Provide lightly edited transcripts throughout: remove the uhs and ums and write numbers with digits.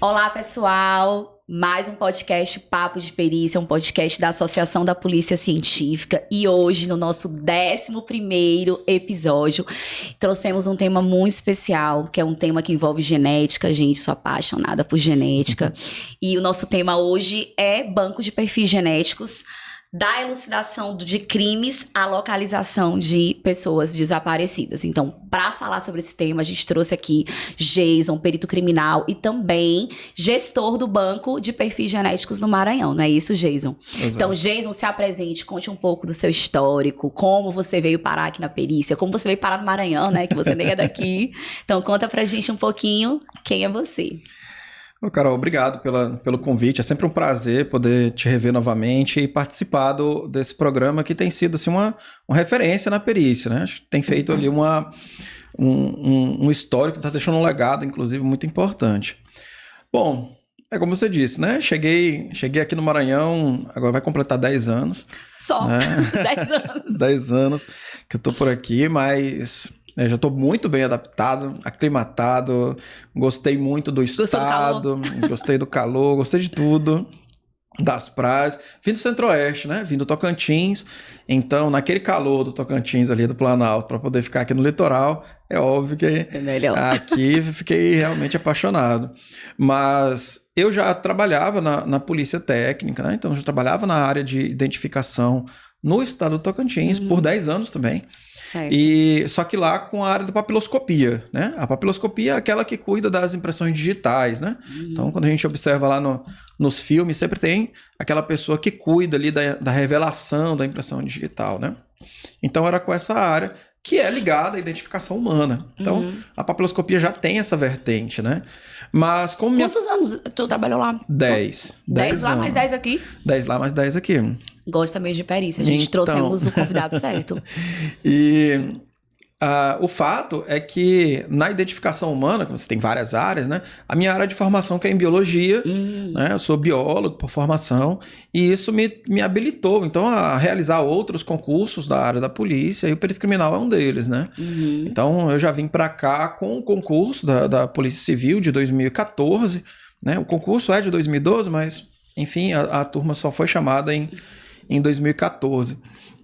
Olá, pessoal! Mais um podcast Papo de Perícia, um podcast da Associação da Polícia Científica. E hoje, no nosso 11º episódio, trouxemos um tema muito especial, que é um tema que envolve genética. Gente, sou apaixonada por genética. E o nosso tema hoje é banco de perfis genéticos, da elucidação de crimes à localização de pessoas desaparecidas. Então, para falar sobre esse tema, a gente trouxe aqui Jason, perito criminal e também gestor do banco de perfis genéticos no Maranhão, não é isso, Jason? Exato. Então, Jason, se apresente, conte um pouco do seu histórico, como você veio parar aqui na perícia, como você veio parar no Maranhão, né, que você nem é daqui. Então, conta pra gente um pouquinho quem é você. Ô, Carol, obrigado pelo convite. É sempre um prazer poder te rever novamente e participar desse programa que tem sido assim, uma referência na perícia, né? Acho que tem feito ali um histórico que está deixando um legado, inclusive, muito importante. Bom, é como você disse, né? Cheguei aqui no Maranhão, agora vai completar 10 anos. Só, né? 10 anos. 10 anos que eu tô por aqui, mas... já estou muito bem adaptado, aclimatado, gostei muito do estado, gostei do calor, gostei de tudo, das praias. Vim do Centro-Oeste, né? Vim do Tocantins, então naquele calor do Tocantins ali do Planalto, para poder ficar aqui no litoral, é óbvio que aqui fiquei realmente apaixonado. Mas eu já trabalhava na polícia técnica, né? Então eu já trabalhava na área de identificação no estado do Tocantins por 10 anos também. Certo. E só que lá com a área da papiloscopia, né? A papiloscopia é aquela que cuida das impressões digitais, né? Então, quando a gente observa lá nos filmes, sempre tem aquela pessoa que cuida ali da revelação da impressão digital, né? Então, era com essa área que é ligada à identificação humana. Então, a papiloscopia já tem essa vertente, né? Mas como Quantos anos tu trabalhou lá? 10. 10 lá, anos. mais 10 aqui? 10 lá, mais 10 aqui. Gosta mesmo de perícia, a gente trouxemos o convidado certo. E o fato é que na identificação humana, você tem várias áreas, né? A minha área de formação que é em biologia, né? Eu sou biólogo por formação, e isso me habilitou, então, a realizar outros concursos da área da polícia, e o perito criminal é um deles, né? Então, eu já vim para cá com o concurso da Polícia Civil de 2014, né? O concurso é de 2012, mas, enfim, a turma só foi chamada em 2014.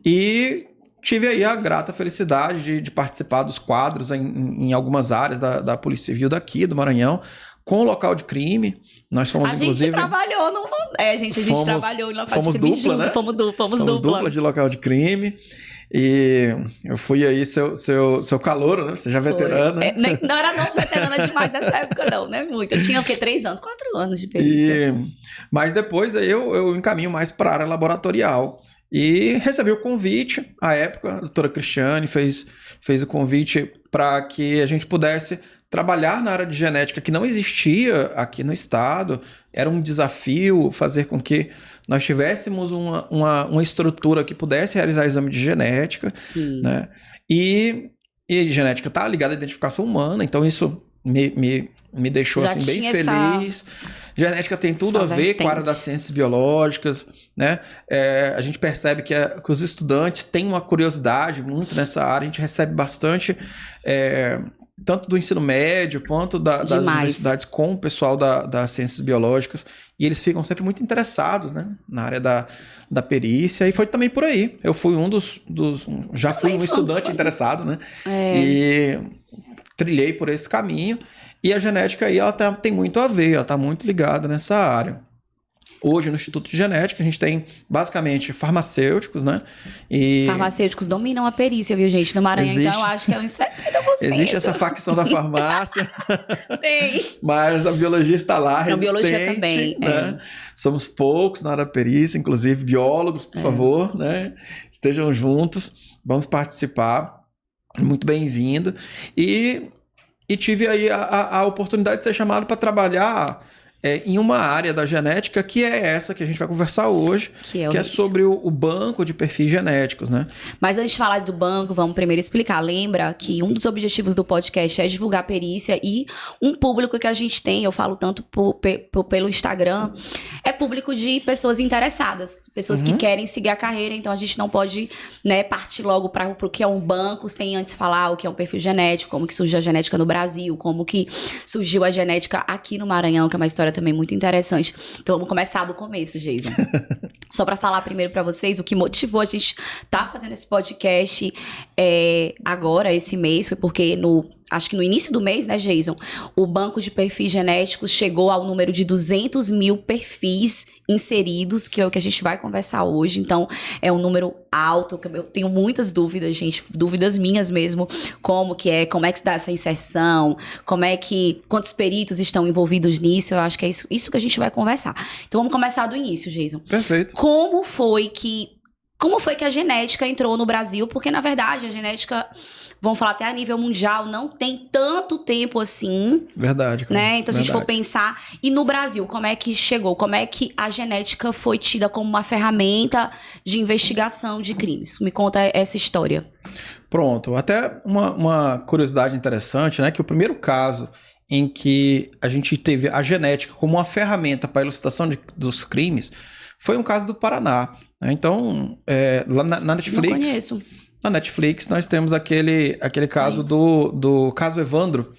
E tive aí a grata felicidade de participar dos quadros em algumas áreas da Polícia Civil daqui, do Maranhão, com o local de crime. Nós fomos, inclusive... A gente trabalhou no... a gente trabalhou no local de crime dupla, junto, né? Fomos dupla de local de crime. E eu fui aí seu calouro, né? Você já veterano. Não era não veterana demais nessa época, não, né? Muito. Eu tinha o quê? 3 anos? 4 anos de perícia. Mas depois aí eu encaminho mais para a área laboratorial. E recebi o convite, à época, a doutora Cristiane fez o convite para que a gente pudesse trabalhar na área de genética que não existia aqui no estado. Era um desafio fazer com que nós tivéssemos uma estrutura que pudesse realizar exame de genética. Sim. Né? E genética está ligada à identificação humana, então isso me deixou assim, bem feliz. Genética tem tudo a ver com a área das ciências biológicas, né? A gente percebe que os estudantes têm uma curiosidade muito nessa área, a gente recebe bastante, tanto do ensino médio quanto das universidades com o pessoal das ciências biológicas, e eles ficam sempre muito interessados, né, na área da perícia, e foi também por aí. Eu fui já fui um estudante interessado, né? E trilhei por esse caminho, e a genética aí ela tem muito a ver, ela está muito ligada nessa área. Hoje, no Instituto de Genética, a gente tem, basicamente, farmacêuticos, né? Farmacêuticos dominam a perícia, viu, gente? No Maranhão, então, eu acho que é uns 70%. Existe essa facção da farmácia. Tem. Mas a biologia está lá, resistente. A biologia também, né? Somos poucos na área da perícia, inclusive biólogos, por favor, né? Estejam juntos, vamos participar. Muito bem-vindo. E tive aí a oportunidade de ser chamado para trabalhar em uma área da genética que é essa que a gente vai conversar hoje, que é sobre o banco de perfis genéticos, né? Mas antes de falar do banco, vamos primeiro explicar. Lembra que um dos objetivos do podcast é divulgar a perícia, e um público que a gente tem, eu falo tanto pelo Instagram, é público de pessoas interessadas, pessoas que querem seguir a carreira, então a gente não pode, né, partir logo para o que é um banco sem antes falar o que é um perfil genético, como que surgiu a genética no Brasil, como que surgiu a genética aqui no Maranhão, que é uma história também muito interessante. Então vamos começar do começo, Jason. Só para falar primeiro para vocês, o que motivou a gente tá fazendo esse podcast agora, esse mês, foi porque acho que no início do mês, né, Jason, o banco de perfis genéticos chegou ao número de 200 mil perfis inseridos, que é o que a gente vai conversar hoje. Então, é um número alto, que eu tenho muitas dúvidas, gente, dúvidas minhas mesmo, como que se dá essa inserção, quantos peritos estão envolvidos nisso. Eu acho que é isso que a gente vai conversar. Então, vamos começar do início, Jason. Perfeito. Como foi que a genética entrou no Brasil? Porque, na verdade, a genética, vamos falar até a nível mundial, não tem tanto tempo assim. Verdade. Cara. Né? Então, se a gente for pensar... E no Brasil, como é que chegou? Como é que a genética foi tida como uma ferramenta de investigação de crimes? Me conta essa história. Pronto. Até uma curiosidade interessante, né? Que o primeiro caso em que a gente teve a genética como uma ferramenta para a elucidação dos crimes foi um caso do Paraná. Então, lá na Netflix... Não conheço. Na Netflix, nós temos aquele caso do caso Evandro.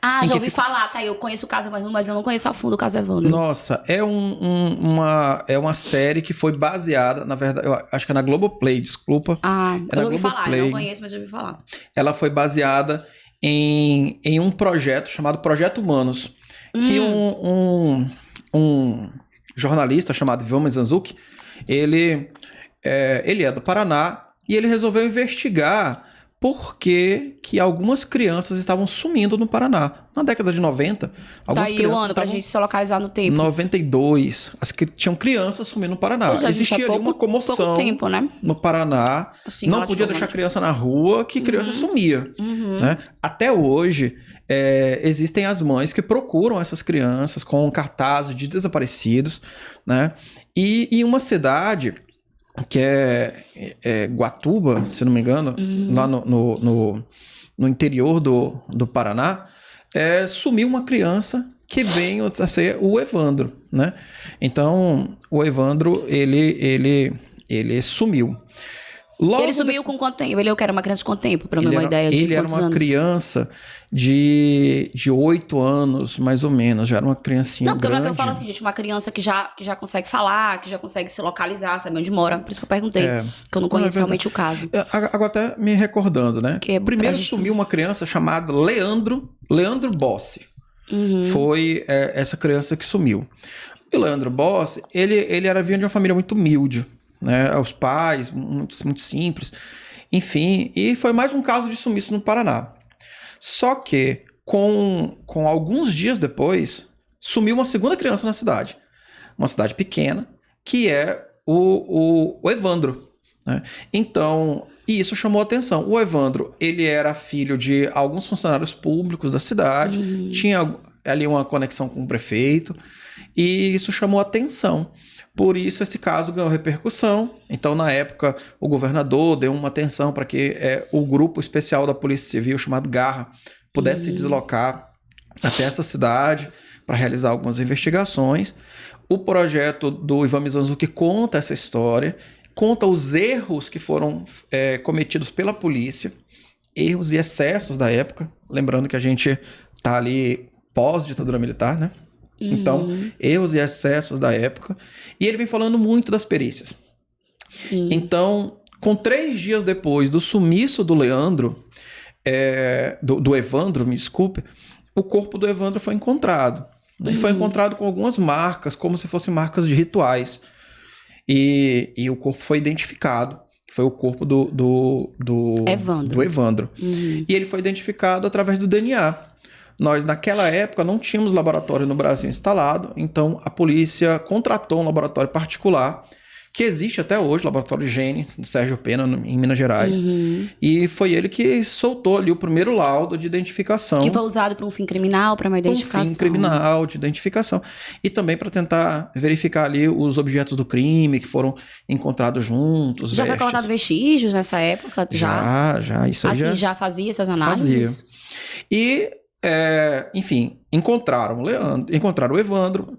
Ah, já ouvi falar, tá? Eu conheço o caso Evandro, mas eu não conheço a fundo o caso Evandro. Nossa, é uma série que foi baseada, na verdade, eu acho que é na Globoplay, desculpa. Ah, eu ouvi falar, eu não conheço, mas eu ouvi falar. Ela foi baseada em um projeto chamado Projeto Humanos, que um jornalista chamado Ivan Mizanzuki, ele é do Paraná e ele resolveu investigar por que algumas crianças estavam sumindo no Paraná. Na década de 90, algumas crianças estavam... pra gente se localizar no tempo. 92, tinham crianças sumindo no Paraná. Existia ali uma comoção tempo, né? no Paraná. Assim, não podia deixar criança na rua, que criança sumia. Né? Até hoje, existem as mães que procuram essas crianças com cartazes de desaparecidos. Né? E em uma cidade... que é Guatuba, se não me engano, lá no interior do Paraná, sumiu uma criança que veio a ser o Evandro, né? Então, o Evandro, ele sumiu. Ele sumiu com quanto tempo? Eu quero uma criança de quanto tempo, para eu ter uma ideia de Ele era uma criança de 8 anos, mais ou menos. Já era uma criancinha grande. Não, porque não é que eu falo assim, gente, uma criança que já consegue falar, que já consegue se localizar, sabe onde mora. Por isso que eu perguntei, que eu não conheço realmente o caso. Agora até me recordando, né? Primeiro sumiu uma criança chamada Leandro Bossi. Foi essa criança que sumiu. E o Leandro Bossi, ele vinha de uma família muito humilde. Né, os pais, muito simples, enfim, e foi mais um caso de sumiço no Paraná. Só que, com alguns dias depois, sumiu uma segunda criança na cidade, uma cidade pequena, que é o Evandro. Né? Então, e isso chamou a atenção. O Evandro, ele era filho de alguns funcionários públicos da cidade, tinha ali uma conexão com o prefeito, e isso chamou a atenção. Por isso, esse caso ganhou repercussão. Então, na época, o governador deu uma atenção para que o grupo especial da Polícia Civil, chamado Garra, pudesse se deslocar até essa cidade para realizar algumas investigações. O projeto do Ivan Mizanzuki conta essa história, conta os erros que foram cometidos pela polícia, erros e excessos da época. Lembrando que a gente está ali pós-ditadura militar, né? Então, erros e excessos da época. E ele vem falando muito das perícias. Sim. Então, com 3 dias depois do sumiço do Leandro, do Evandro, me desculpe, o corpo do Evandro foi encontrado. Ele foi encontrado com algumas marcas, como se fossem marcas de rituais. E o corpo foi identificado. Foi o corpo do Evandro. E ele foi identificado através do DNA. Nós, naquela época, não tínhamos laboratório no Brasil instalado, então a polícia contratou um laboratório particular, que existe até hoje, o Laboratório Gene, do Sérgio Pena, em Minas Gerais. E foi ele que soltou ali o primeiro laudo de identificação. Que foi usado para um fim criminal, para uma identificação. Um fim criminal, de identificação. E também para tentar verificar ali os objetos do crime que foram encontrados juntos. Já foi colocado vestígios nessa época? Já, isso aí assim, já fazia essas análises? Fazia. E enfim, encontraram o Evandro,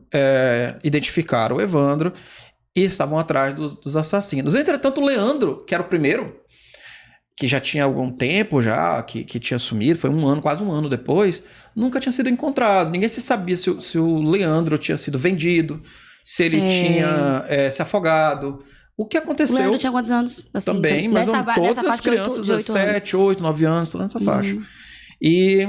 identificaram o Evandro e estavam atrás dos assassinos. Entretanto, o Leandro, que era o primeiro, que já tinha algum tempo já, que tinha sumido, foi quase um ano depois, nunca tinha sido encontrado. Ninguém se sabia se o Leandro tinha sido vendido, se ele tinha se afogado. O que aconteceu... O Leandro tinha quantos anos? Assim, também, mas todas as crianças, 17, 8, 9 anos, toda nessa faixa. E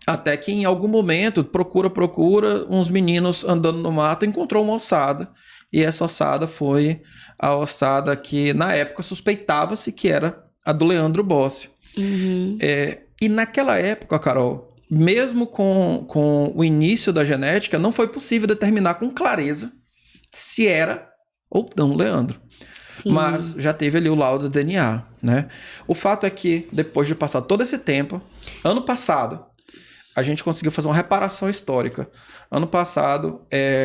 até que em algum momento, procura, uns meninos andando no mato, encontrou uma ossada. E essa ossada foi a ossada que, na época, suspeitava-se que era a do Leandro Bossi. E naquela época, Carol, mesmo com o início da genética, não foi possível determinar com clareza se era ou não Leandro. Sim. Mas já teve ali o laudo do DNA, né? O fato é que, depois de passar todo esse tempo, ano passado, a gente conseguiu fazer uma reparação histórica. Ano passado,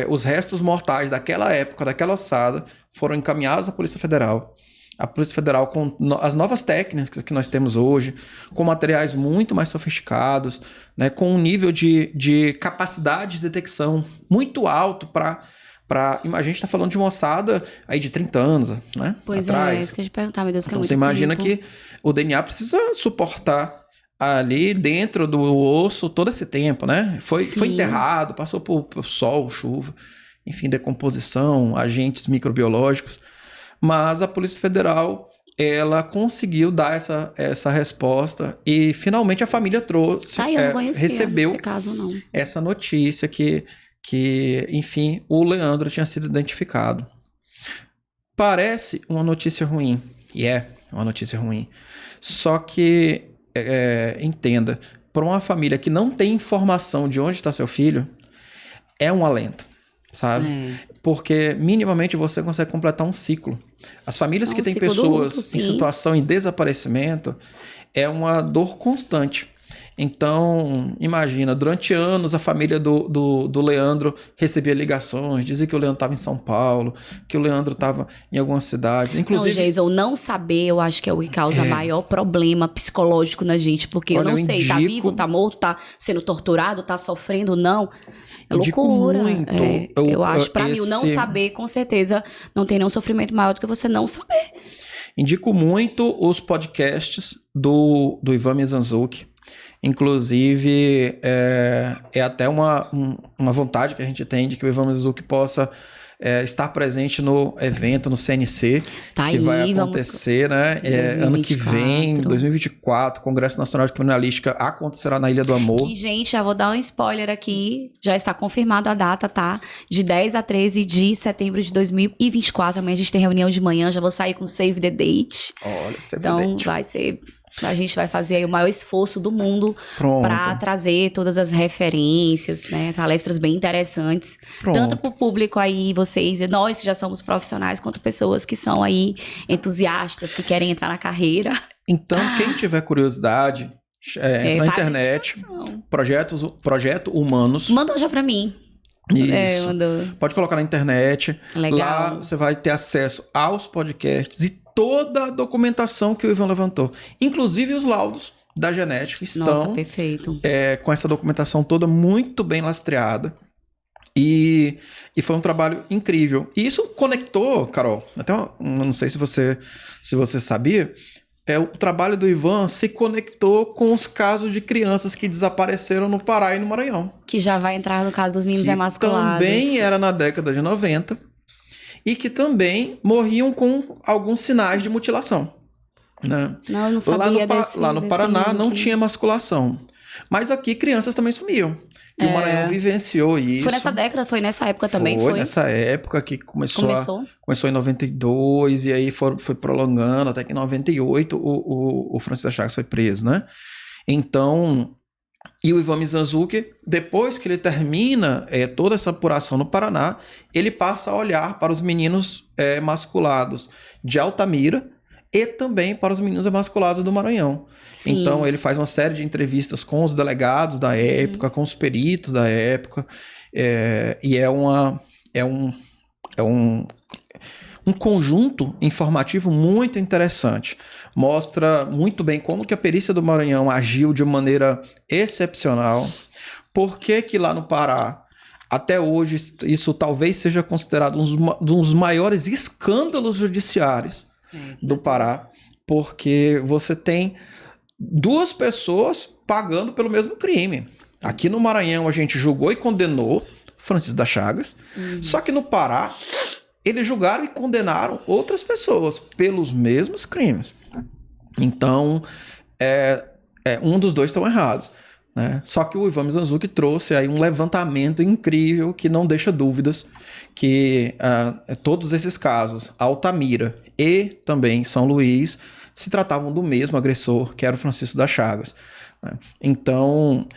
os restos mortais daquela época, daquela ossada, foram encaminhados à Polícia Federal. A Polícia Federal, com as novas técnicas que nós temos hoje, com materiais muito mais sofisticados, né, com um nível de capacidade de detecção muito alto para... A gente está falando de uma ossada aí de 30 anos, né? Pois atrás. É isso que eu ia te perguntar, meu Deus, que então, é muito você imagina tempo. que o DNA precisa suportar ali dentro do osso todo esse tempo, né? Foi enterrado, passou por sol, chuva, enfim, decomposição, agentes microbiológicos. Mas a Polícia Federal, ela conseguiu dar essa resposta e finalmente a família trouxe, eu não conhecia recebeu esse caso, não. essa notícia que, enfim, o Leandro tinha sido identificado. Parece uma notícia ruim, e é uma notícia ruim. Só que, entenda, para uma família que não tem informação de onde está seu filho, é um alento, sabe? Porque minimamente você consegue completar um ciclo. As famílias que têm pessoas em situação de desaparecimento é uma dor constante. Então, imagina, durante anos a família do Leandro recebia ligações, dizia que o Leandro estava em São Paulo, que o Leandro estava em algumas cidades. Inclusive, não, Jason, não saber, eu acho que é o que causa maior problema psicológico na gente, porque eu não sei, tá vivo, tá morto, tá sendo torturado, tá sofrendo, não. É loucura. Muito. Eu acho, pra mim, o não saber, com certeza, não tem nenhum sofrimento maior do que você não saber. Indico muito os podcasts do Ivan Mizanzuki. Inclusive, é até uma vontade que a gente tem de que o Ivan Mizanzuki possa estar presente no evento, no CNC, que vai acontecer, né? Ano que vem, 2024, Congresso Nacional de Criminalística acontecerá na Ilha do Amor. E, gente, já vou dar um spoiler aqui, já está confirmada a data, tá? De 10 a 13 de setembro de 2024, amanhã a gente tem reunião de manhã, já vou sair com Save the Date. Olha, Save the Date. Então, vai ser... A gente vai fazer aí o maior esforço do mundo para trazer todas as referências, né? Palestras bem interessantes. Tanto para o público aí, vocês, nós que já somos profissionais, quanto pessoas que são aí entusiastas, que querem entrar na carreira. Então, quem tiver curiosidade, entra na internet, Projeto Humanos. Mandou já para mim. Isso. Pode colocar na internet. Legal. Lá você vai ter acesso aos podcasts e toda a documentação que o Ivan levantou. Inclusive os laudos da genética estão perfeito. Com essa documentação toda muito bem lastreada. E foi um trabalho incrível. E isso conectou, Carol, até não sei se você sabia, o trabalho do Ivan se conectou com os casos de crianças que desapareceram no Pará e no Maranhão. Que já vai entrar no caso dos meninos emasculados. Também era na década de 90 e que também morriam com alguns sinais de mutilação. Né? Não, eu não sabia lá no Paraná não tinha emasculação. Mas aqui crianças também sumiam. E o Maranhão vivenciou isso. Foi nessa década? Foi nessa época também? Foi nessa época que começou em 92 e aí foi prolongando até que em 98 o Francisco Chagas foi preso, né? Então, e o Ivan Mizanzuki, depois que ele termina toda essa apuração no Paraná, ele passa a olhar para os meninos emasculados de Altamira e também para os meninos emasculados do Maranhão. Sim. Então, ele faz uma série de entrevistas com os delegados da época, com os peritos da época, e é um um conjunto informativo muito interessante. Mostra muito bem como que a perícia do Maranhão agiu de maneira excepcional. Por que lá no Pará, até hoje, isso talvez seja considerado um dos maiores escândalos judiciários do Pará, porque você tem 2 pessoas pagando pelo mesmo crime. Aqui no Maranhão a gente julgou e condenou Francisco das Chagas, só que no Pará eles julgaram e condenaram outras pessoas pelos mesmos crimes. Então, um dos 2 estão errados, né? Só que o Ivan Mizanzuki trouxe aí um levantamento incrível que não deixa dúvidas que todos esses casos, Altamira e também São Luís, se tratavam do mesmo agressor, que era o Francisco das Chagas, né? Então,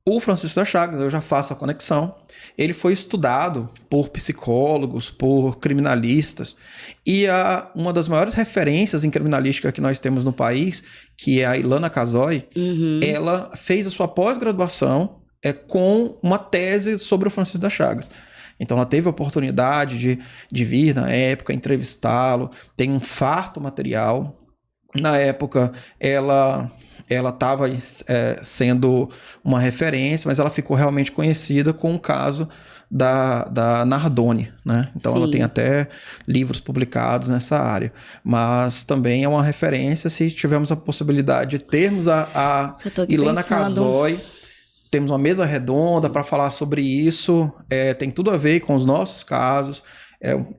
o Francisco das Chagas, eu já faço a conexão, ele foi estudado por psicólogos, por criminalistas, e uma das maiores referências em criminalística que nós temos no país, que é a Ilana Casoy, ela fez a sua pós-graduação com uma tese sobre o Francisco das Chagas. Então ela teve a oportunidade de vir na época, entrevistá-lo, tem um farto material. Na época ela estava sendo uma referência, mas ela ficou realmente conhecida com o caso da Nardoni, né? Então ela tem até livros publicados nessa área. Mas também é uma referência se tivermos a possibilidade de termos a Ilana Casoy, temos uma mesa redonda para falar sobre isso, tem tudo a ver com os nossos casos,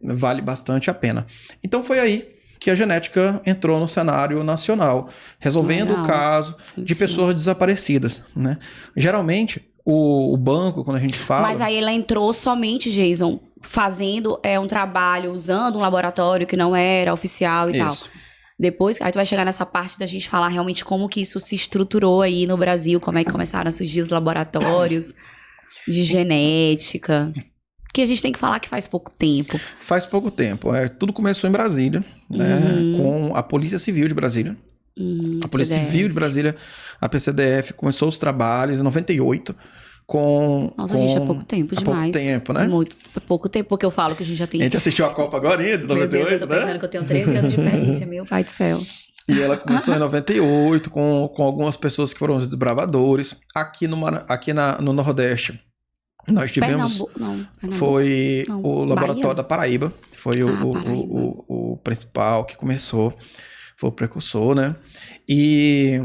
vale bastante a pena. Então foi aí que a genética entrou no cenário nacional, resolvendo o caso de pessoas desaparecidas, né? Geralmente, o banco, quando a gente fala... Mas aí ela entrou somente, Jason, fazendo um trabalho, usando um laboratório que não era oficial e tal. Depois, aí tu vai chegar nessa parte da gente falar realmente como que isso se estruturou aí no Brasil, como é que começaram a surgir os laboratórios de genética... que a gente tem que falar que faz pouco tempo. Faz pouco tempo. Tudo começou em Brasília, né? Com a Polícia Civil de Brasília. A Polícia Civil de Brasília, a PCDF, começou os trabalhos em 98 com... Nossa, gente, é pouco tempo demais. Pouco tempo, né? Muito pouco tempo, porque eu falo que a gente já tem... A gente assistiu a Copa agora, de 98, meu Deus, eu tô pensando, né? que eu tenho 13 anos de perícia, meu pai do céu. E ela começou em 98 com algumas pessoas que foram os desbravadores. Aqui no Nordeste, nós tivemos... Foi o Laboratório Bahia? Da Paraíba. Foi o principal que começou. Foi o precursor, né? E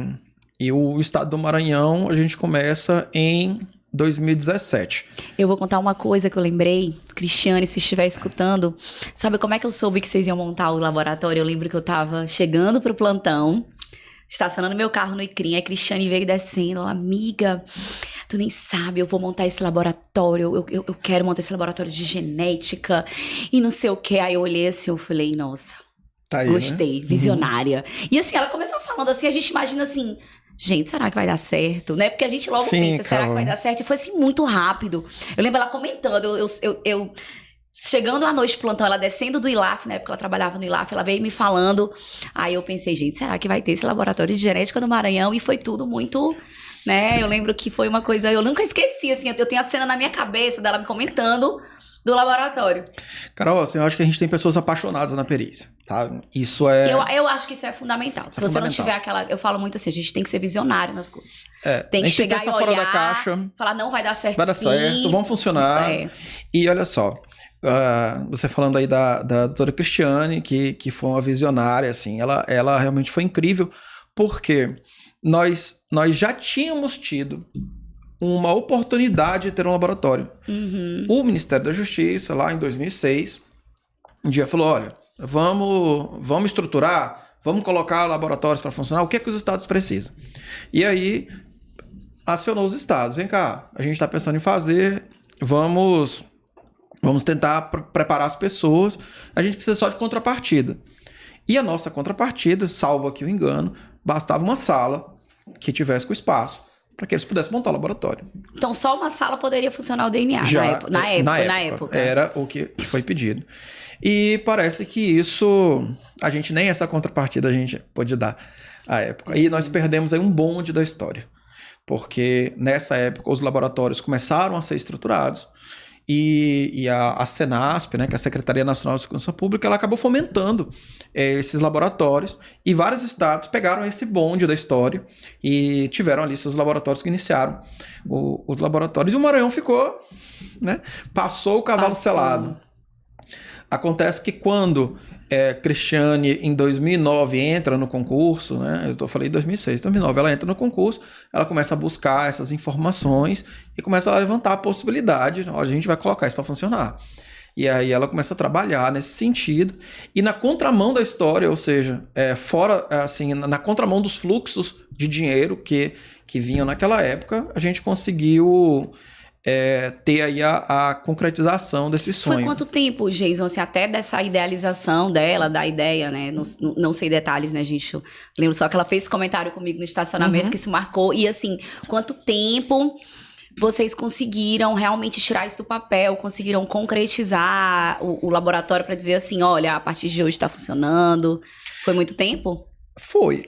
o estado do Maranhão, a gente começa em 2017. Eu vou contar uma coisa que eu lembrei. Cristiane, se estiver escutando, sabe como é que eu soube que vocês iam montar o laboratório? Eu lembro que eu tava chegando pro plantão, estacionando meu carro no Icrim, a Cristiane veio descendo, ela, amiga, tu nem sabe, eu vou montar esse laboratório, eu quero montar esse laboratório de genética e não sei o que. Aí eu olhei assim, eu falei, nossa, tá aí, gostei, né? Visionária. E assim, ela começou falando assim, a gente imagina assim, gente, será que vai dar certo? Né? Porque a gente logo pensa, será que vai dar certo? E foi assim, muito rápido. Eu lembro ela comentando, eu chegando à noite plantão, ela descendo do ILAF, na época ela trabalhava no ILAF, ela veio me falando, aí eu pensei, gente, será que vai ter esse laboratório de genética no Maranhão? E foi tudo muito, né, eu lembro que foi uma coisa, eu nunca esqueci, assim, eu tenho a cena na minha cabeça dela me comentando do laboratório. Carol, assim, eu acho que a gente tem pessoas apaixonadas na perícia, tá? Isso é... Eu acho que isso é fundamental. Se você não tiver aquela... Eu falo muito assim, a gente tem que ser visionário nas coisas. Tem que chegar e olhar, fora da caixa, falar, não vai dar certo, vai dar certo, vamos funcionar. E olha só, você falando aí da doutora Cristiane, que foi uma visionária, assim, ela realmente foi incrível, porque nós já tínhamos tido uma oportunidade de ter um laboratório. O Ministério da Justiça, lá em 2006, um dia falou, olha, vamos estruturar, vamos colocar laboratórios para funcionar, o que é que os estados precisam? E aí, acionou os estados, vem cá, a gente está pensando em fazer, vamos tentar preparar as pessoas, a gente precisa só de contrapartida. E a nossa contrapartida, salvo aqui o engano, bastava uma sala que tivesse com espaço, para que eles pudessem montar o laboratório. Então, só uma sala poderia funcionar o DNA na época. Era o que foi pedido. E parece que isso, nem essa contrapartida a gente pôde dar à época. E nós perdemos aí um bonde da história. Porque nessa época os laboratórios começaram a ser estruturados E a Senasp, né, que é a Secretaria Nacional de Segurança Pública, ela acabou fomentando esses laboratórios, e vários estados pegaram esse bonde da história e tiveram ali seus laboratórios que iniciaram os laboratórios. E o Maranhão ficou, né, passou o cavalo selado. Acontece que quando Cristiane, em 2009, entra no concurso, né? Eu falei 2006, 2009, ela entra no concurso, ela começa a buscar essas informações e começa a levantar a possibilidade, a gente vai colocar isso para funcionar. E aí ela começa a trabalhar nesse sentido, e na contramão da história, ou seja, fora, assim, na contramão dos fluxos de dinheiro que vinham naquela época, a gente conseguiu ter aí a concretização desse sonho. Foi quanto tempo, Jason, assim, até dessa idealização dela, da ideia, né? Não sei detalhes, né, gente? Eu lembro só que ela fez esse comentário comigo no estacionamento, que isso marcou. E assim, quanto tempo vocês conseguiram realmente tirar isso do papel, conseguiram concretizar o laboratório para dizer assim, olha, a partir de hoje está funcionando? Foi muito tempo? Foi.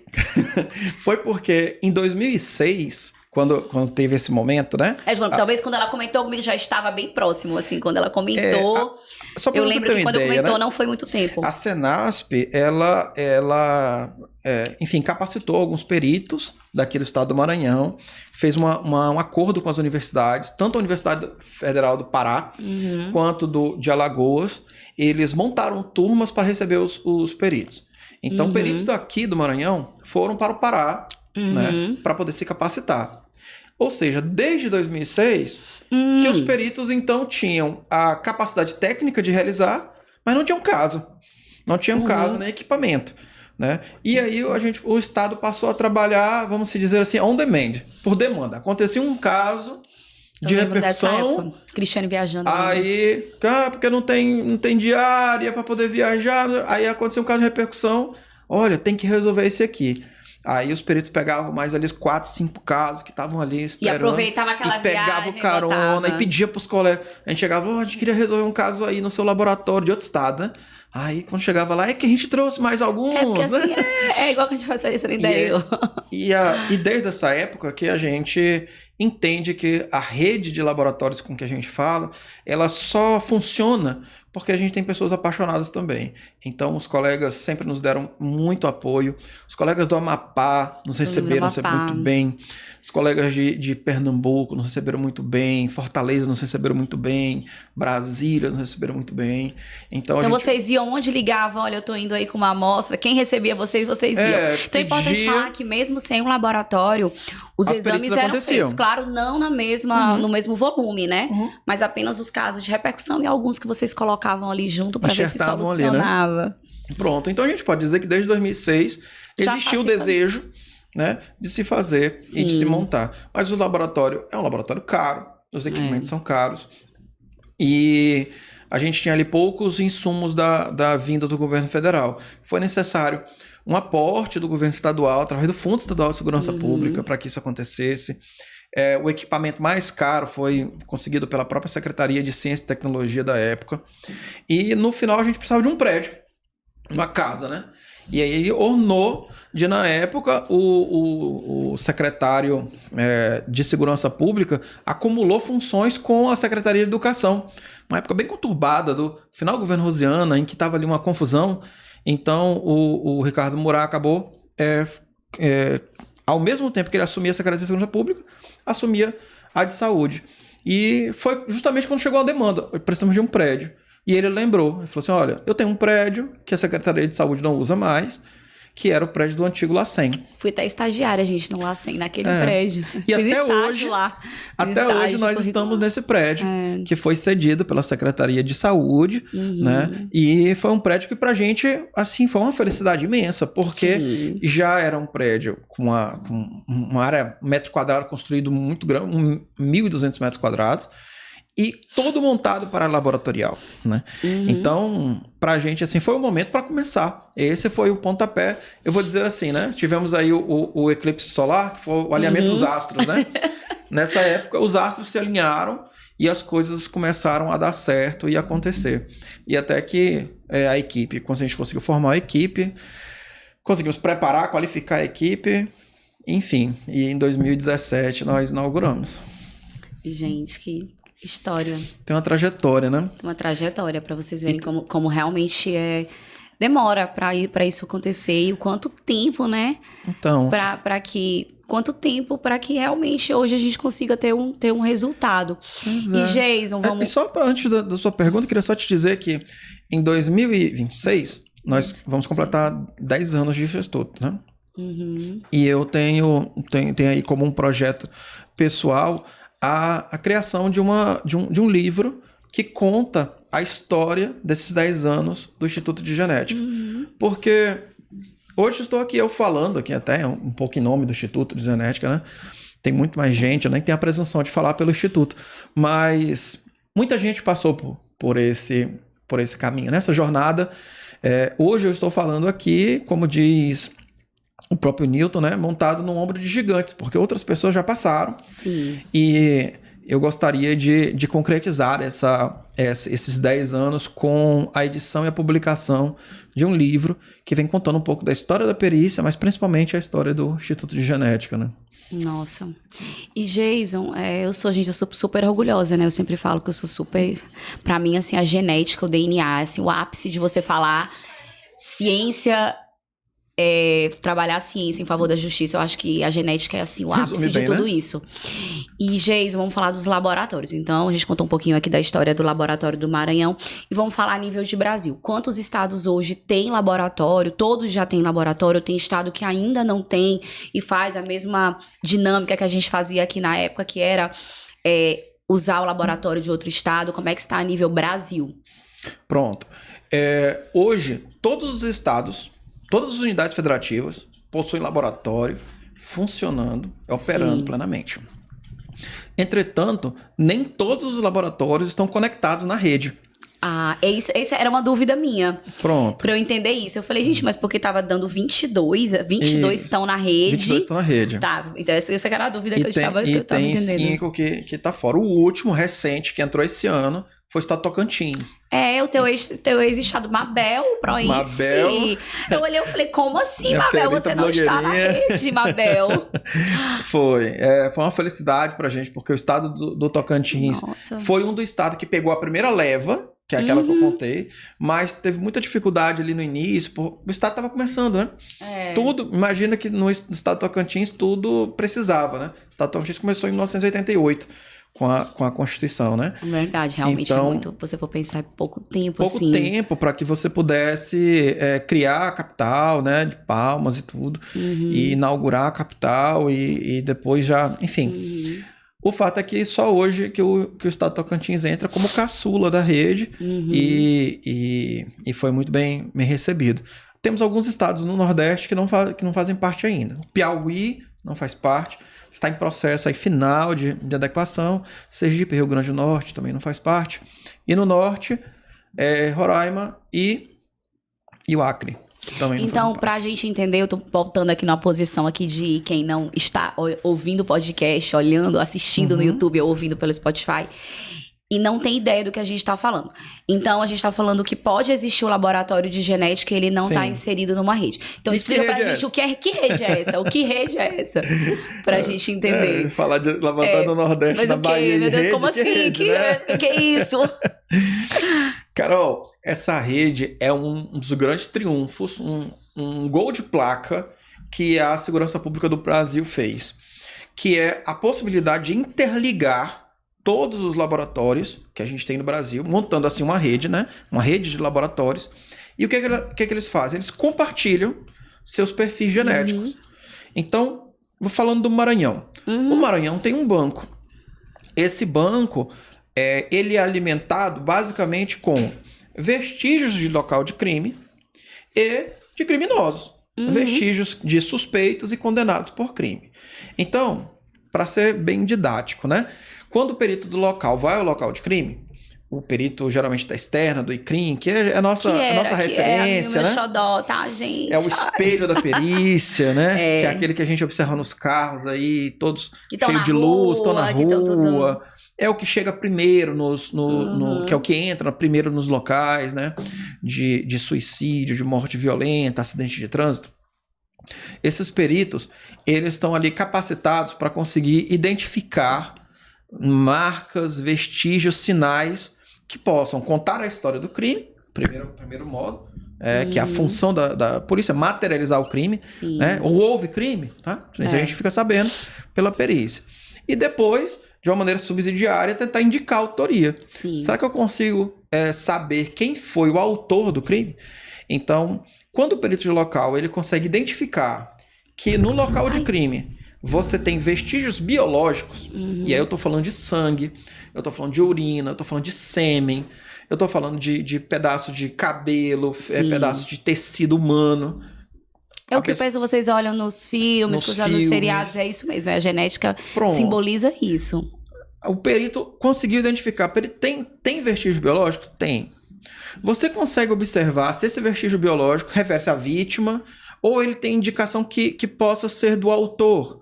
Foi porque em 2006... Quando teve esse momento, né? Talvez quando ela comentou comigo já estava bem próximo, assim, quando ela comentou. Eu lembro que quando comentou, né? Não foi muito tempo. A Senasp, ela enfim, capacitou alguns peritos daqui do estado do Maranhão, fez um acordo com as universidades, tanto a Universidade Federal do Pará, quanto de Alagoas. Eles montaram turmas para receber os peritos. Então, peritos daqui do Maranhão foram para o Pará, né, para poder se capacitar. Ou seja, desde 2006, que os peritos, então, tinham a capacidade técnica de realizar, mas não tinham casa. Não tinham casa nem equipamento, né? E aí o Estado passou a trabalhar, vamos dizer assim, on demand, por demanda. Acontecia um caso de repercussão. Cristiane viajando. Aí, porque não tem diária para poder viajar. Aí aconteceu um caso de repercussão. Olha, tem que resolver esse aqui. Aí os peritos pegavam mais ali 4, 5 casos que estavam ali esperando. E aproveitava aquela viagem. E pegava o carona e pedia pros colegas. A gente chegava, a gente queria resolver um caso aí no seu laboratório de outro estado, né? Aí quando chegava lá, é que a gente trouxe mais alguns, porque, né? Assim, é igual que a gente faz isso no interior. E desde essa época que a gente entende que a rede de laboratórios com que a gente fala, ela só funciona porque a gente tem pessoas apaixonadas também. Então, os colegas sempre nos deram muito apoio. Os colegas do Amapá nos receberam sempre muito bem. Os colegas de Pernambuco nos receberam muito bem. Fortaleza nos receberam muito bem. Brasília nos receberam muito bem. Então vocês iam onde ligavam? Olha, eu tô indo aí com uma amostra. Quem recebia vocês iam. Então é importante falar que mesmo sem um laboratório, os exames eram feitos. Claro, não no mesmo volume, né? Mas apenas os casos de repercussão e alguns que vocês colocavam ali junto para ver se solucionava. Ali, né? Pronto, então a gente pode dizer que desde 2006 existiu o desejo, né, de se fazer e de se montar. Mas o laboratório é um laboratório caro, os equipamentos são caros, e a gente tinha ali poucos insumos da vinda do governo federal. Foi necessário um aporte do governo estadual, através do Fundo Estadual de Segurança Pública, para que isso acontecesse. O equipamento mais caro foi conseguido pela própria Secretaria de Ciência e Tecnologia da época. E no final a gente precisava de um prédio, uma casa, né? E aí ornou de, na época, o secretário de Segurança Pública acumulou funções com a Secretaria de Educação. Uma época bem conturbada do final do governo Rosiana, em que estava ali uma confusão. Então o Ricardo Murat acabou... ao mesmo tempo que ele assumia a Secretaria de Segurança Pública, assumia a de Saúde. E foi justamente quando chegou a demanda. Precisamos de um prédio. E ele lembrou. Ele falou assim, olha, eu tenho um prédio que a Secretaria de Saúde não usa mais, que era o prédio do antigo LACEN. Fui até estagiária, gente, no LACEN, naquele prédio. E até hoje nós estamos nesse prédio, que foi cedido pela Secretaria de Saúde, né? E foi um prédio que pra gente, assim, foi uma felicidade imensa, porque já era um prédio com uma área, metro quadrado construído muito grande, 1.200 metros quadrados, e todo montado para laboratorial, né? Então, pra gente, assim, foi o momento para começar. Esse foi o pontapé. Eu vou dizer assim, né? Tivemos aí o eclipse solar, que foi o alinhamento dos astros, né? Nessa época, os astros se alinharam e as coisas começaram a dar certo e acontecer. E até que a equipe, quando a gente conseguiu formar a equipe, conseguimos preparar, qualificar a equipe, enfim. E em 2017 nós inauguramos. Gente, que História. Tem uma trajetória, né? Tem uma trajetória para vocês verem como realmente demora para isso acontecer e o quanto tempo, né? Então. Quanto tempo para que realmente hoje a gente consiga ter um resultado. E Geison, vamos... E só antes da sua pergunta, eu queria só te dizer que em 2026 nós vamos completar 10 anos de Instituto, né? E eu tenho aí como um projeto pessoal a criação de um livro que conta a história desses 10 anos do Instituto de Genética. Porque hoje estou aqui eu falando aqui até um pouco em nome do Instituto de Genética, né? Tem muito mais gente, eu nem tenho a presunção de falar pelo Instituto, mas muita gente passou por esse caminho, nessa jornada. Hoje eu estou falando aqui, como diz o próprio Newton, né, montado no ombro de gigantes, porque outras pessoas já passaram. Sim. E eu gostaria de concretizar esses 10 anos com a edição e a publicação de um livro que vem contando um pouco da história da perícia, mas principalmente a história do Instituto de Genética, né? Nossa. E Geison, eu sou super orgulhosa, né? Eu sempre falo que eu sou super... Pra mim, assim, a genética, o DNA, assim, o ápice de você falar ciência... trabalhar a ciência em favor da justiça, eu acho que a genética é assim o ápice de tudo, né? Isso. E, Geison, vamos falar dos laboratórios. Então, a gente contou um pouquinho aqui da história do laboratório do Maranhão e vamos falar a nível de Brasil. Quantos estados hoje têm laboratório? Todos já têm laboratório, tem estado que ainda não tem e faz a mesma dinâmica que a gente fazia aqui na época, que era usar o laboratório de outro estado. Como é que está a nível Brasil? Pronto. Hoje, todos os estados, todas as unidades federativas possuem laboratório funcionando, operando plenamente. Entretanto, nem todos os laboratórios estão conectados na rede. Essa era uma dúvida minha. Pronto. Pra eu entender isso. Eu falei, gente, mas porque tava dando 22 estão na rede. 22 estão na rede. Tá, então essa era a dúvida que eu estava entendendo. E tem 5 que tá fora. O último, recente, que entrou esse ano, foi o estado Tocantins. O teu ex-estado Mabel, Proense. Mabel. Eu olhei e falei, como assim, Mabel? Você não está na rede, Mabel. Foi uma felicidade pra gente, porque o estado do Tocantins foi um dos estados que pegou a primeira leva, que é aquela que eu contei, mas teve muita dificuldade ali no início, o estado estava começando, né? Tudo, imagina que no estado do Tocantins tudo precisava, né? O estado do Tocantins começou em 1988. Com a Constituição, né? Verdade, realmente então, é muito. Você for pensar, é pouco tempo, assim. Pouco tempo para que você pudesse criar a capital, né? De Palmas e tudo. E inaugurar a capital e depois já... Enfim. O fato é que só hoje que o estado de Tocantins entra como caçula da rede e foi muito bem recebido. Temos alguns estados no Nordeste que não fazem parte ainda. O Piauí não faz parte. Está em processo aí final de adequação. Sergipe, Rio Grande do Norte também não faz parte. E no Norte, Roraima e o Acre. Também então, para a gente entender, eu estou voltando aqui numa posição aqui de quem não está ouvindo o podcast, olhando, assistindo no YouTube ou ouvindo pelo Spotify e não tem ideia do que a gente está falando. Então, a gente está falando que pode existir um laboratório de genética e ele não está inserido numa rede. Então, explica pra gente que rede é essa? O que rede é essa? Pra gente entender. Falar de laboratório do Nordeste, na Bahia. Meu Deus, rede, como assim? Que é isso? Carol, essa rede é um dos grandes triunfos, um gol de placa que a Segurança Pública do Brasil fez, que é a possibilidade de interligar todos os laboratórios que a gente tem no Brasil, montando assim uma rede, né? Uma rede de laboratórios. E o que eles fazem? Eles compartilham seus perfis genéticos. Então, vou falando do Maranhão. O Maranhão tem um banco. Esse banco, ele é alimentado basicamente com vestígios de local de crime e de criminosos. Vestígios de suspeitos e condenados por crime. Então, para ser bem didático, né? Quando o perito do local vai ao local de crime, o perito geralmente da externa, do ICRIM, que é a nossa referência, né? Xodó, tá, gente? É o espelho da perícia, né? Que é aquele que a gente observa nos carros aí, todos cheios de luz, estão na rua. É o que chega primeiro, que é o que entra primeiro nos locais, né? De suicídio, de morte violenta, acidente de trânsito. Esses peritos, eles estão ali capacitados para conseguir identificar marcas, vestígios, sinais que possam contar a história do crime, primeiro modo, que é a função da polícia, materializar o crime, né? Ou houve crime, tá? Isso a gente fica sabendo pela perícia. E depois, de uma maneira subsidiária, tentar indicar a autoria. Sim. Será que eu consigo saber quem foi o autor do crime? Então, quando o perito de local ele consegue identificar que no local de crime você tem vestígios biológicos, e aí eu tô falando de sangue, eu tô falando de urina, eu tô falando de sêmen, eu tô falando de pedaço de cabelo, pedaço de tecido humano. É o que vocês olham nos filmes, nos seriados, é isso mesmo, a genética simboliza isso. O perito conseguiu identificar, tem vestígio biológico? Tem. Você consegue observar se esse vestígio biológico refere-se à vítima ou ele tem indicação que possa ser do autor.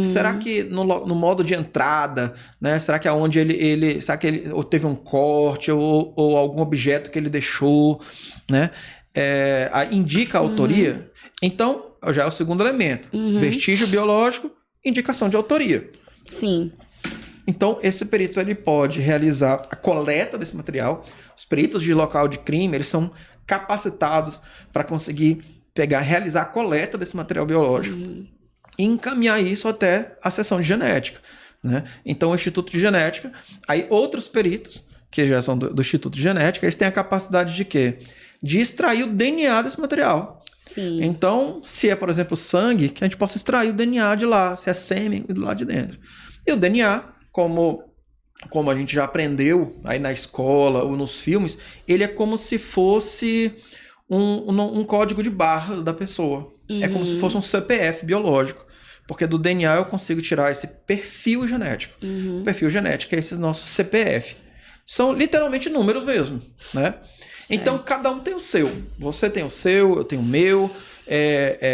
Será que no modo de entrada, né? Será que aonde será que ele ou teve um corte ou algum objeto que ele deixou, né? Indica a autoria? Então, já é o segundo elemento. Vestígio biológico, indicação de autoria. Sim. Então, esse perito ele pode realizar a coleta desse material. Os peritos de local de crime, eles são capacitados para conseguir realizar a coleta desse material biológico e encaminhar isso até a seção de genética, né? Então, o Instituto de Genética, aí outros peritos, que já são do Instituto de Genética, eles têm a capacidade de quê? De extrair o DNA desse material. Sim. Então, se é, por exemplo, sangue, que a gente possa extrair o DNA de lá, se é sêmen, do lado de dentro. E o DNA, como a gente já aprendeu aí na escola ou nos filmes, ele é como se fosse um código de barras da pessoa. É como se fosse um CPF biológico. Porque do DNA eu consigo tirar esse perfil genético. O perfil genético é esse nosso CPF. São literalmente números mesmo, né? Certo. Então, cada um tem o seu. Você tem o seu, eu tenho o meu.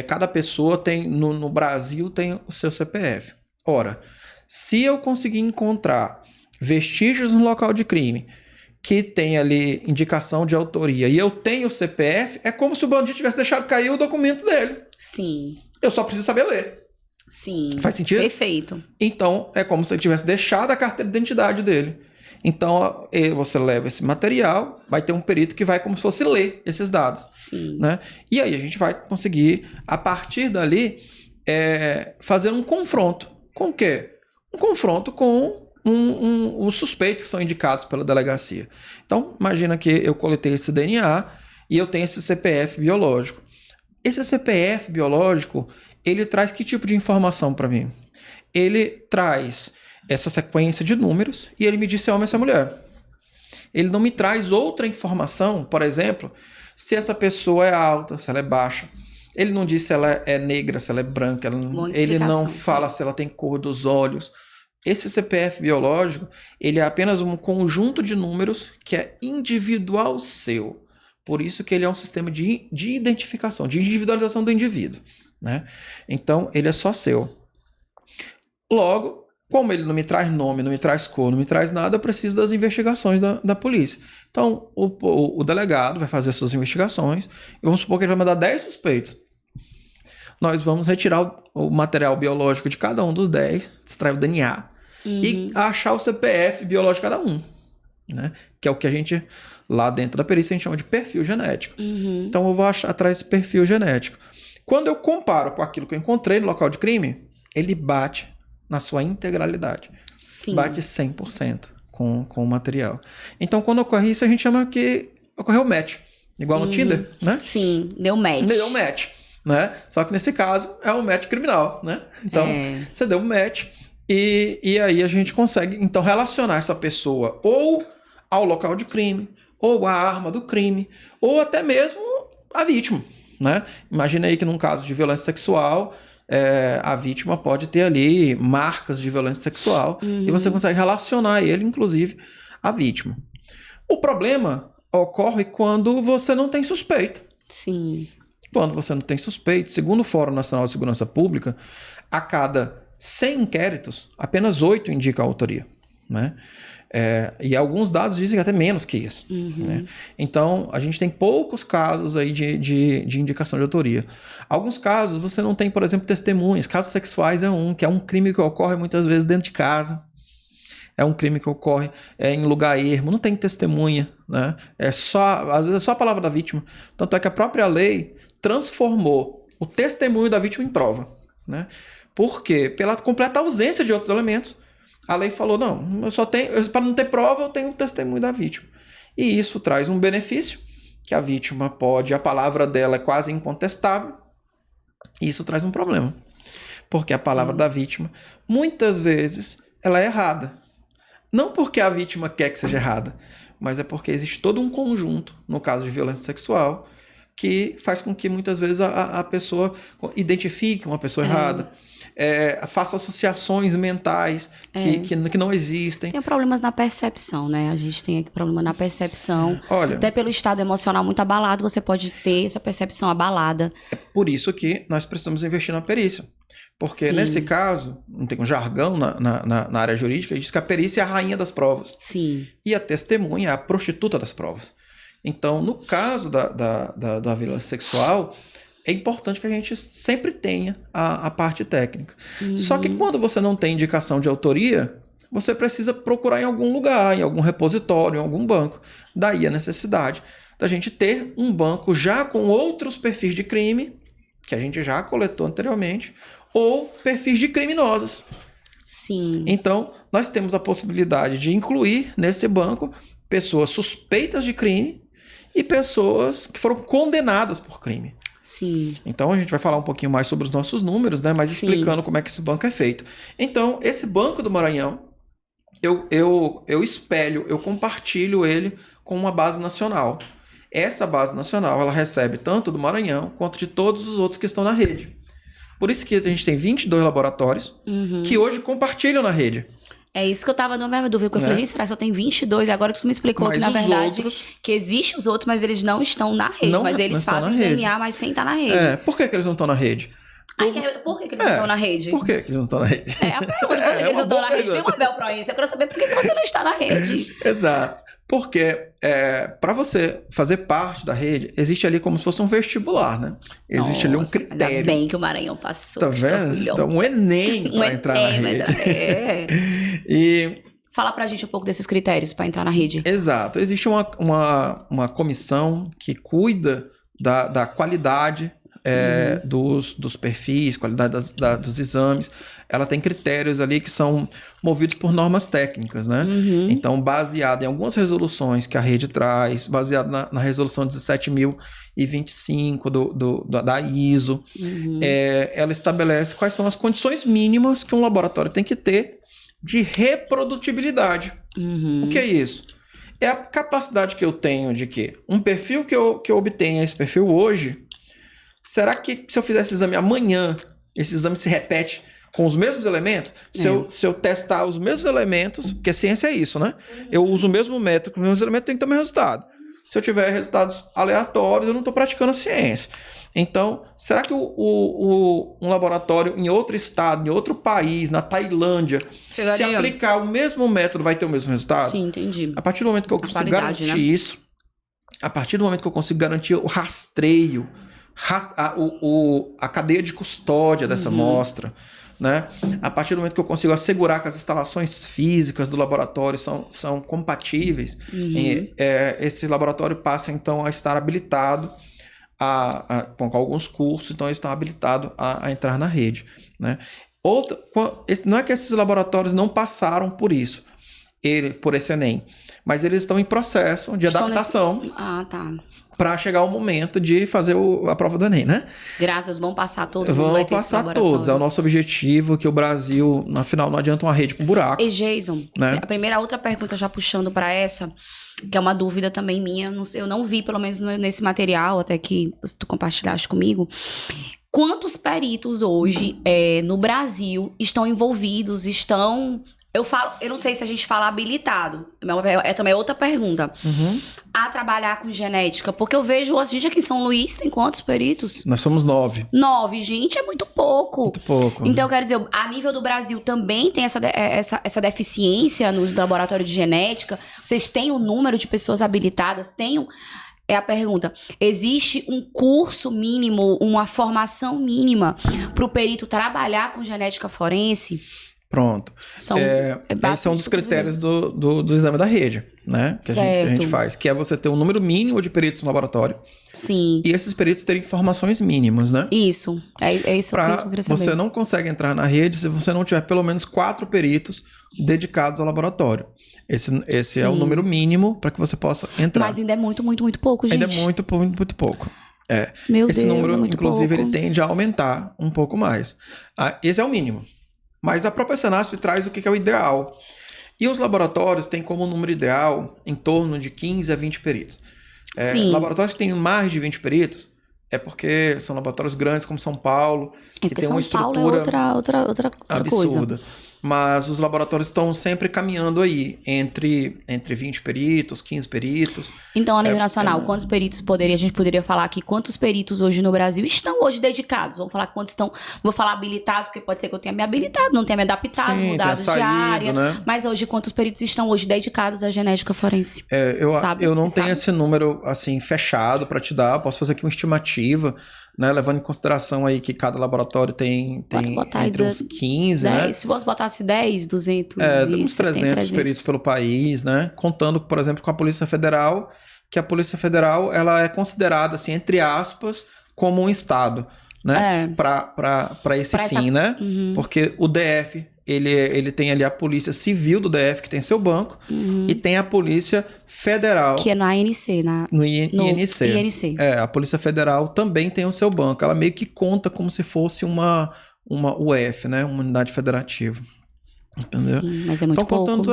Cada pessoa tem, no Brasil, tem o seu CPF. Ora, se eu conseguir encontrar vestígios no local de crime que tem ali indicação de autoria e eu tenho o CPF, é como se o bandido tivesse deixado cair o documento dele. Sim. Eu só preciso saber ler. Sim. Faz sentido? Perfeito. Então, é como se ele tivesse deixado a carteira de identidade dele. Então, você leva esse material, vai ter um perito que vai como se fosse ler esses dados. Sim. Né? E aí a gente vai conseguir, a partir dali, fazer um confronto. Com o quê? Um confronto com os suspeitos que são indicados pela delegacia. Então, imagina que eu coletei esse DNA e eu tenho esse CPF biológico. Esse CPF biológico, ele traz que tipo de informação para mim? Ele traz essa sequência de números e ele me diz se é homem ou se é mulher. Ele não me traz outra informação, por exemplo, se essa pessoa é alta, se ela é baixa. Ele não diz se ela é negra, se ela é branca. Ele não fala se ela tem cor dos olhos. Esse CPF biológico, ele é apenas um conjunto de números que é individual seu. Por isso que ele é um sistema de identificação, de individualização do indivíduo, né? Então, ele é só seu. Logo, como ele não me traz nome, não me traz cor, não me traz nada, eu preciso das investigações da polícia. Então, o delegado vai fazer suas investigações e vamos supor que ele vai mandar 10 suspeitos. Nós vamos retirar o material biológico de cada um dos 10, extrair o DNA e achar o CPF biológico de cada um, né? Que é o que a gente, lá dentro da perícia, a gente chama de perfil genético. Então, eu vou atrás desse perfil genético. Quando eu comparo com aquilo que eu encontrei no local de crime, ele bate na sua integralidade. Sim. Bate 100% com o material. Então, quando ocorre isso, a gente chama que ocorreu match. Igual no Tinder, né? Sim, deu match. Deu match, né? Só que nesse caso é um match criminal, né? Então, você deu um match e aí a gente consegue, então, relacionar essa pessoa ou ao local de crime, ou à arma do crime, ou até mesmo a vítima, né? Imagina aí que num caso de violência sexual, a vítima pode ter ali marcas de violência sexual e você consegue relacionar ele, inclusive, à vítima. O problema ocorre quando você não tem suspeito. Sim. Quando você não tem suspeito, segundo o Fórum Nacional de Segurança Pública, a cada 100 inquéritos, apenas 8 indicam a autoria, né? E alguns dados dizem que até menos que isso. Né? Então, a gente tem poucos casos aí de indicação de autoria. Alguns casos você não tem, por exemplo, testemunhas. Casos sexuais que é um crime que ocorre muitas vezes dentro de casa. é um crime que ocorre em lugar ermo, não tem testemunha, né? Às vezes é só a palavra da vítima. Tanto é que a própria lei transformou o testemunho da vítima em prova, né? Porque pela completa ausência de outros elementos, a lei falou, não, eu só tenho, para não ter prova, eu tenho o testemunho da vítima. E isso traz um benefício, que a vítima pode, a palavra dela é quase incontestável, e isso traz um problema. Porque a palavra da vítima, muitas vezes, ela é errada. Não porque a vítima quer que seja errada, mas é porque existe todo um conjunto, no caso de violência sexual, que faz com que muitas vezes a pessoa identifique uma pessoa errada, faça associações mentais que não existem. Tem problemas na percepção, né? A gente tem aqui problema na percepção. Olha, até pelo estado emocional muito abalado, você pode ter essa percepção abalada. É por isso que nós precisamos investir na perícia. Porque Sim. Nesse caso, não tem um jargão na área jurídica, diz que a perícia é a rainha das provas. Sim. E a testemunha é a prostituta das provas. Então, no caso da violência sexual, é importante que a gente sempre tenha a parte técnica. Uhum. Só que quando você não tem indicação de autoria, você precisa procurar em algum lugar, em algum repositório, em algum banco. Daí a necessidade da gente ter um banco já com outros perfis de crime, que a gente já coletou anteriormente, ou perfis de criminosos. Sim. Então, nós temos a possibilidade de incluir nesse banco pessoas suspeitas de crime e pessoas que foram condenadas por crime. Sim. Então, a gente vai falar um pouquinho mais sobre os nossos números, né? Mas explicando como é que esse banco é feito. Então, esse Banco do Maranhão, eu espelho, eu compartilho ele com uma base nacional. Essa base nacional, ela recebe tanto do Maranhão quanto de todos os outros que estão na rede. Por isso que a gente tem 22 laboratórios que hoje compartilham na rede. É isso que eu tava na mesma dúvida, porque eu falei, gente, será que só tem 22? Agora tu me explicou mas que, na verdade, outros... que existem os outros, mas eles não estão na rede. Mas eles fazem DNA, mas sem estar na rede. Por que eles não estão na rede? Por que eles não estão na rede? Por que eles não estão na rede? É a pergunta, por que eles não estão na rede? Tem uma Bel Proença, eu quero saber por que você não está na rede. Exato. Porque para você fazer parte da rede, existe ali como se fosse um vestibular, né? Existe ali um critério. Ainda bem que o Maranhão passou. Tá vendo? Então, um Enem para entrar na rede. E... Fala pra gente um pouco desses critérios para entrar na rede. Exato. Existe uma comissão que cuida da qualidade dos perfis, qualidade dos exames. Ela tem critérios ali que são movidos por normas técnicas, né? Então, baseado em algumas resoluções que a rede traz, baseado na resolução 17.025 da ISO, ela estabelece quais são as condições mínimas que um laboratório tem que ter de reprodutibilidade. O que é isso? É a capacidade que eu tenho de que um perfil que eu obtenha esse perfil hoje, será que se eu fizer esse exame amanhã, esse exame se repete com os mesmos elementos? Se eu testar os mesmos elementos, porque a ciência é isso, né? Eu uso o mesmo método, com os mesmos elementos, tem que ter o mesmo resultado. Se eu tiver resultados aleatórios, eu não estou praticando a ciência. Então, será que um laboratório em outro estado, em outro país, na Tailândia, se aplicar o mesmo método, vai ter o mesmo resultado? Sim, entendi. A partir do momento que eu consigo garantir isso, a partir do momento que eu consigo garantir o rastreio, a cadeia de custódia dessa amostra, né? A partir do momento que eu consigo assegurar que as instalações físicas do laboratório são compatíveis, esse laboratório passa então a estar habilitado com alguns cursos, então eles estão habilitados a entrar na rede, né? Não é que esses laboratórios não passaram por isso, por esse Enem, mas eles estão em processo de adaptação. Para chegar o momento de fazer a prova do Enem, né? Graças, vão passar todos. Vão passar todos. É o nosso objetivo, que o Brasil, na final, não adianta uma rede com buraco. E Jason, né? A outra pergunta, já puxando para essa, que é uma dúvida também minha, eu não vi, pelo menos nesse material, até que tu compartilhaste comigo. Quantos peritos hoje no Brasil estão envolvidos, eu não sei se a gente fala habilitado, é também outra pergunta, a trabalhar com genética, porque eu vejo, a gente aqui em São Luís tem quantos peritos? Nós somos 9. 9, gente, é muito pouco. Muito pouco. Então, quero dizer, a nível do Brasil também tem essa deficiência nos laboratórios de genética? Vocês têm o número de pessoas habilitadas? É a pergunta. Existe um curso mínimo, uma formação mínima para o perito trabalhar com genética forense? Pronto. Esses são um dos critérios do exame da rede, né? Que a gente faz, que é você ter um número mínimo de peritos no laboratório. Sim. E esses peritos terem informações mínimas, né? Isso. É isso que eu queria saber. Você não consegue entrar na rede se você não tiver pelo menos 4 peritos dedicados ao laboratório. Esse é o número mínimo para que você possa entrar. Mas ainda é muito, muito, muito pouco, gente. Ainda é muito, muito, muito pouco. Esse número, é inclusive, pouco. ele tende a aumentar um pouco mais. Esse é o mínimo. Mas a própria Senasp traz o que é o ideal. E os laboratórios têm como número ideal em torno de 15 a 20 peritos. Laboratórios que têm mais de 20 peritos é porque são laboratórios grandes como São Paulo, que tem uma estrutura outra absurda. Coisa. Mas os laboratórios estão sempre caminhando aí entre 20 peritos, 15 peritos. Então, a nível nacional, quantos peritos a gente poderia falar aqui, quantos peritos hoje no Brasil estão hoje dedicados? Vamos falar quantos estão, vou falar habilitados, porque pode ser que eu tenha me habilitado, não tenha me adaptado, mudado de área. Né? Mas hoje, quantos peritos estão hoje dedicados à genética forense? Eu não tenho esse número assim fechado para te dar, posso fazer aqui uma estimativa, né, levando em consideração aí que cada laboratório tem entre uns 15, 10, né? Se você botasse 10, 200... uns 300 peritos pelo país, né? Contando, por exemplo, com a Polícia Federal, que a Polícia Federal ela é considerada, assim, entre aspas, como um estado, né? Para esse fim, né? Uhum. Porque o DF... Ele tem ali a Polícia Civil do DF, que tem seu banco, e tem a Polícia Federal... Que é na ANC, no INC. A Polícia Federal também tem o seu banco. Ela meio que conta como se fosse uma UF, né? Uma unidade federativa. Entendeu? Sim, mas é muito pouco.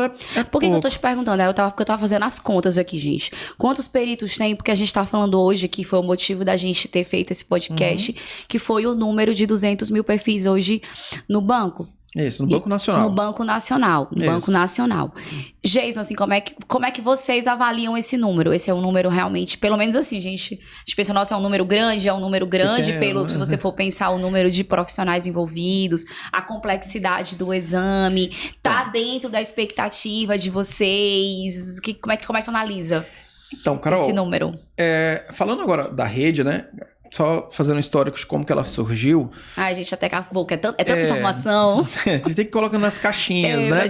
Por que eu tô te perguntando? Porque eu tava fazendo as contas aqui, gente. Quantos peritos tem? Porque a gente tá falando hoje aqui, foi o motivo da gente ter feito esse podcast, que foi o número de 200 mil perfis hoje no banco. Isso, no Banco Nacional. No Banco Nacional. No Banco Nacional. Jason, assim, como é que vocês avaliam esse número? Esse é um número realmente, pelo menos assim, a gente pensa, nossa, é um número grande, pequeno, se você for pensar o número de profissionais envolvidos, a complexidade do exame, tá dentro da expectativa de vocês? Como é que tu analisa? Então, Carol, esse número? Falando agora da rede, né? Só fazendo um histórico de como que ela surgiu. Ai, gente, até acabou, é tanta informação. A gente tem que colocar nas caixinhas, né?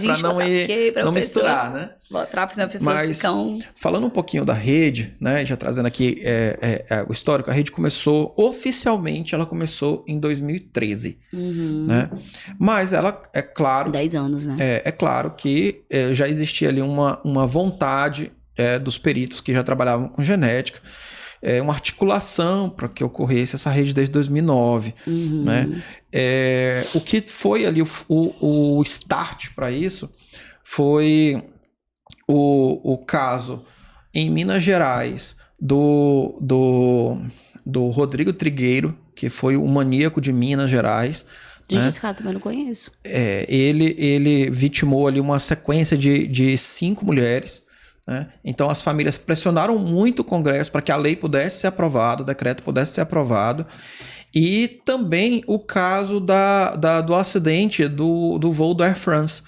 Pra não misturar, né? Botar para as pessoas ficam... Falando um pouquinho da rede, né? Já trazendo aqui o histórico, a rede começou, oficialmente, ela começou em 2013. Né? Mas ela, é claro... 10 anos, né? É claro que já existia ali uma vontade dos peritos que já trabalhavam com genética, uma articulação para que ocorresse essa rede desde 2009. Né? O que foi ali o start para isso foi o caso em Minas Gerais do Rodrigo Trigueiro, que foi o maníaco de Minas Gerais. Gente, esse caso também não conheço. Ele vitimou ali uma sequência de 5 mulheres. Né? Então as famílias pressionaram muito o Congresso para que a lei pudesse ser aprovada, o decreto pudesse ser aprovado. E também o caso do acidente do voo do Air France,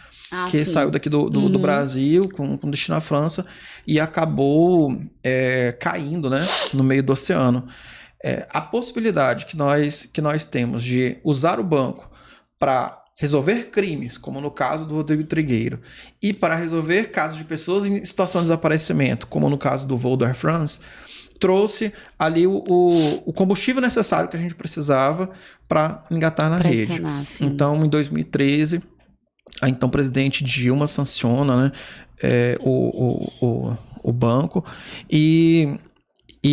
que saiu daqui do Brasil com destino à França e acabou caindo, né, no meio do oceano. A possibilidade que nós temos de usar o banco para resolver crimes, como no caso do Rodrigo Trigueiro, e para resolver casos de pessoas em situação de desaparecimento, como no caso do voo do Air France, trouxe ali o combustível necessário que a gente precisava para engatar na rede. Sim. Então, em 2013, a então presidente Dilma sanciona, né, o banco e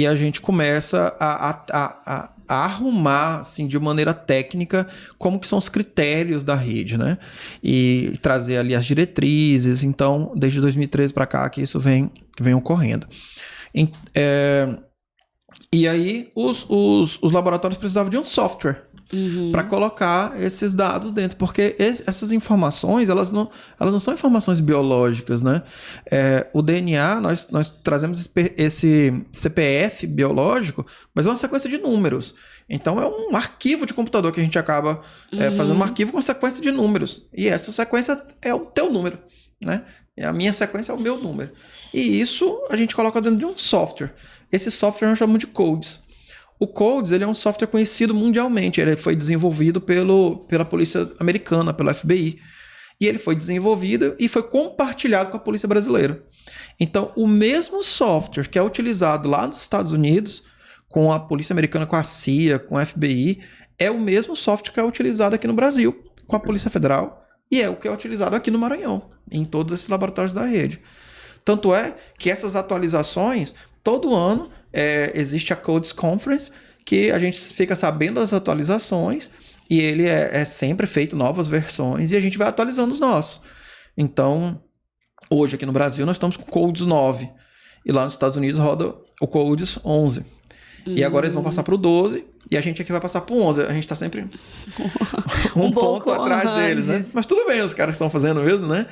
a gente começa a arrumar, assim, de maneira técnica, como que são os critérios da rede, né? E trazer ali as diretrizes. Então, desde 2013 para cá, que isso vem ocorrendo. E aí, os laboratórios precisavam de um software para colocar esses dados dentro, porque essas informações, elas não são informações biológicas, né? O DNA, nós trazemos esse CPF biológico, mas é uma sequência de números. Então, é um arquivo de computador que a gente acaba fazendo um arquivo com uma sequência de números. E essa sequência é o teu número, né? A minha sequência é o meu número. E isso a gente coloca dentro de um software. Esse software nós chamamos de Codes. O Codes, ele é um software conhecido mundialmente. Ele foi desenvolvido pela polícia americana, pela FBI. e ele foi desenvolvido e foi compartilhado com a polícia brasileira. Então, o mesmo software que é utilizado lá nos Estados Unidos, com a polícia americana, com a CIA, com a FBI, é o mesmo software que é utilizado aqui no Brasil, com a Polícia Federal, e é o que é utilizado aqui no Maranhão, em todos esses laboratórios da rede. Tanto é que essas atualizações, todo ano, existe a Codes Conference, que a gente fica sabendo das atualizações, e ele é sempre feito novas versões, e a gente vai atualizando os nossos. Então, hoje aqui no Brasil, nós estamos com o Codes 9, e lá nos Estados Unidos roda o Codes 11. E agora eles vão passar para o 12, e a gente aqui vai passar para o 11. A gente está sempre um ponto atrás deles, né? Mas tudo bem, os caras estão fazendo mesmo, né?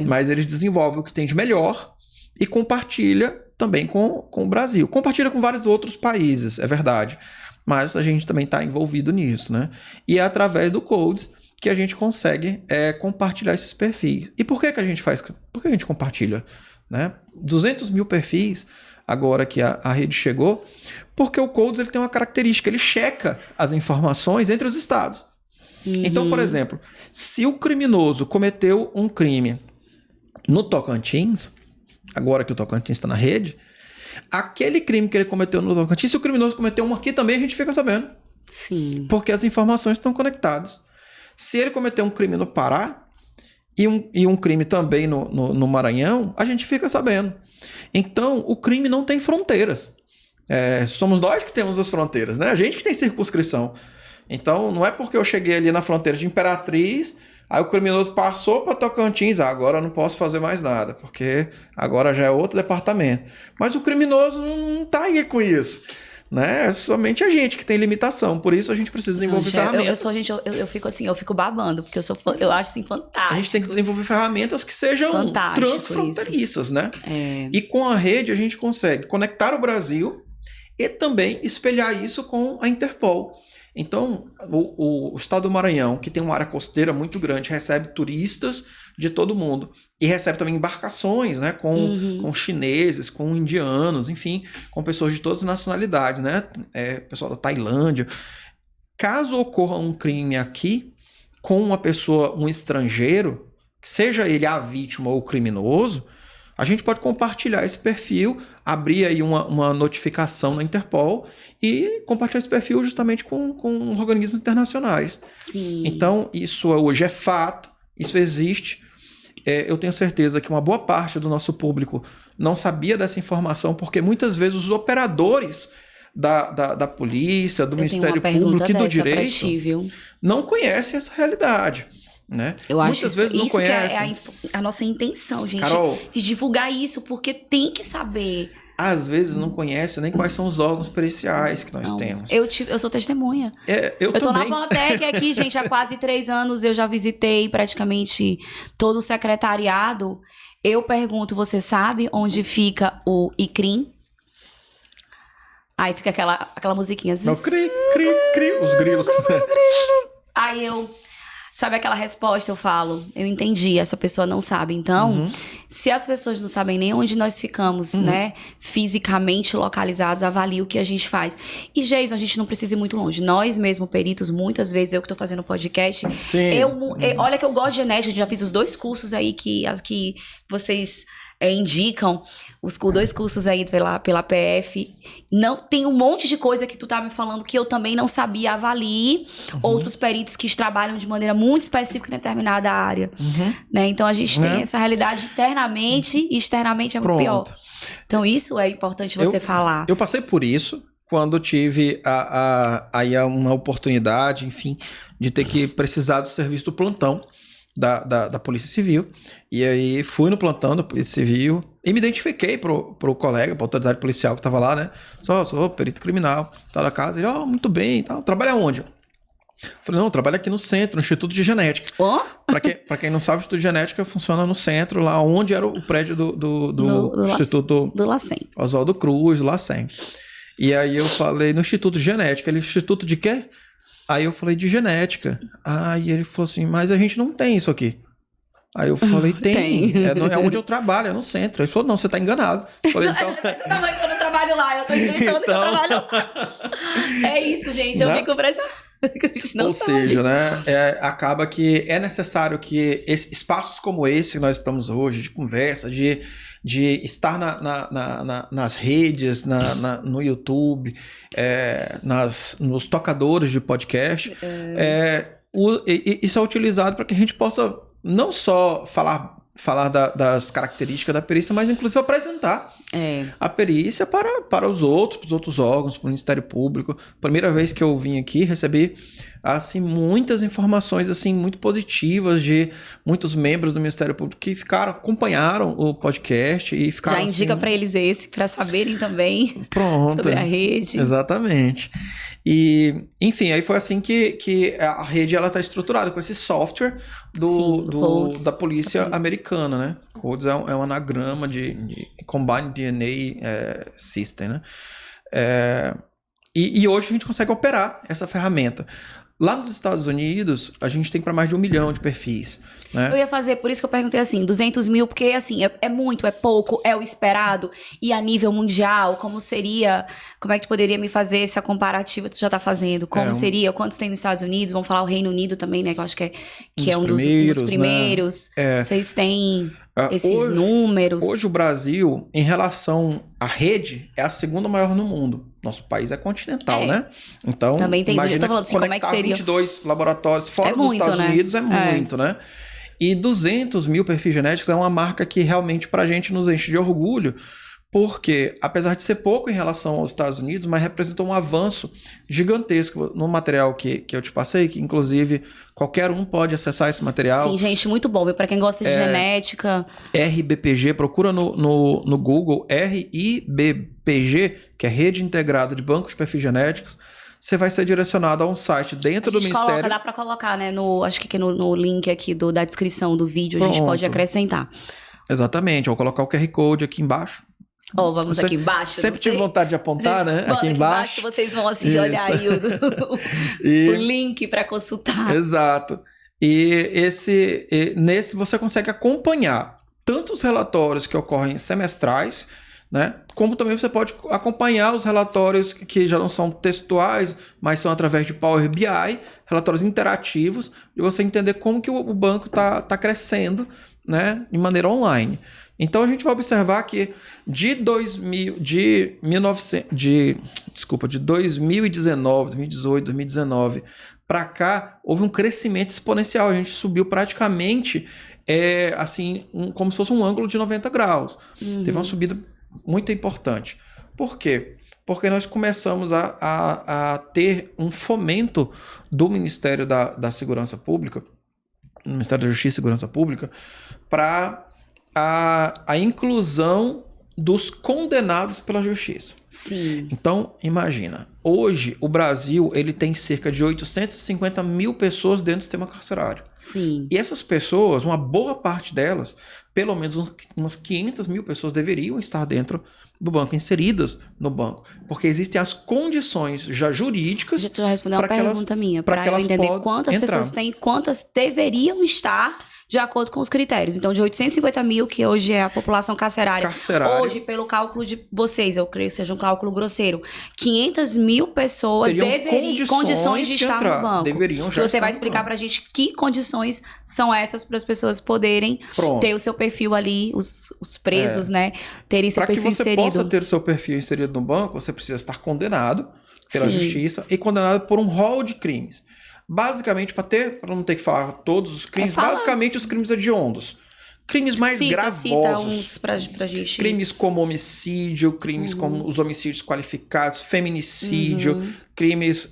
Mas eles desenvolvem o que tem de melhor e compartilha também com o Brasil. Compartilha com vários outros países, é verdade. Mas a gente também está envolvido nisso, né? E é através do Codes que a gente consegue compartilhar esses perfis. E por que a gente faz? Por que a gente compartilha? Né? 200 mil perfis, agora que a rede chegou, porque o Codes ele tem uma característica, ele checa as informações entre os estados. Então, por exemplo, se o criminoso cometeu um crime no Tocantins, agora que o Tocantins está na rede, aquele crime que ele cometeu no Tocantins, se o criminoso cometeu um aqui também, a gente fica sabendo. Sim. Porque as informações estão conectadas. Se ele cometeu um crime no Pará e um crime também no Maranhão, a gente fica sabendo. Então, o crime não tem fronteiras. Somos nós que temos as fronteiras, né? A gente que tem circunscrição. Então, não é porque eu cheguei ali na fronteira de Imperatriz, aí o criminoso passou para Tocantins, agora eu não posso fazer mais nada, porque agora já é outro departamento. Mas o criminoso não está aí com isso. Né? É somente a gente que tem limitação, por isso a gente precisa desenvolver ferramentas. Eu fico babando, porque eu acho assim fantástico. A gente tem que desenvolver ferramentas que sejam transfronteiriças, né? E com a rede a gente consegue conectar o Brasil e também espelhar isso com a Interpol. Então, o estado do Maranhão, que tem uma área costeira muito grande, recebe turistas de todo mundo. E recebe também embarcações, né? Com chineses, com indianos, enfim, com pessoas de todas as nacionalidades, né? Pessoal da Tailândia. Caso ocorra um crime aqui com uma pessoa, um estrangeiro, seja ele a vítima ou o criminoso, a gente pode compartilhar esse perfil, abrir aí uma notificação na Interpol e compartilhar esse perfil justamente com organismos internacionais. Sim. Então, isso hoje é fato, isso existe. Eu tenho certeza que uma boa parte do nosso público não sabia dessa informação, porque muitas vezes os operadores da polícia, do Ministério Público e do Direito não conhecem essa realidade. Né? Eu acho muitas vezes não conhecem. Que é a nossa intenção, gente, Carol, de divulgar isso, porque tem que saber. Às vezes não conhece nem quais são os órgãos periciais que nós temos. Eu sou testemunha. Eu tô na Botec aqui, gente, há quase 3 anos. Eu já visitei praticamente todo o secretariado. Eu pergunto, você sabe onde fica o ICRIM? Aí fica aquela musiquinha. Não, cri, os grilos. Aí sabe aquela resposta? Eu falo, eu entendi, essa pessoa não sabe. Então, se as pessoas não sabem nem onde nós ficamos, né, fisicamente localizados, avalie o que a gente faz. E, Geison, a gente não precisa ir muito longe. Nós mesmo, peritos, muitas vezes, eu que tô fazendo podcast, olha que eu gosto de genética, já fiz os 2 cursos aí que vocês indicam, os 2 cursos aí pela PF. Não, tem um monte de coisa que tu tá me falando que eu também não sabia. Avalie outros peritos que trabalham de maneira muito específica em determinada área. Né? Então, a gente tem essa realidade internamente e externamente é muito pior. Então, isso é importante você falar. Eu passei por isso quando tive aí uma oportunidade, enfim, de ter que precisar do serviço do plantão da Polícia Civil. E aí fui no plantão da Polícia Civil e me identifiquei pro colega, pra autoridade policial que tava lá, né? Sou perito criminal, tá na casa. Ele, muito bem, tal. Trabalha onde? Falei, não, eu trabalho aqui no centro, no Instituto de Genética. Pra quem não sabe, o Instituto de Genética funciona no centro, lá onde era o prédio do Instituto do LACEN. Oswaldo Cruz, do LACEN. E aí eu falei, no Instituto de Genética. Ele, Instituto de quê? Aí eu falei, de genética. E ele falou assim, mas a gente não tem isso aqui. Aí eu falei, tem. É onde eu trabalho, é no centro. Ele falou, não, você tá enganado. Eu falei, então... eu não trabalho lá, eu tô inventando que eu trabalho lá. É isso, gente, eu fico impressionada. que a gente não Ou sabe. seja, né, acaba que é necessário que espaços como esse que nós estamos hoje, de conversa, de estar nas redes, no YouTube, nos tocadores de podcast, isso é utilizado para que a gente possa não só falar das características da perícia, mas inclusive apresentar a perícia para os outros órgãos, para o Ministério Público. Primeira vez que eu vim aqui, recebi assim, muitas informações assim, muito positivas de muitos membros do Ministério Público que acompanharam o podcast e ficaram. Já indica para eles esse, para saberem também sobre a rede. Exatamente. E, enfim, aí foi assim que a rede está estruturada com esse software da polícia americana, né? CODES é um anagrama de Combined DNA System, né? E hoje a gente consegue operar essa ferramenta. Lá nos Estados Unidos, a gente tem para mais de 1 milhão de perfis, né? Eu ia fazer, por isso que eu perguntei assim, 200 mil, porque assim, é muito, é pouco, é o esperado. E a nível mundial, como é que tu poderia me fazer essa comparativa que tu já tá fazendo? Como seria? Quantos tem nos Estados Unidos? Vamos falar o Reino Unido também, né? Que eu acho que é um dos primeiros. Né? Vocês têm esses números? Hoje o Brasil, em relação à rede, é a segunda maior no mundo. Nosso país é continental, né? Então, também tem, imagina eu tô falando assim, como é que seria? 22 laboratórios fora dos Estados Unidos é muito, né? E 200 mil perfis genéticos é uma marca que realmente pra gente nos enche de orgulho, porque, apesar de ser pouco em relação aos Estados Unidos, mas representou um avanço gigantesco no material que eu te passei, que inclusive qualquer um pode acessar esse material. Sim, gente, muito bom, viu? Pra quem gosta de genética. RBPG, procura no Google RIBPG, que é Rede Integrada de Bancos de Perfis Genéticos. Você vai ser direcionado a um site dentro do Ministério. Dá pra colocar, né? Acho que no link aqui da descrição do vídeo. Pronto. A gente pode acrescentar. Exatamente, eu vou colocar o QR Code aqui embaixo. Vamos aqui embaixo. Sempre tive vontade de apontar, né? Aqui embaixo. Vocês vão assim, olhar aí o link para consultar. Exato. E nesse você consegue acompanhar tanto os relatórios que ocorrem semestrais, né? Como também você pode acompanhar os relatórios que já não são textuais, mas são através de Power BI, relatórios interativos, e você entender como que o banco está crescendo, né? De maneira online. Então a gente vai observar que de 2019, 2018, 2019 para cá, houve um crescimento exponencial. A gente subiu praticamente como se fosse um ângulo de 90 graus. Teve uma subida muito importante. Por quê? Porque nós começamos a ter um fomento do Ministério da Segurança Pública, do Ministério da Justiça e Segurança Pública, para a inclusão dos condenados pela justiça. Sim. Então, imagina, hoje o Brasil ele tem cerca de 850 mil pessoas dentro do sistema carcerário. Sim. E essas pessoas, uma boa parte delas, pelo menos umas 500 mil pessoas deveriam estar dentro do banco, inseridas no banco. Porque existem as condições já jurídicas... Deixa eu responder uma pergunta minha, para eu entender quantas pessoas têm, quantas deveriam estar... de acordo com os critérios. Então, de 850 mil, que hoje é a população carcerária. Hoje, pelo cálculo de vocês, eu creio que seja um cálculo grosseiro, 500 mil pessoas deveriam condições de estar no banco. Deveriam já você vai explicar pra gente que condições são essas para as pessoas poderem ter o seu perfil ali, os presos, né? Terem seu perfil inserido. Para que você possa ter o seu perfil inserido no banco, você precisa estar condenado pela justiça e condenado por um rol de crimes. Basicamente, para não ter que falar todos os crimes, basicamente os crimes hediondos. Crimes mais gravosos. Cita uns pra gente. Crimes como homicídio, crimes como os homicídios qualificados, feminicídio, crimes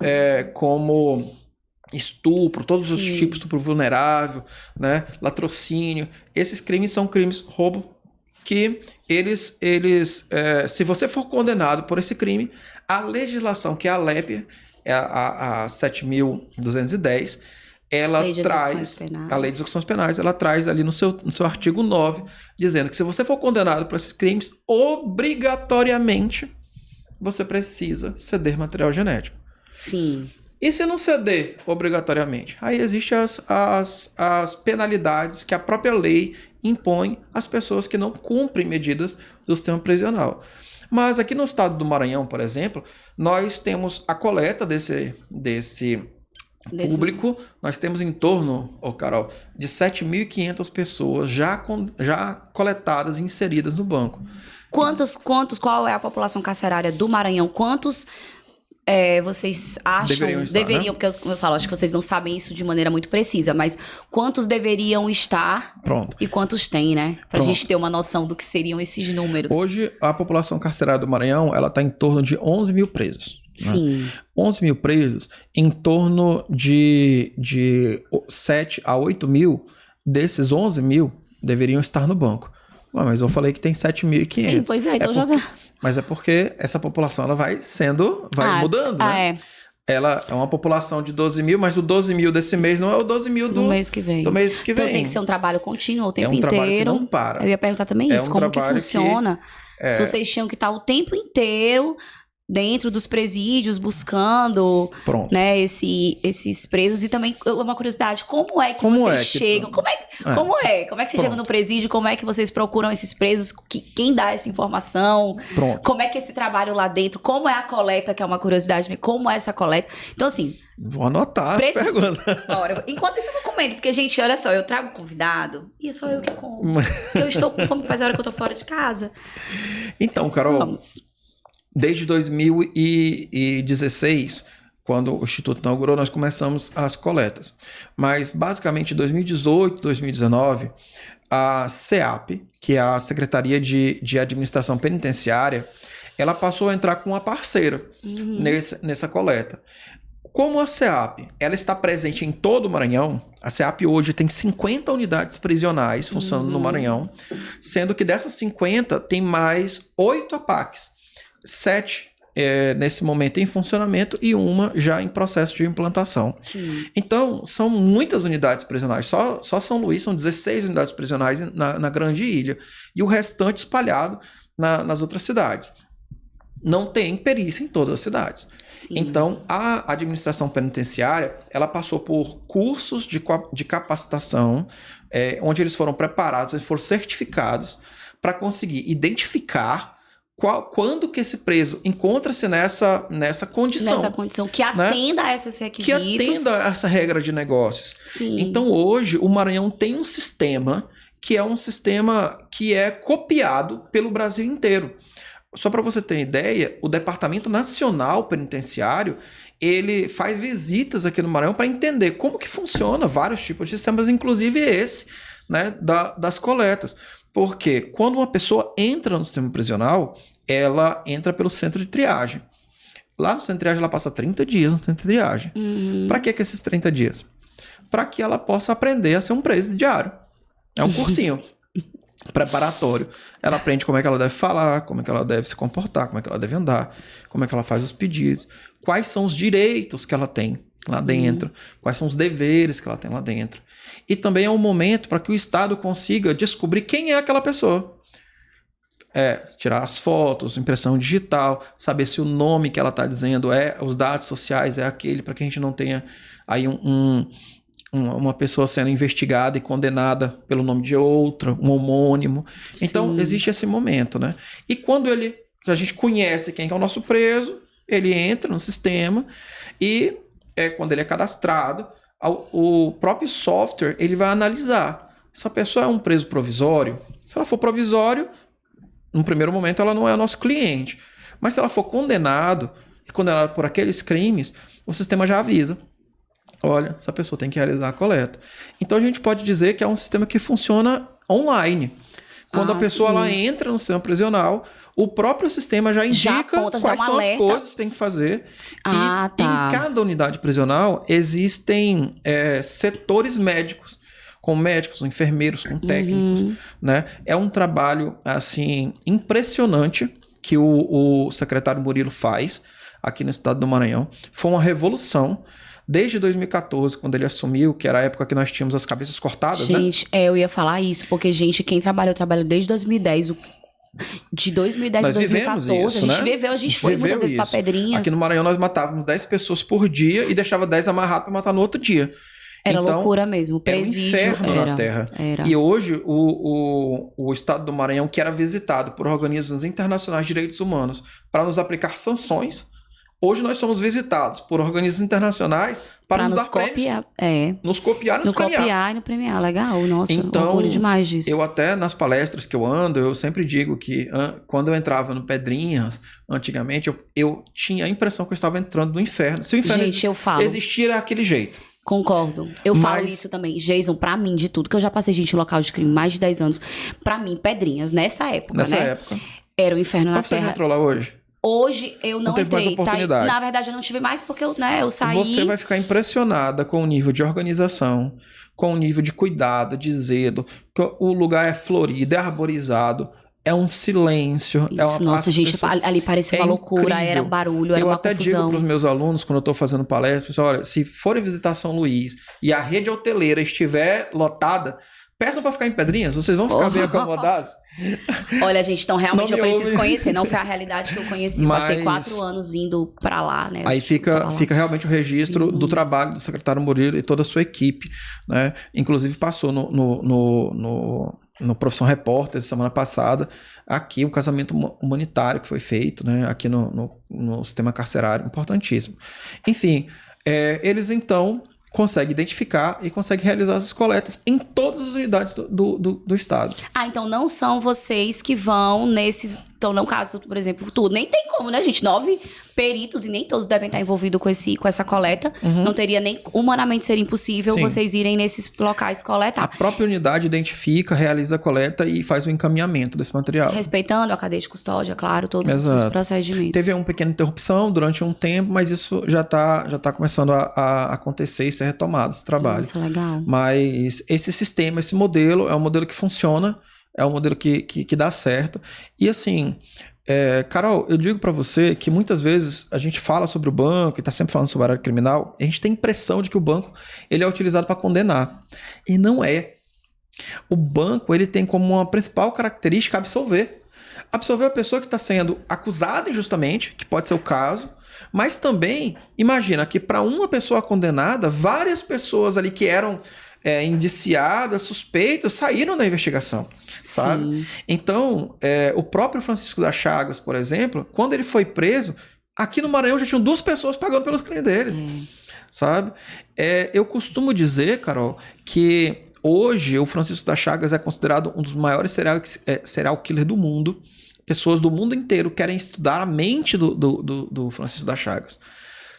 como estupro, todos os tipos de estupro vulnerável, né? Latrocínio. Esses crimes são crimes roubo que eles se você for condenado por esse crime, a legislação que é a LEP, a 7.210, ela traz a Lei de Execuções Penais, ela traz ali no seu artigo 9, dizendo que se você for condenado por esses crimes, obrigatoriamente você precisa ceder material genético. Sim. E se não ceder obrigatoriamente? Aí existem as penalidades que a própria lei impõe às pessoas que não cumprem medidas do sistema prisional. Mas aqui no estado do Maranhão, por exemplo, nós temos a coleta desse público, nós temos em torno, Carol, de 7.500 pessoas já coletadas e inseridas no banco. Qual é a população carcerária do Maranhão? Quantos vocês acham... Deveriam, né? Porque como eu falo, acho que vocês não sabem isso de maneira muito precisa, mas quantos deveriam estar? Pronto. E quantos tem, né? Pra gente ter uma noção do que seriam esses números. Hoje, a população carcerária do Maranhão, ela está em torno de 11 mil presos. Sim. Né? 11 mil presos, em torno de 7 a 8 mil desses 11 mil deveriam estar no banco. Mas eu falei que tem 7.500. Sim, pois é, então já tá. Mas é porque essa população ela vai mudando, né? Ela é uma população de 12 mil, mas o 12 mil desse mês não é o 12 mil do mês que vem. Então tem que ser um trabalho contínuo o tempo inteiro. Trabalho que não para. Eu ia perguntar também isso, como que funciona? Se vocês tinham que estar o tempo inteiro dentro dos presídios, buscando, né, esses presos. E também, uma curiosidade, como é que vocês chegam? Como é que vocês chegam no presídio? Como é que vocês procuram esses presos? Quem dá essa informação? Como é que é esse trabalho lá dentro? Como é a coleta, que é uma curiosidade? Como é essa coleta? Então, assim... Vou anotar as perguntas. Enquanto isso, eu vou comendo. Porque, gente, olha só, eu trago convidado e é só eu que como. Porque eu estou com fome, faz a hora que eu tô fora de casa. Então, Carol... Vamos. Desde 2016, quando o Instituto inaugurou, nós começamos as coletas. Mas, basicamente, em 2018, 2019, a SEAP, que é a Secretaria de Administração Penitenciária, ela passou a entrar com uma parceira nessa coleta. Como a SEAP ela está presente em todo o Maranhão, a SEAP hoje tem 50 unidades prisionais funcionando no Maranhão, sendo que dessas 50 tem mais 8 APACs. 7 nesse momento em funcionamento e uma já em processo de implantação. Sim. Então, são muitas unidades prisionais. Só São Luís são 16 unidades prisionais na grande ilha. E o restante espalhado nas outras cidades. Não tem perícia em todas as cidades. Sim. Então, a administração penitenciária, ela passou por cursos de capacitação, onde eles foram preparados, eles foram certificados para conseguir identificar quando que esse preso encontra-se nessa condição. Nessa condição, que atenda a esses requisitos. Que atenda a essa regra de negócios. Sim. Então, hoje, o Maranhão tem um sistema que é copiado pelo Brasil inteiro. Só para você ter ideia, o Departamento Nacional Penitenciário, ele faz visitas aqui no Maranhão para entender como que funciona vários tipos de sistemas, inclusive esse, né, das coletas. Porque quando uma pessoa entra no sistema prisional, ela entra pelo centro de triagem. Lá no centro de triagem, ela passa 30 dias no centro de triagem. Para que esses 30 dias? Para que ela possa aprender a ser um presidiário. É um cursinho preparatório. Ela aprende como é que ela deve falar, como é que ela deve se comportar, como é que ela deve andar, como é que ela faz os pedidos, quais são os direitos que ela tem lá dentro, quais são os deveres que ela tem lá dentro. E também é um momento para que o Estado consiga descobrir quem é aquela pessoa. Tirar as fotos, impressão digital, saber se o nome que ela está dizendo os dados sociais é aquele, para que a gente não tenha aí uma pessoa sendo investigada e condenada pelo nome de outra, um homônimo. Sim. Então, existe esse momento, né? E quando a gente conhece quem é o nosso preso, ele entra no sistema e quando ele é cadastrado, o próprio software ele vai analisar. Essa pessoa é um preso provisório? Se ela for provisório, no primeiro momento ela não é nosso cliente. Mas se ela for condenada por aqueles crimes, o sistema já avisa. Olha, essa pessoa tem que realizar a coleta. Então a gente pode dizer que é um sistema que funciona online. Quando a pessoa ela entra no sistema prisional, o próprio sistema já indica quais são as coisas que tem que fazer. Em cada unidade prisional existem setores médicos, com médicos, médicos, com técnicos. Né? É um trabalho assim impressionante que o secretário Murilo faz aqui no estado do Maranhão. Foi uma revolução. Desde 2014, quando ele assumiu, que era a época que nós tínhamos as cabeças cortadas, gente, eu ia falar isso, porque, gente, quem trabalha, eu trabalho desde 2010, de 2010 a 2014, isso, a gente viveu, a gente foi muitas vezes pra Pedrinhas. Aqui no Maranhão nós matávamos 10 pessoas por dia e deixava 10 amarradas pra matar no outro dia. Era loucura mesmo, presídio. Era um inferno na terra. E hoje, o estado do Maranhão, que era visitado por organismos internacionais de direitos humanos para nos aplicar sanções, Hoje nós somos visitados por organismos internacionais para nos dar copiar. Nos copiar e nos premiar. Nos copiar e nos premiar. Legal. Nossa, então, orgulho demais disso. Eu até, nas palestras que eu ando, eu sempre digo que quando eu entrava no Pedrinhas, antigamente, eu tinha a impressão que eu estava entrando no inferno. Se o inferno existir, era aquele jeito. Concordo. Eu falo isso também. Jason, pra mim, de tudo que eu já passei gente em local de crime, mais de 10 anos, pra mim, Pedrinhas, nessa época, era o inferno na Terra. Você entrou lá hoje? Hoje eu não teve entrei. Mais oportunidade. Na verdade, eu não tive mais porque eu saí. Você vai ficar impressionada com o nível de organização, com o nível de cuidado, de zelo. O lugar é florido, é arborizado, é um silêncio. Nossa, gente, ali parecia uma loucura, incrível. Era um barulho, era uma confusão. Eu até digo para os meus alunos, quando eu estou fazendo palestra, pessoal, olha, se forem visitar São Luís e a rede hoteleira estiver lotada, peçam para ficar em Pedrinhas, vocês vão ficar bem acomodados. Olha, gente, então realmente eu preciso conhecer. Não foi a realidade que eu conheci. Passei 4 anos indo pra lá, né? Aí fica realmente o registro do trabalho do secretário Murilo e toda a sua equipe, né? Inclusive passou no Profissão Repórter, semana passada, aqui o casamento humanitário que foi feito, né? Aqui no sistema carcerário, importantíssimo. Enfim, eles então consegue identificar e consegue realizar as coletas em todas as unidades do estado. Então não são vocês que vão nesses... Então, no caso, por exemplo, tudo. Nem tem como, né, gente? 9 peritos e nem todos devem estar envolvidos com essa coleta. Não teria nem... Humanamente seria impossível vocês irem nesses locais coletar. A própria unidade identifica, realiza a coleta e faz o encaminhamento desse material. Respeitando a cadeia de custódia, claro, todos os procedimentos. Teve uma pequena interrupção durante um tempo, mas isso já tá começando a acontecer e ser retomado, esse trabalho. Nossa, legal. Mas esse sistema, esse modelo, é um modelo que funciona, é um modelo que dá certo. E assim, Carol, eu digo para você que muitas vezes a gente fala sobre o banco e tá sempre falando sobre a área criminal, a gente tem a impressão de que o banco ele é utilizado para condenar. E não é. O banco ele tem como uma principal característica absolver. Absolver a pessoa que está sendo acusada injustamente, que pode ser o caso, mas também, imagina que para uma pessoa condenada, várias pessoas ali que eram indiciadas, suspeitas, saíram da investigação, sabe? Então, o próprio Francisco das Chagas, por exemplo, quando ele foi preso, aqui no Maranhão já tinham 2 pessoas pagando pelos crimes dele, sabe? Eu costumo dizer, Carol, que hoje o Francisco das Chagas é considerado um dos maiores serial killer do mundo. Pessoas do mundo inteiro querem estudar a mente do Francisco das Chagas.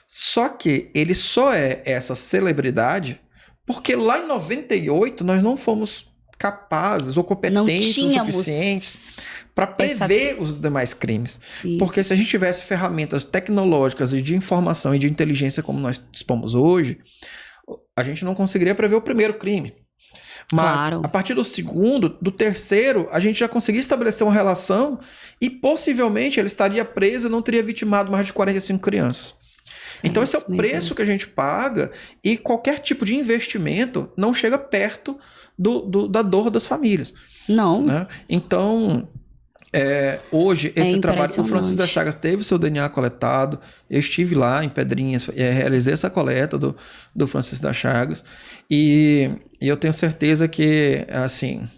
Só que ele só é essa celebridade porque lá em 98 nós não fomos capazes ou competentes o suficientes para prever os demais crimes. Isso. Porque se a gente tivesse ferramentas tecnológicas e de informação e de inteligência como nós dispomos hoje, a gente não conseguiria prever o primeiro crime. Mas a partir do segundo, do terceiro, a gente já conseguia estabelecer uma relação e possivelmente ele estaria preso e não teria vitimado mais de 45 crianças. Então esse é o preço que a gente paga e qualquer tipo de investimento não chega perto da dor das famílias. Não. Né? Então, hoje, esse trabalho, o Francisco das Chagas teve seu DNA coletado, eu estive lá em Pedrinhas, realizei essa coleta do Francisco das Chagas e eu tenho certeza que, assim,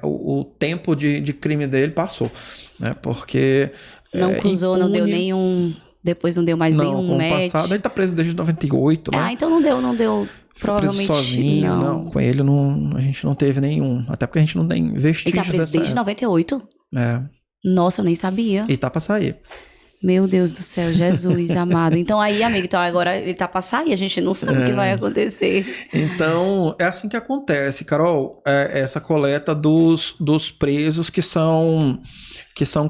o tempo de crime dele passou, né? Porque... Não cruzou, não deu nenhum... Depois não deu mais nenhum match. Passado, ele tá preso desde 98, né? Então não deu. Provavelmente preso sozinho, não. Com ele a gente não teve nenhum. Até porque a gente não tem vestígios dessa... Ele tá preso desde 98? Nossa, eu nem sabia. E tá pra sair. Meu Deus do céu, Jesus amado. Então aí, amigo, agora ele tá pra sair, a gente não sabe o que vai acontecer. Então, é assim que acontece, Carol. Essa coleta dos presos que são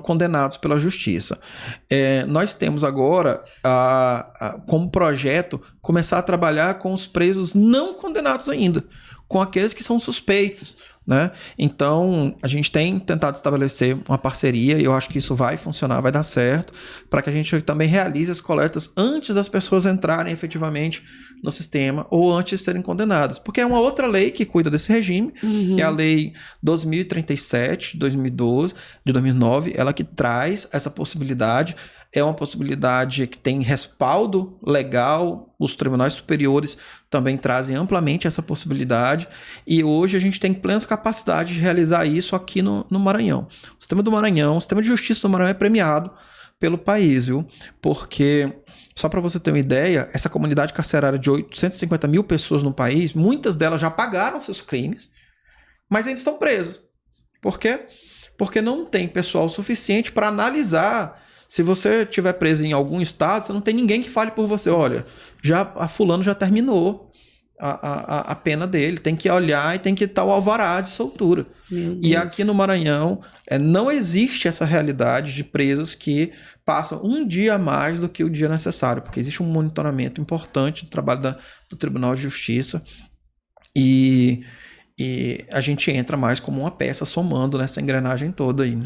condenados pela justiça. Nós temos agora, como projeto, começar a trabalhar com os presos não condenados ainda, com aqueles que são suspeitos, né? Então, a gente tem tentado estabelecer uma parceria e eu acho que isso vai funcionar, vai dar certo, para que a gente também realize as coletas antes das pessoas entrarem efetivamente no sistema ou antes de serem condenadas. Porque é uma outra lei que cuida desse regime, que é a Lei 2037, de 2012, de 2009, ela que traz essa possibilidade. É uma possibilidade que tem respaldo legal, os tribunais superiores também trazem amplamente essa possibilidade e hoje a gente tem plenas capacidades de realizar isso aqui no Maranhão. O sistema do Maranhão, o sistema de justiça do Maranhão é premiado pelo país, viu? Porque, só para você ter uma ideia, essa comunidade carcerária de 850 mil pessoas no país, muitas delas já pagaram seus crimes, mas ainda estão presas. Por quê? Porque não tem pessoal suficiente para analisar. Se você estiver preso em algum estado, você não tem ninguém que fale por você. Olha, a fulano já terminou a pena dele. Tem que olhar e tem que estar o alvará de soltura. E aqui no Maranhão, não existe essa realidade de presos que passam um dia a mais do que o dia necessário, porque existe um monitoramento importante do trabalho do Tribunal de Justiça e a gente entra mais como uma peça somando nessa engrenagem toda aí.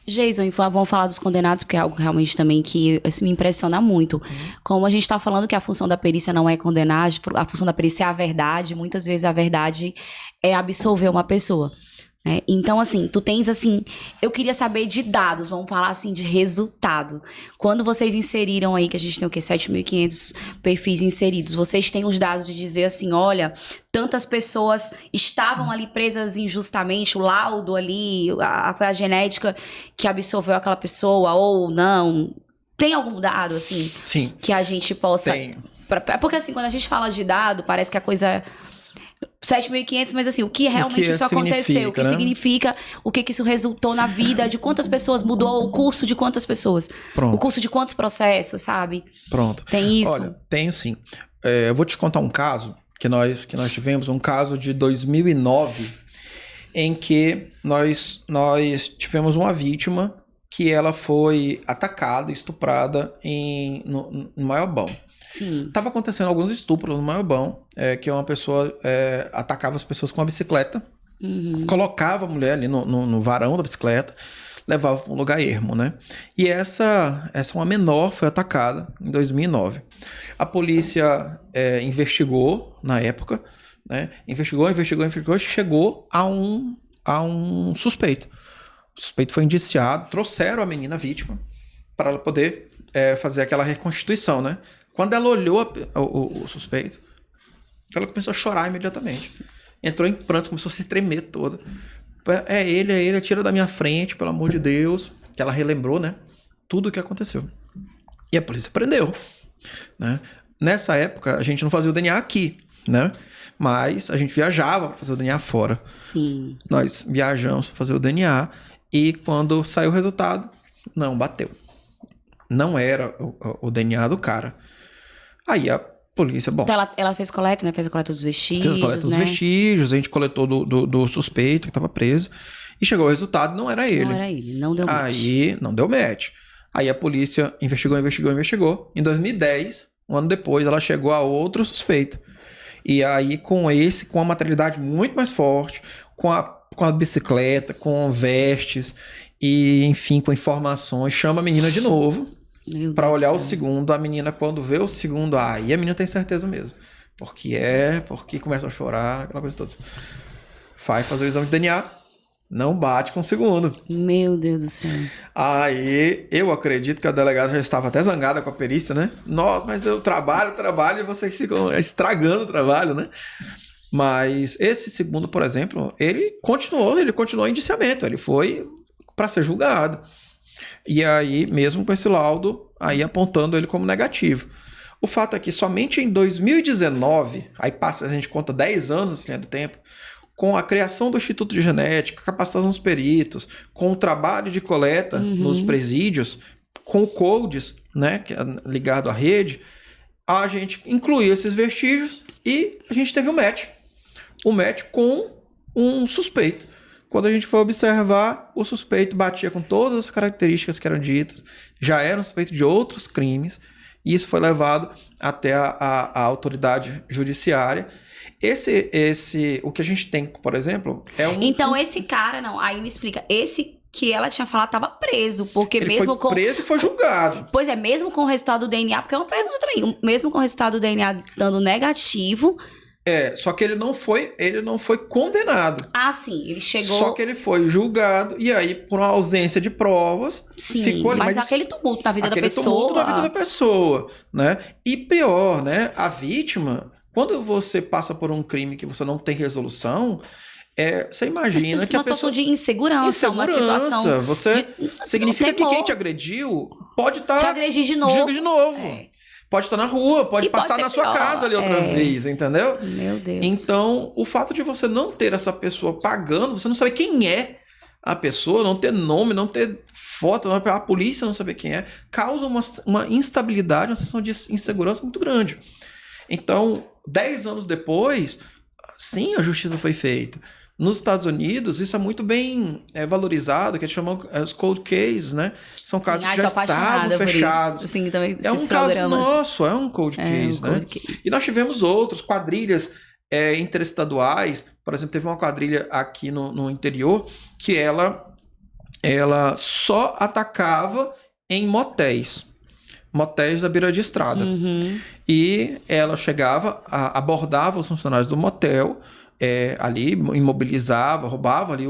Jason, vamos falar dos condenados, porque é algo realmente também que me impressiona muito. Como a gente está falando que a função da perícia não é condenar, a função da perícia é a verdade, muitas vezes a verdade é absolver uma pessoa. Então, assim, tu tens, assim, eu queria saber de dados, vamos falar, assim, de resultado. Quando vocês inseriram aí, que a gente tem o quê? 7.500 perfis inseridos, vocês têm os dados de dizer assim, olha, tantas pessoas estavam ali presas injustamente, o laudo ali, foi a genética que absolveu aquela pessoa, ou não? Tem algum dado, assim, Sim, que a gente possa... Tenho. Porque, assim, quando a gente fala de dado, parece que a coisa... 7.500, mas assim, o que realmente isso aconteceu, o que significa, o que isso resultou na vida, de quantas pessoas mudou o curso de quantas pessoas, o curso de quantos processos, sabe? Pronto. Tem isso? Olha, tenho sim. Eu vou te contar um caso que nós tivemos, um caso de 2009, em que nós tivemos uma vítima que ela foi atacada, estuprada no Maiobão. Sim. Tava acontecendo alguns estupros no Maiobão, que uma pessoa atacava as pessoas com uma bicicleta, colocava a mulher ali no varão da bicicleta, levava para um lugar ermo, né? E essa uma menor foi atacada em 2009. A polícia investigou na época, né? Investigou, chegou a um suspeito. O suspeito foi indiciado, trouxeram a menina vítima para ela poder fazer aquela reconstituição, né? Quando ela olhou o suspeito, ela começou a chorar imediatamente. Entrou em pranto, começou a se tremer toda. É ele, tira da minha frente, pelo amor de Deus. Que ela relembrou, né? Tudo o que aconteceu. E a polícia prendeu, né? Nessa época, a gente não fazia o DNA aqui, né? Mas a gente viajava para fazer o DNA fora. Sim. Nós viajamos para fazer o DNA e quando saiu o resultado, não bateu. Não era o DNA do cara. Aí a polícia, bom... Então ela fez coleta, né? Fez a coleta dos vestígios, fez a coleta dos vestígios, a gente coletou do suspeito que estava preso. E chegou o resultado, não era ele. Não era ele, não deu match. Aí, não deu match. Aí a polícia investigou. Em 2010, um ano depois, ela chegou a outro suspeito. E aí, com uma materialidade muito mais forte, com a bicicleta, com vestes, e enfim, com informações, chama a menina de novo. Para olhar o segundo, a menina, quando vê o segundo, aí a menina tem certeza mesmo. Porque começa a chorar, aquela coisa toda. Vai fazer o exame de DNA, não bate com o segundo. Meu Deus do céu. Aí, eu acredito que a delegada já estava até zangada com a perícia, né? Nossa, mas eu trabalho e vocês ficam estragando o trabalho, né? Mas esse segundo, por exemplo, ele continuou em indiciamento, ele foi para ser julgado. E aí, mesmo com esse laudo, aí apontando ele como negativo. O fato é que somente em 2019, aí a gente conta 10 anos assim, do tempo, com a criação do Instituto de Genética, capacitação dos peritos, com o trabalho de coleta nos presídios, com o CODES, né, que é ligado à rede, a gente incluiu esses vestígios e a gente teve um match. Um match com um suspeito. Quando a gente foi observar, o suspeito batia com todas as características que eram ditas, já era um suspeito de outros crimes, e isso foi levado até a autoridade judiciária. O que a gente tem, por exemplo, é um... Então, esse cara, não, aí me explica, esse que ela tinha falado estava preso, porque ele mesmo foi preso e foi julgado. Pois é, mesmo com o resultado do DNA, porque é uma pergunta também, mesmo com o resultado do DNA dando negativo... Só que ele não foi condenado. Ah, sim, ele chegou... Só que ele foi julgado, e aí, por uma ausência de provas, sim, ficou ali. Mas aquele tumulto na vida da pessoa... Aquele tumulto na vida da pessoa, né? E pior, né? A vítima, quando você passa por um crime que você não tem resolução, Você imagina que a pessoa... situação de insegurança, uma situação... Significa que quem te agrediu pode estar... te agredir de novo. Pode estar na rua, pode passar na sua casa ali outra vez, entendeu? Meu Deus. Então, o fato de você não ter essa pessoa pagando, você não sabe quem é a pessoa, não ter nome, não ter foto, a polícia não saber quem é, causa uma instabilidade, uma sensação de insegurança muito grande. Então, 10 anos depois, sim, a justiça foi feita. Nos Estados Unidos, isso é muito bem valorizado, que eles chamam os cold cases, né? São casos que já estavam fechados. Sim, também, é um caso nosso, é um cold case, né? E nós tivemos outros, quadrilhas interestaduais. Por exemplo, teve uma quadrilha aqui no interior que ela só atacava em motéis da beira de estrada. Uhum. E ela chegava, abordava os funcionários do motel, ali imobilizava, roubava ali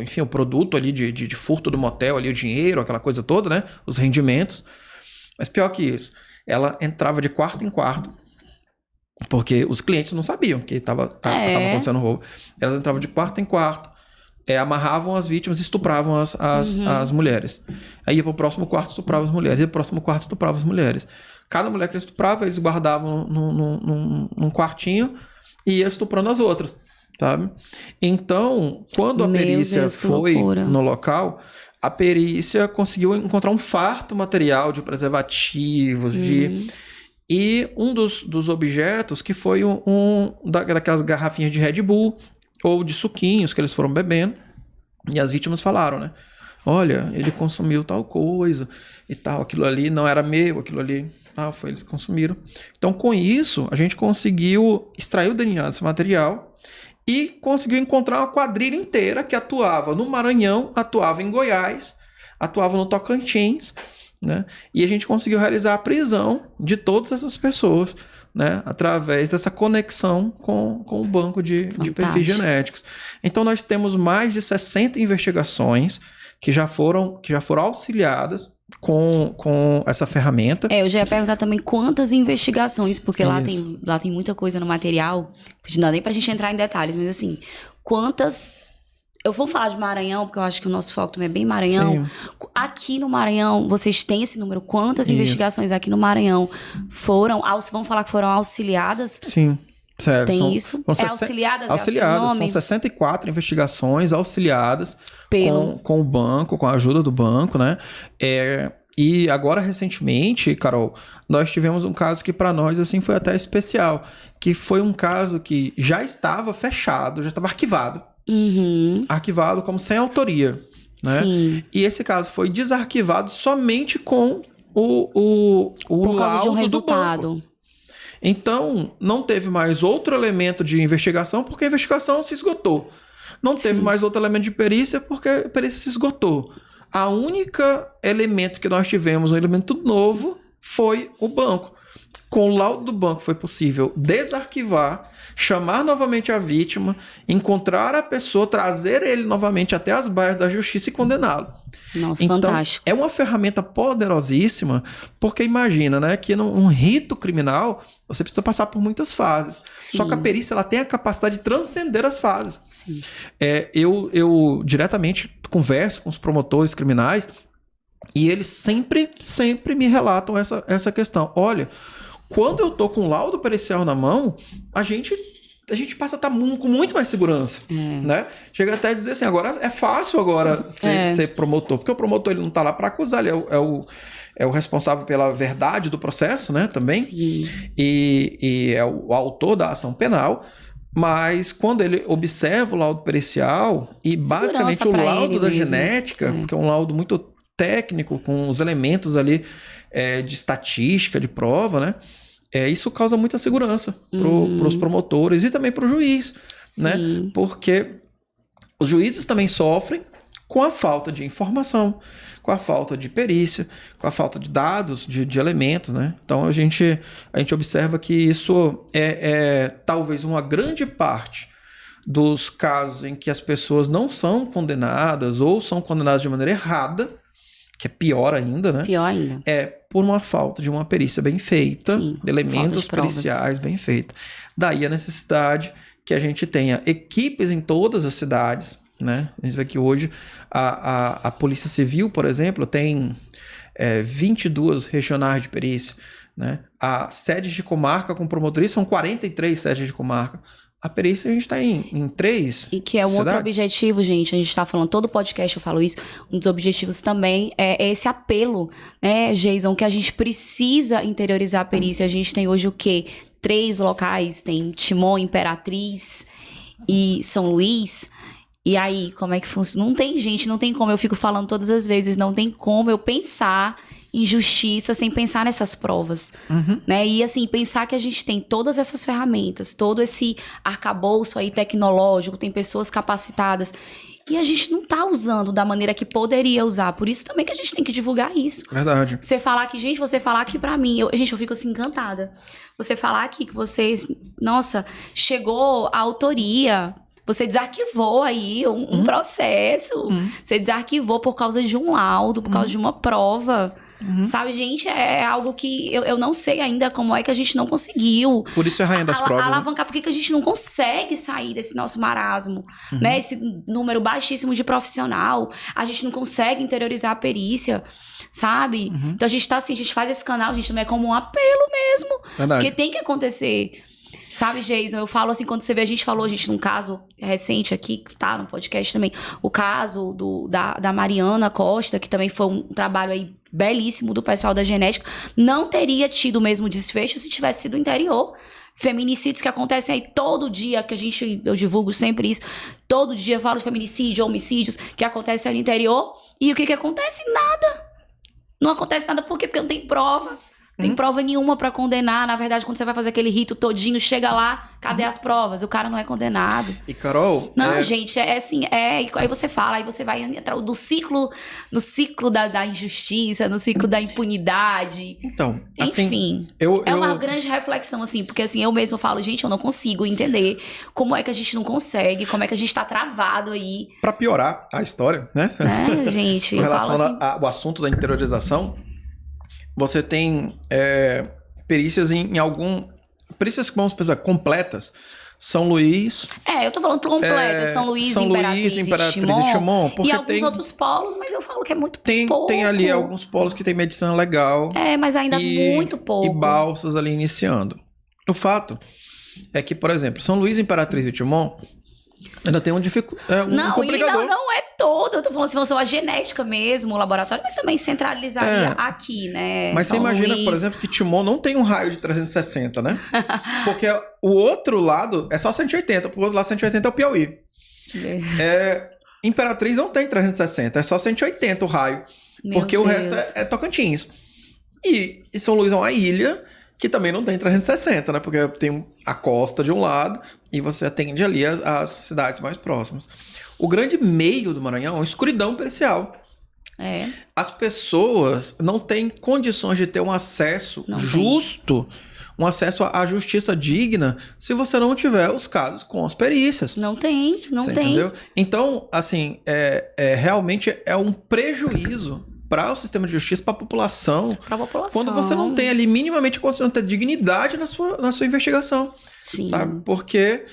enfim, o produto ali de furto do motel, ali o dinheiro, aquela coisa toda, né? Os rendimentos. Mas pior que isso, ela entrava de quarto em quarto, porque os clientes não sabiam que estava acontecendo roubo. Elas entravam de quarto em quarto, amarravam as vítimas e estupravam as mulheres. Aí ia pro próximo quarto, estuprava as mulheres. Ia pro próximo quarto, estuprava as mulheres. Cada mulher que estuprava, eles guardavam num quartinho e ia estuprando as outras, sabe? Então, quando a perícia foi no local, a perícia conseguiu encontrar um farto material de preservativos, e um dos objetos que foi daquelas garrafinhas de Red Bull ou de suquinhos que eles foram bebendo, e as vítimas falaram, né? Olha, ele consumiu tal coisa e tal, aquilo ali não era meu, aquilo ali... eles consumiram. Então, com isso, a gente conseguiu extrair o DNA desse material e conseguiu encontrar uma quadrilha inteira que atuava no Maranhão, atuava em Goiás, atuava no Tocantins, né? E a gente conseguiu realizar a prisão de todas essas pessoas, né? Através dessa conexão com o banco de perfis genéticos. Então, nós temos mais de 60 investigações que já foram auxiliadas com essa ferramenta. Eu já ia perguntar também quantas investigações, porque lá tem muita coisa no material, não dá nem pra gente entrar em detalhes, mas assim, quantas... Eu vou falar de Maranhão, porque eu acho que o nosso foco também é bem Maranhão. Sim. Aqui no Maranhão, vocês têm esse número? Quantas investigações aqui no Maranhão vamos falar que foram auxiliadas? Sim. Certo. Tem isso? Auxiliadas? Auxiliadas. São 64 investigações auxiliadas com o banco, com a ajuda do banco, né? E agora, recentemente, Carol, nós tivemos um caso que para nós assim foi até especial, que foi um caso que já estava fechado, já estava arquivado. Uhum. Arquivado como sem autoria, né? Sim. E esse caso foi desarquivado somente com o por causa laudo de um resultado. Do banco. Então, não teve mais outro elemento de investigação porque a investigação se esgotou. Não teve mais outro elemento de perícia porque a perícia se esgotou. A única elemento que nós tivemos, um elemento novo, foi o banco. Com o laudo do banco foi possível desarquivar, chamar novamente a vítima, encontrar a pessoa, trazer ele novamente até as baias da justiça e condená-lo. Nossa, então, fantástico. É uma ferramenta poderosíssima, porque imagina, né, que num rito criminal você precisa passar por muitas fases. Sim. Só que a perícia ela tem a capacidade de transcender as fases. Sim. Eu diretamente converso com os promotores criminais e eles sempre me relatam essa questão. Olha, quando eu tô com o laudo pericial na mão, a gente passa a estar com muito mais segurança, né? Chega até a dizer assim, agora é fácil ser promotor, porque o promotor ele não tá lá para acusar, ele é o responsável pela verdade do processo, né? Também. Sim. E é o autor da ação penal. Mas quando ele observa o laudo pericial e basicamente o laudo da genética, porque é um laudo muito técnico, com os elementos ali de estatística, de prova, né? Isso causa muita segurança para os promotores e também para o juiz, né? Porque os juízes também sofrem com a falta de informação, com a falta de perícia, com a falta de dados, de elementos, né? Então a gente observa que isso é talvez uma grande parte dos casos em que as pessoas não são condenadas ou são condenadas de maneira errada, que é pior ainda, né? Pior ainda. por uma falta de uma perícia bem feita, elementos periciais bem feitos. Daí a necessidade que a gente tenha equipes em todas as cidades, né? A gente vê que hoje a Polícia Civil, por exemplo, tem 22 regionais de perícia, né? As sedes de comarca com promotoria são 43 sedes de comarca. A perícia a gente está em 3 E que é um cidades. Outro objetivo, gente. A gente está falando, todo podcast eu falo isso. Um dos objetivos também é esse apelo, né, Jason, que a gente precisa interiorizar a perícia. A gente tem hoje o quê? 3 locais. Tem Timon, Imperatriz e São Luís. E aí, como é que funciona? Não tem, gente, não tem como. Eu fico falando todas as vezes, não tem como eu pensar em justiça sem pensar nessas provas, né? E assim, pensar que a gente tem todas essas ferramentas, todo esse arcabouço aí tecnológico, tem pessoas capacitadas, e a gente não tá usando da maneira que poderia usar. Por isso também que a gente tem que divulgar isso. Verdade. Você falar aqui, gente, você falar aqui pra mim, eu fico assim encantada. Você falar aqui que vocês, nossa, chegou a autoria. Você desarquivou aí um processo. Você desarquivou por causa de um laudo, por causa de uma prova. Sabe, gente, é algo que eu não sei ainda como é que a gente não conseguiu. Por isso é a rainha das provas. Alavancar, por que a gente não consegue sair desse nosso marasmo, né? Esse número baixíssimo de profissional. A gente não consegue interiorizar a perícia, sabe? Então a gente tá assim, a gente faz esse canal, a gente também é como um apelo mesmo. Verdade. Porque tem que acontecer. Sabe, Jason, eu falo assim, quando você vê, a gente num caso recente aqui, que tá no podcast também, o caso da Mariana Costa, que também foi um trabalho aí belíssimo do pessoal da genética, não teria tido o mesmo desfecho se tivesse sido interior. Feminicídios que acontecem aí todo dia, eu divulgo sempre isso, todo dia eu falo de feminicídio, homicídios que acontecem aí no interior, e o que acontece? Nada. Não acontece nada, por quê? Porque não tem prova. Não tem prova nenhuma pra condenar. Na verdade, quando você vai fazer aquele rito todinho, chega lá, cadê as provas? O cara não é condenado. E, Carol... Não, gente, assim, aí você fala, aí você vai entrar no ciclo da injustiça, no ciclo da impunidade. Então, enfim, assim... É uma grande reflexão, assim, porque assim, eu mesmo falo, gente, eu não consigo entender como é que a gente não consegue, como é que a gente tá travado aí. Pra piorar a história, né? Gente, com eu falo relação assim... ao assunto da interiorização, você tem perícias perícias que vamos pensar completas. São Luís... eu tô falando completas. São Luís, Imperatriz e Timon. Porque e alguns outros polos, mas eu falo que é muito pouco. Tem ali alguns polos que tem medicina legal. Mas ainda muito pouco. E Balsas ali iniciando. O fato é que, por exemplo, São Luís, Imperatriz e Timon ainda tem um complicador. Não é todo. Eu tô falando assim, vamos falar genética mesmo, o laboratório, mas também centralizaria aqui, né? Mas São você imagina, Luís. por exemplo, que Timon não tem um raio de 360, né? Porque o outro lado é só 180, pro outro lado 180 é o Piauí. Imperatriz não tem 360, é só 180 o raio. Porque o resto é Tocantins. E São Luís é uma ilha que também não tem 360, né? Porque tem a costa de um lado e você atende ali as cidades mais próximas. O grande meio do Maranhão é uma escuridão pericial. As pessoas não têm condições de ter um acesso justo, um acesso à justiça digna, se você não tiver os casos com as perícias. Não tem. Entendeu? Então, assim, realmente é um prejuízo para o sistema de justiça, para a população. Quando você não tem ali minimamente a condição de ter dignidade na sua investigação. Sim. Sabe? Porque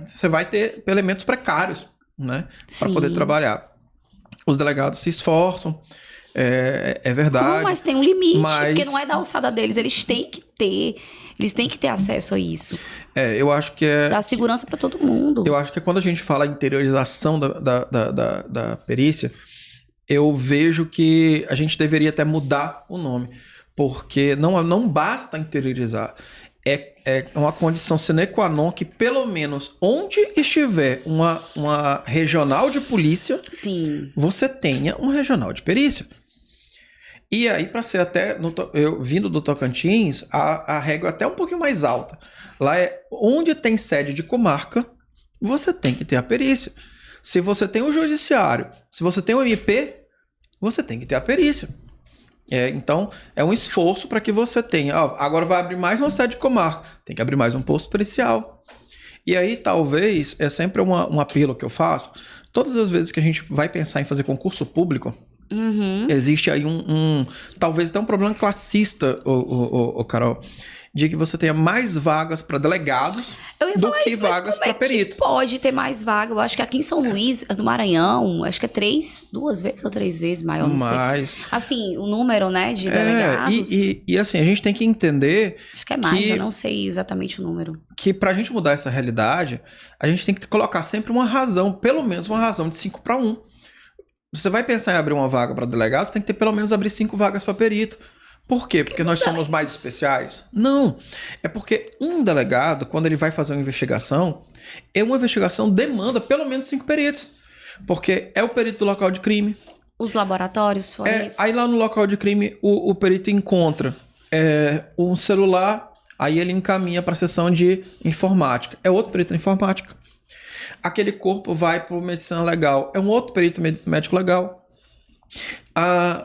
você vai ter elementos precários, né? Para poder trabalhar. Os delegados se esforçam, é verdade. Mas tem um limite, porque não é da alçada deles. Eles têm que ter acesso a isso. Eu acho que Dá segurança para todo mundo. Eu acho que quando a gente fala interiorização da perícia, eu vejo que a gente deveria até mudar o nome, porque não basta interiorizar. É uma condição sine qua non que, pelo menos, onde estiver uma regional de polícia, sim, você tenha uma regional de perícia. E aí, para ser até... eu vindo do Tocantins, a régua é até um pouquinho mais alta. Lá onde tem sede de comarca, você tem que ter a perícia. Se você tem o judiciário, se você tem o MP, você tem que ter a perícia. Então, é um esforço para que você tenha... agora vai abrir mais uma sede de comarca. Tem que abrir mais um posto pericial. E aí, talvez, é sempre um apelo que eu faço. Todas as vezes que a gente vai pensar em fazer concurso público, Existe aí talvez até um problema classista, Carol, de que você tenha mais vagas para delegados do que vagas para peritos. Pode ter mais vaga. Eu acho que aqui em São Luís, no Maranhão, acho que é 2 vezes ou 3 vezes maior, não sei. Assim, o número, né, de delegados. E assim, a gente tem que entender... Acho que é mais, eu não sei exatamente o número. Que pra gente mudar essa realidade, a gente tem que colocar sempre uma razão, pelo menos uma razão de 5-1. Você vai pensar em abrir uma vaga para delegado, tem que ter pelo menos abrir 5 vagas para perito. Por quê? Porque nós somos mais especiais? Não. É porque um delegado, quando ele vai fazer uma investigação demanda pelo menos 5 peritos. Porque é o perito do local de crime. Os laboratórios foram isso. Aí lá no local de crime, o perito encontra um celular, aí ele encaminha para a seção de informática. É outro perito de informática. Aquele corpo vai para medicina legal. É um outro perito médico legal.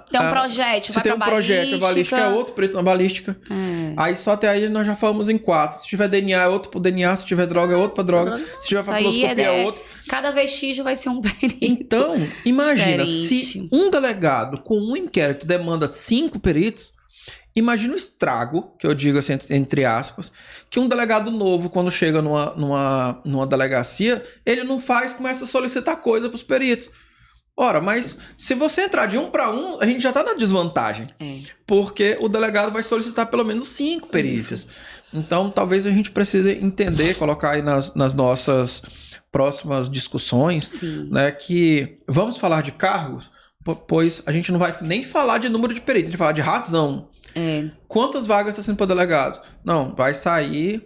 Tem um projétil, vai pra balística. Se tem um projétil, balística é outro perito na balística. Aí só até aí nós já falamos em 4. Se tiver DNA é outro pro DNA, se tiver droga é outro pra droga. Se tiver papiloscopia é outro. Cada vestígio vai ser um perito. Então, imagina, se um delegado com um inquérito demanda 5 peritos, imagina o estrago, que eu digo assim, entre aspas, que um delegado novo, quando chega numa delegacia, ele não faz, começa a solicitar coisa pros peritos. Ora, mas se você entrar de 1 para 1, a gente já está na desvantagem. Porque o delegado vai solicitar pelo menos 5 perícias. Isso. Então, talvez a gente precise entender, colocar aí nas nossas próximas discussões, né, que vamos falar de cargos, pois a gente não vai nem falar de número de peritos, a gente vai falar de razão. Quantas vagas está sendo para delegado? Não, vai sair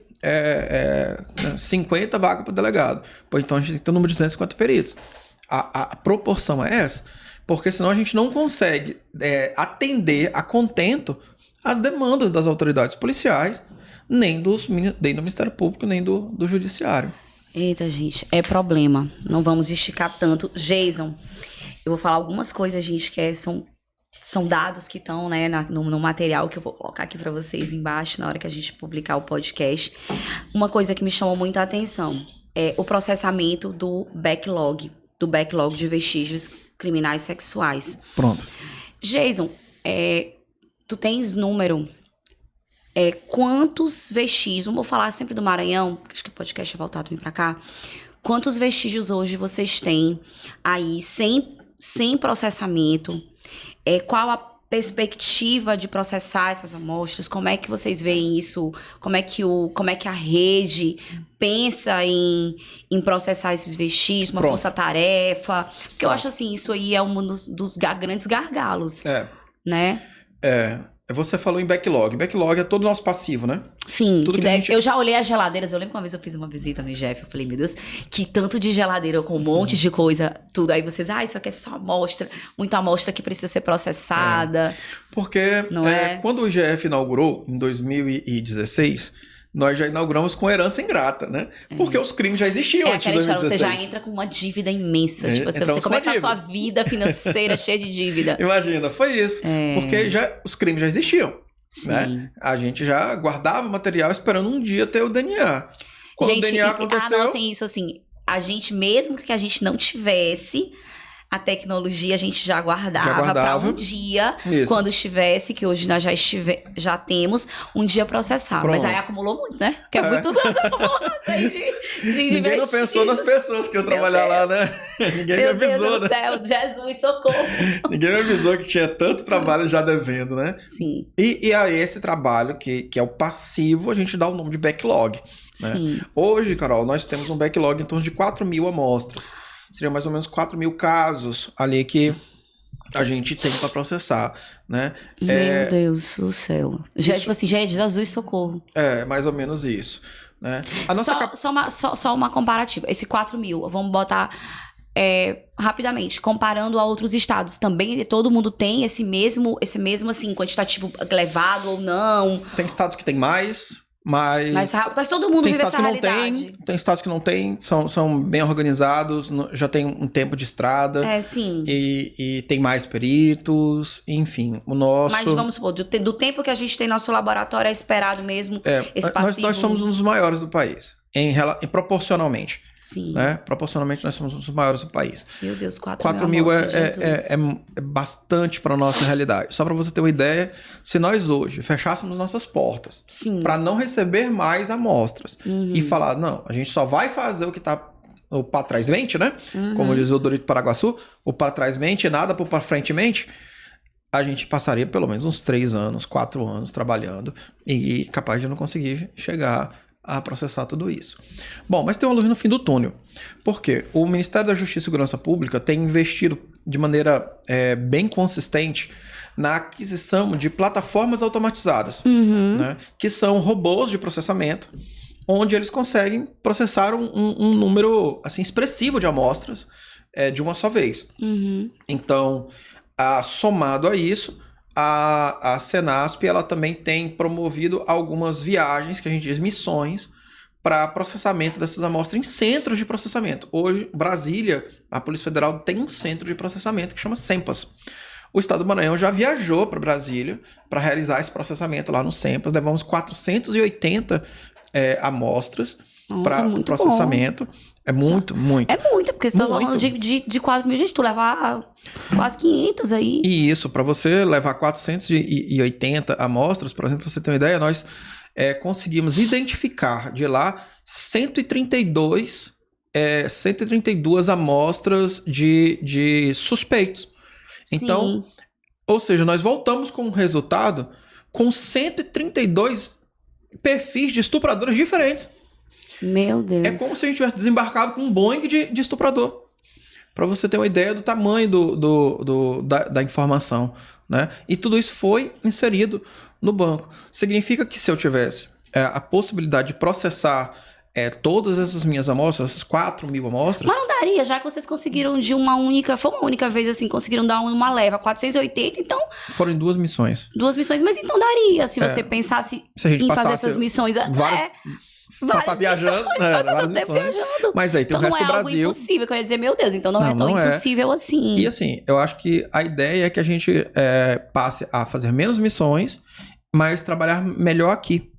50 vagas para delegado. Pois então a gente tem que ter um número de 250 peritos. A proporção é essa, porque senão a gente não consegue atender a contento as demandas das autoridades policiais, nem do Ministério Público, nem do Judiciário. Eita, gente, é problema. Não vamos esticar tanto. Jason, eu vou falar algumas coisas, gente, que são dados que estão, né, no material que eu vou colocar aqui para vocês embaixo na hora que a gente publicar o podcast. Uma coisa que me chamou muita atenção é o processamento do backlog de vestígios criminais sexuais. Pronto. Jason, tu tens número? Quantos vestígios, vou falar sempre do Maranhão, acho que o podcast é voltado para cá. Quantos vestígios hoje vocês têm aí sem processamento? Qual a perspectiva de processar essas amostras? Como é que vocês veem isso? Como é que a rede pensa em processar esses vestígios, uma força-tarefa? Porque eu acho assim, isso aí é um dos grandes gargalos, né? Você falou em backlog. Backlog é todo o nosso passivo, né? Sim. Eu já olhei as geladeiras. Eu lembro que uma vez eu fiz uma visita no IGF. Eu falei, meu Deus, que tanto de geladeira com um monte de coisa, tudo. Aí vocês, isso aqui é só amostra. Muita amostra que precisa ser processada. Porque quando o IGF inaugurou, em 2016... nós já inauguramos com herança ingrata, né? Porque os crimes já existiam antes de 2016. Você já entra com uma dívida imensa. Tipo assim, você começa a sua vida financeira cheia de dívida. Imagina, foi isso. Porque os crimes já existiam. Né? A gente já guardava o material esperando um dia ter o DNA. Quando o DNA aconteceu... Anotem isso assim, a gente, mesmo que a gente não tivesse... A tecnologia a gente já guardava para um dia, quando estivesse, que hoje nós já temos, um dia processar. Pronto. Mas aí acumulou muito, né? Porque é muitos anos acumulados de Ninguém não pensou nas pessoas que iam trabalhar lá, né? Ninguém me avisou, Deus do céu, Jesus, socorro. Ninguém me avisou que tinha tanto trabalho já devendo, né? Sim. E a esse trabalho, que é o passivo, a gente dá o nome de backlog. Né? Sim. Hoje, Carol, nós temos um backlog em torno de 4.000 amostras. Seria mais ou menos 4.000 casos ali que a gente tem para processar, né? Meu Deus do céu. Tipo assim, Jesus, socorro. Mais ou menos isso, né? Só uma comparativa. Esse 4.000, vamos botar rapidamente, comparando a outros estados. Também todo mundo tem esse mesmo assim, quantitativo elevado ou não? Tem estados que tem mais... Mas todo mundo vive essa realidade. Tem estados que não tem, são bem organizados, já tem um tempo de estrada. Sim. E tem mais peritos, enfim, o nosso... Mas vamos supor, do tempo que a gente tem nosso laboratório, é esperado mesmo esse passivo... Nós somos um dos maiores do país, proporcionalmente. Sim. Né? Proporcionalmente, nós somos um dos maiores do país. Meu Deus, 4 mil é bastante para a nossa realidade. Só para você ter uma ideia, se nós hoje fechássemos nossas portas para não receber mais amostras e falar, não, a gente só vai fazer o que está o para trás mente, né? Como diz o Dorito Paraguaçu, o para trás mente e nada para frente mente, a gente passaria pelo menos uns 3 anos, 4 anos trabalhando e capaz de não conseguir chegar a processar tudo isso. Bom, mas tem uma luz no fim do túnel. Por quê? O Ministério da Justiça e Segurança Pública tem investido de maneira bem consistente na aquisição de plataformas automatizadas, né? Que são robôs de processamento, onde eles conseguem processar um número assim, expressivo de amostras de uma só vez. Então, somado a isso, a Senasp ela também tem promovido algumas viagens, que a gente diz missões, para processamento dessas amostras em centros de processamento. Hoje, Brasília, a Polícia Federal tem um centro de processamento que chama SEMPAS. O Estado do Maranhão já viajou para Brasília para realizar esse processamento lá no SEMPAS. Levamos 480 amostras para processamento. Bom. É muito. É muito, porque você está falando de 4 mil, gente, tu leva quase 500 aí. E isso, para você levar 480 amostras, por exemplo, pra você ter uma ideia, nós conseguimos identificar de lá 132 amostras de suspeitos. Sim. Então, ou seja, nós voltamos com um resultado com 132 perfis de estupradores diferentes. Meu Deus. É como se a gente tivesse desembarcado com um Boeing de estuprador. Para você ter uma ideia do tamanho da informação, né? E tudo isso foi inserido no banco. Significa que se eu tivesse a possibilidade de processar todas essas minhas amostras, essas 4 mil amostras... Mas não daria, já que vocês conseguiram de foi uma única vez assim, conseguiram dar uma leva, 480, então... Foram em 2 missões. 2 missões, mas então daria, se você pensasse em fazer essas missões... Passar viajando. Viajando. Mas aí tem então o resto do Brasil. Então não é algo impossível, que eu ia dizer, meu Deus, então não é tão impossível assim. E assim, eu acho que a ideia é que a gente passe a fazer menos missões, mas trabalhar melhor aqui.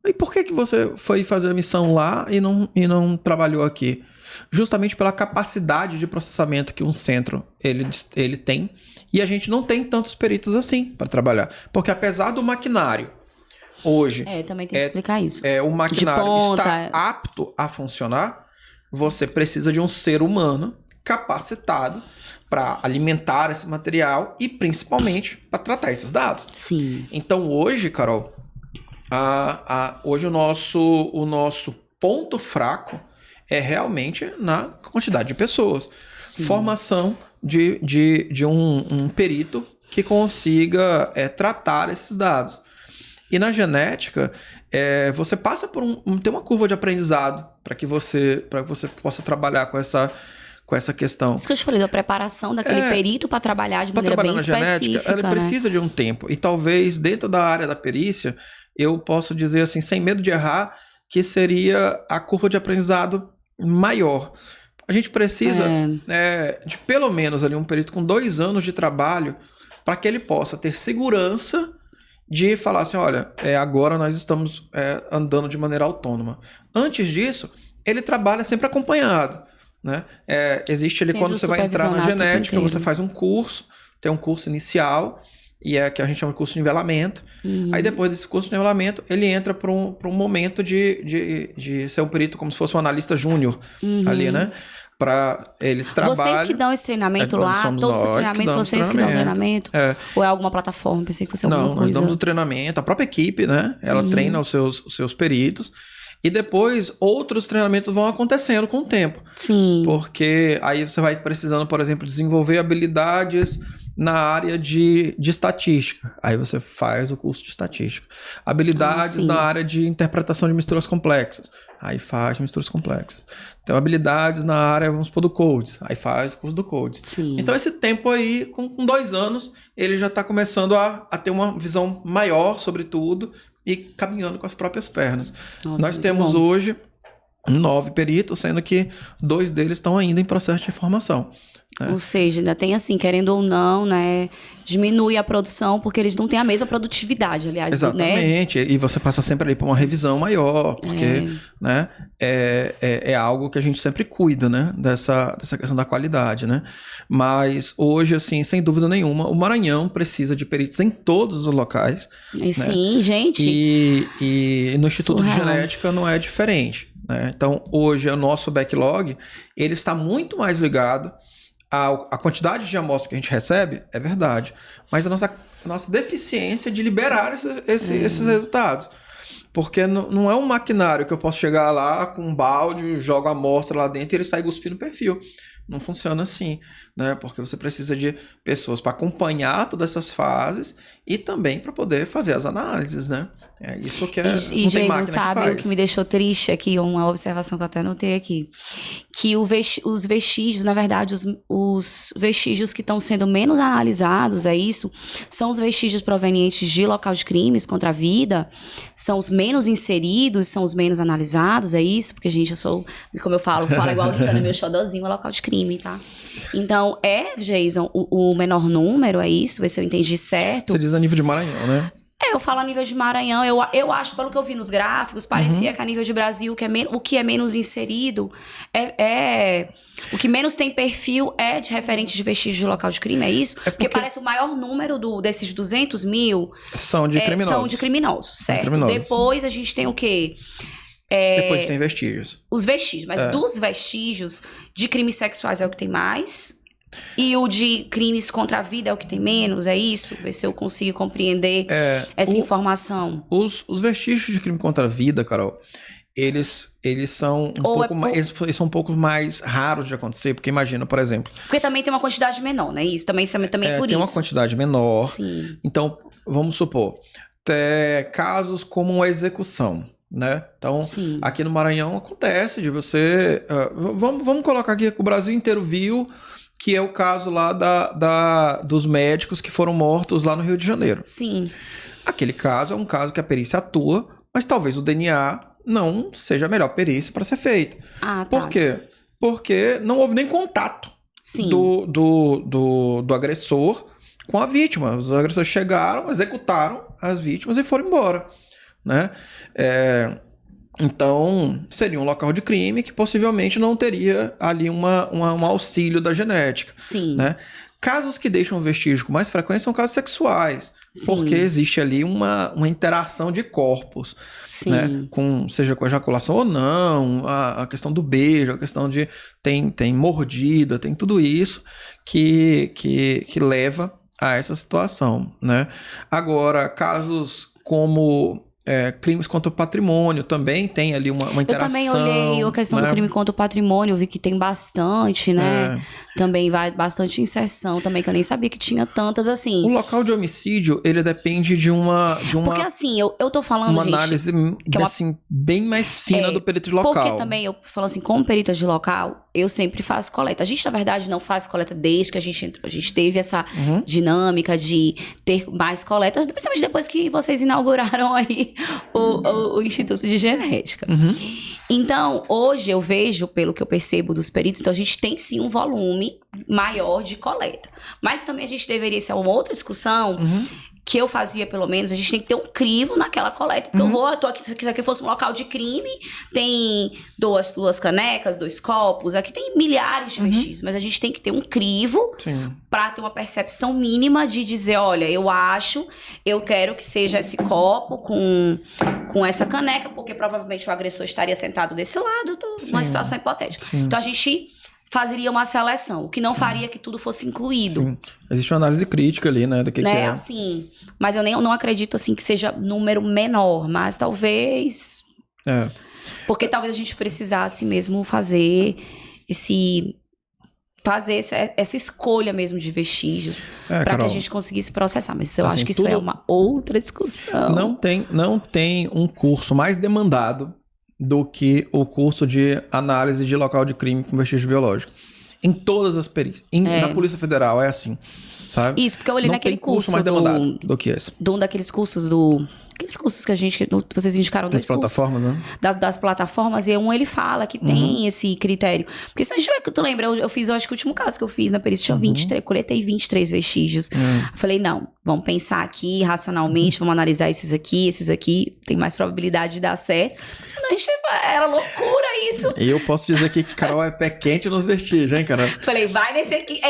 E por que você foi fazer a missão lá e não trabalhou aqui? Justamente pela capacidade de processamento que um centro ele tem, e a gente não tem tantos peritos assim para trabalhar. Porque apesar do maquinário hoje... também tem que explicar isso. O maquinário está apto a funcionar, você precisa de um ser humano capacitado para alimentar esse material e principalmente para tratar esses dados. Sim. Então hoje, Carol, hoje o nosso ponto fraco é realmente na quantidade de pessoas. Sim. Formação de um perito que consiga tratar esses dados. E na genética, você passa por tem uma curva de aprendizado para que você possa trabalhar com essa questão. Isso que eu te falei, da preparação daquele perito para trabalhar de maneira bem específica. Genética, ela precisa de um tempo. E talvez dentro da área da perícia, eu posso dizer assim, sem medo de errar, que seria a curva de aprendizado maior. A gente precisa de pelo menos ali um perito com 2 anos de trabalho para que ele possa ter segurança de falar assim, olha, agora nós estamos andando de maneira autônoma. Antes disso, ele trabalha sempre acompanhado, né? Existe ali, quando você vai entrar na genética, você faz um curso, tem um curso inicial, e que a gente chama de curso de nivelamento. Aí depois desse curso de nivelamento, ele entra para um momento de ser um perito como se fosse um analista júnior ali, né? Para ele trabalhar. Vocês que dão esse treinamento lá? Todos os treinamentos, vocês que dão treinamento? Ou é alguma plataforma? Pensei que fosse alguma coisa. Não, nós damos o treinamento. A própria equipe, né? Ela treina os seus peritos. E depois, outros treinamentos vão acontecendo com o tempo. Sim. Porque aí você vai precisando, por exemplo, desenvolver habilidades na área de estatística. Aí você faz o curso de estatística. Habilidades na área de interpretação de misturas complexas. Aí faz misturas complexas. Então, habilidades na área, vamos supor, do Codes. Aí faz o curso do Codes. Sim. Então, esse tempo aí, com 2 anos, ele já está começando a ter uma visão maior sobre tudo e caminhando com as próprias pernas. Nossa, nós temos hoje 9 peritos, sendo que 2 deles estão ainda em processo de formação. Ou seja, ainda tem assim, querendo ou não, né? Diminui a produção porque eles não têm a mesma produtividade, aliás. Exatamente. Né? E você passa sempre ali para uma revisão maior, porque né, é algo que a gente sempre cuida, né? Dessa questão da qualidade, né? Mas hoje, assim, sem dúvida nenhuma, o Maranhão precisa de peritos em todos os locais. Sim, né? Gente. E no Instituto de Genética não é diferente. Né? Então, hoje, o nosso backlog, ele está muito mais ligado a quantidade de amostras que a gente recebe, é verdade, mas a nossa deficiência de liberar esses resultados. Porque não é um maquinário que eu posso chegar lá com um balde, jogo a amostra lá dentro e ele sai cuspindo no perfil. Não funciona assim, né? Porque você precisa de pessoas para acompanhar todas essas fases e também para poder fazer as análises, né? É isso que é. E Jason, sabe o que me deixou triste aqui, uma observação que eu até notei aqui, que os vestígios, na verdade, os vestígios que estão sendo menos analisados, são os vestígios provenientes de local de crimes contra a vida, são os menos inseridos, são os menos analisados, é isso? Porque, gente, como eu falo igual o meu xodozinho, é local de crime, tá? Então, Jason, o menor número, é isso? Ver se eu entendi certo. Você diz a nível de Maranhão, né? Eu falo a nível de Maranhão, eu acho, pelo que eu vi nos gráficos, parecia que a nível de Brasil, o que é menos inserido, o que menos tem perfil é de referente de vestígio de local de crime, é isso? Porque parece o maior número desses 200 mil... São de criminosos. São de criminosos, certo? Depois a gente tem o quê? Depois tem vestígios. Os vestígios, mas dos vestígios de crimes sexuais é o que tem mais... E o de crimes contra a vida é o que tem menos, é isso? Ver se eu consigo compreender essa informação. Os vestígios de crime contra a vida, Carol, eles são eles são um pouco mais raros de acontecer, porque imagina, por exemplo... Porque também tem uma quantidade menor, né? Isso também por tem isso. Uma quantidade menor. Sim. Então, vamos supor, casos como uma execução, né? Então, aqui no Maranhão acontece de você... vamos colocar aqui que o Brasil inteiro viu... que é o caso lá dos médicos que foram mortos lá no Rio de Janeiro. Sim. Aquele caso é um caso que a perícia atua, mas talvez o DNA não seja a melhor perícia para ser feita. Ah, tá. Por quê? Porque não houve nem contato do agressor com a vítima. Os agressores chegaram, executaram as vítimas e foram embora, né? Então, seria um local de crime que possivelmente não teria ali um auxílio da genética. Sim. Né? Casos que deixam vestígio com mais frequência são casos sexuais. Sim. Porque existe ali uma interação de corpos. Sim. Né? Seja com ejaculação ou não, a questão do beijo, a questão de... Tem mordida, tem tudo isso que leva a essa situação. Né? Agora, casos como... crimes contra o patrimônio também tem ali uma interação. Eu também olhei a questão do crime contra o patrimônio, eu vi que tem bastante, né? Também vai bastante inserção também, que eu nem sabia que tinha tantas assim. O local de homicídio, ele depende de uma porque assim, eu tô falando, uma análise assim, bem mais fina do perito de local. Porque também, eu falo assim, como perito de local, eu sempre faço coleta. A gente, na verdade, não faz coleta desde que a gente entrou. A gente teve essa dinâmica de ter mais coletas, principalmente depois que vocês inauguraram aí o Instituto de Genética. Então, hoje eu vejo, pelo que eu percebo dos peritos, então a gente tem sim um volume maior de coleta. Mas também a gente deveria, ser uma outra discussão, que eu fazia pelo menos, a gente tem que ter um crivo naquela coleta. Porque eu tô aqui, se isso aqui fosse um local de crime, tem duas canecas, 2 copos, aqui tem milhares de vestígios, mas a gente tem que ter um crivo para ter uma percepção mínima de dizer, olha, eu quero que seja esse copo com essa caneca, porque provavelmente o agressor estaria sentado desse lado, uma situação hipotética. Então a gente faria uma seleção, o que não faria que tudo fosse incluído. Sim. Existe uma análise crítica ali, né, do que é. Assim, mas eu não acredito, assim, que seja número menor, mas talvez... Porque talvez a gente precisasse mesmo fazer essa escolha mesmo de vestígios para que a gente conseguisse processar. Mas eu acho que isso é uma outra discussão. Não tem um curso mais demandado do que o curso de análise de local de crime com vestígio biológico. Em todas as perícias. Na Polícia Federal é assim, sabe? Isso, porque eu olhei naquele curso mais demandado do que esse. De um daqueles cursos aqueles cursos que vocês indicaram das plataformas, né? Das plataformas, e ele fala que tem esse critério. Porque se a gente vai, tu lembra, eu fiz, eu acho que o último caso que eu fiz na perícia tinha 23, coletei 23 vestígios. Eu falei, não, vamos pensar aqui racionalmente, vamos analisar esses aqui tem mais probabilidade de dar certo. Senão a gente era loucura isso. E eu posso dizer que Carol é pé quente nos vestígios, hein, Carol? Falei, vai nesse aqui.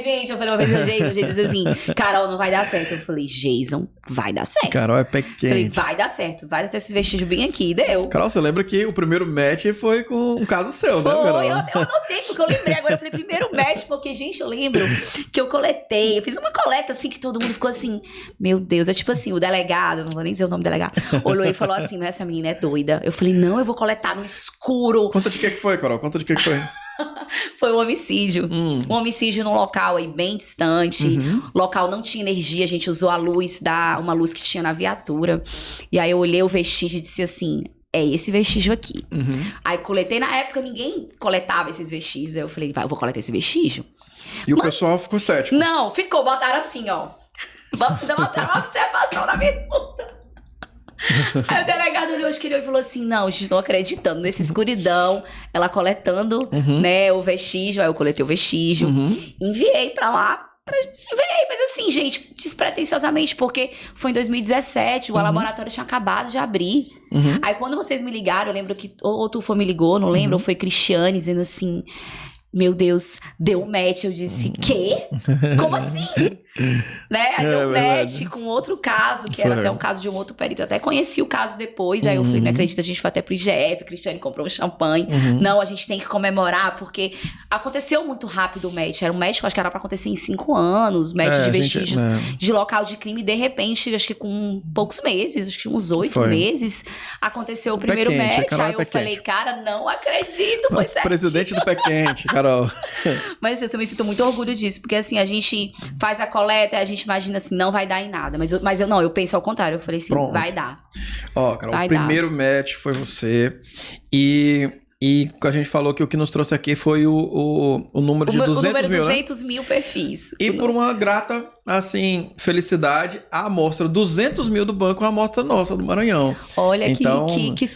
Gente, eu falei uma vez pro Jason disse assim, Carol, não vai dar certo. Eu falei, Jason, vai dar certo. Carol é pé quente. Falei, vai dar certo esses vestígios bem aqui. Deu. Carol, você lembra que o primeiro match foi com um caso seu, né, Carol? Eu anotei, porque eu lembrei agora. Eu falei, primeiro match, porque, gente, eu lembro que eu coletei. Eu fiz uma coleta, assim, que todo mundo ficou assim, meu Deus. É tipo assim, o delegado, não vou nem dizer o nome do delegado, olhou e falou assim, mas essa menina é doida. Eu falei, não, eu vou coletar no escuro. Conta de que foi, Carol? Conta de que foi. Foi um homicídio. Um homicídio num local aí bem distante. O local não tinha energia, a gente usou uma luz que tinha na viatura. E aí eu olhei o vestígio e disse assim, é esse vestígio aqui. Aí coletei, na época ninguém coletava esses vestígios. Aí eu falei, eu vou coletar esse vestígio. E o pessoal ficou cético? Não, botaram assim, ó. Botaram uma observação na pergunta. Aí o delegado olhou e falou assim, não, gente, não acreditando, nessa escuridão, ela coletando, né, o vestígio. Aí eu coletei o vestígio, enviei pra lá, mas assim, gente, despretensiosamente, porque foi em 2017, o laboratório tinha acabado de abrir. Aí quando vocês me ligaram, eu lembro que, ou tu me ligou, não lembro, ou foi Cristiane dizendo assim, meu Deus, deu um match. Eu disse, quê? Como assim? Né? Aí deu um match com outro caso, que era até um caso de um outro perito. Eu até conheci o caso depois, aí eu falei, não acredito, a gente foi até pro IGF, Cristiane comprou um champanhe. Não, a gente tem que comemorar, porque aconteceu muito rápido o match. Era um match que eu acho que era pra acontecer em 5 anos, match de vestígios de local de crime, e de repente, acho que com poucos meses, acho que uns 8 meses, aconteceu o primeiro match. Aí eu falei, cara, não acredito, foi certo. Presidente do pé quente, Carol. Mas assim, eu me sinto muito orgulho disso, porque assim, a gente faz a coleta, a gente imagina assim, não vai dar em nada. Mas eu penso ao contrário, eu falei assim, pronto, vai dar. Ó, Carol, o primeiro match foi você. E a gente falou que o que nos trouxe aqui foi o número de 200 mil, né? O número 200 mil perfis. E por uma grata, assim, felicidade, a amostra 200 mil do banco é uma amostra nossa, do Maranhão. Olha, então, que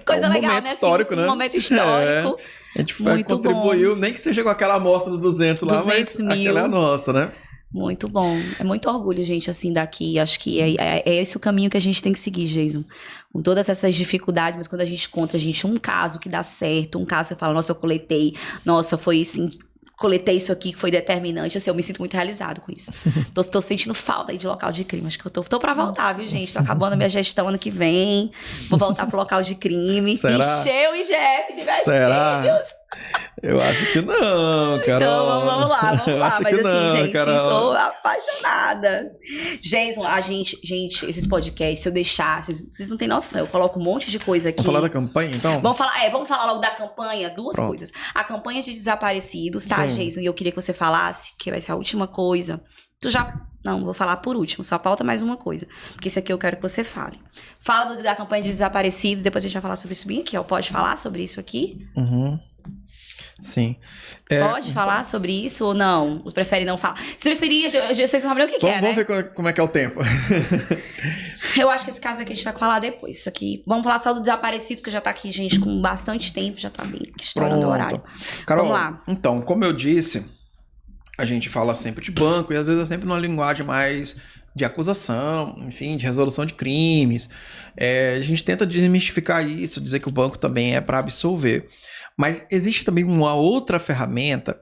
coisa legal, momento né? Histórico, assim, né? Um momento histórico. A gente contribuiu, nem que seja com aquela amostra do 200 lá, 200 mas aquela é a nossa, né? Muito bom. É muito orgulho, gente, assim, daqui. Acho que é esse o caminho que a gente tem que seguir, Jason. Com todas essas dificuldades, mas quando a gente conta, um caso que dá certo, um caso que você fala, nossa, eu coletei, nossa, foi assim, coletei isso aqui que foi determinante, assim, eu me sinto muito realizado com isso. Tô sentindo falta aí de local de crime. Acho que eu tô pra voltar, viu, gente? Tô acabando a minha gestão ano que vem. Vou voltar pro local de crime. Será? Encher o IGF de Será? Eu acho que não, Carol. Então, vamos lá. Mas assim, não, gente, Carol. Sou apaixonada. Jason, a gente, esses podcasts, se eu deixar, vocês não têm noção, eu coloco um monte de coisa aqui. Vamos falar da campanha, então? Vamos falar logo da campanha, duas coisas. A campanha de desaparecidos, tá, sim, Jason? E eu queria que você falasse, que vai ser a última coisa. Não, vou falar por último, só falta mais uma coisa. Porque isso aqui eu quero que você fale. Fala da campanha de desaparecidos, depois a gente vai falar sobre isso bem aqui, ó. Pode falar sobre isso aqui? Sim. Pode falar sobre isso ou não? Prefere não falar? Se preferir, vocês sabem o que é, né? Vamos ver como é que é o tempo. Eu acho que esse caso aqui a gente vai falar depois. Isso aqui. Vamos falar só do desaparecido, que já tá aqui, gente, com bastante tempo, já tá bem estourando o horário. Carol, vamos lá. Então, como eu disse, a gente fala sempre de banco e às vezes é sempre numa linguagem mais de acusação, enfim, de resolução de crimes. A gente tenta desmistificar isso, dizer que o banco também é para absolver. Mas existe também uma outra ferramenta,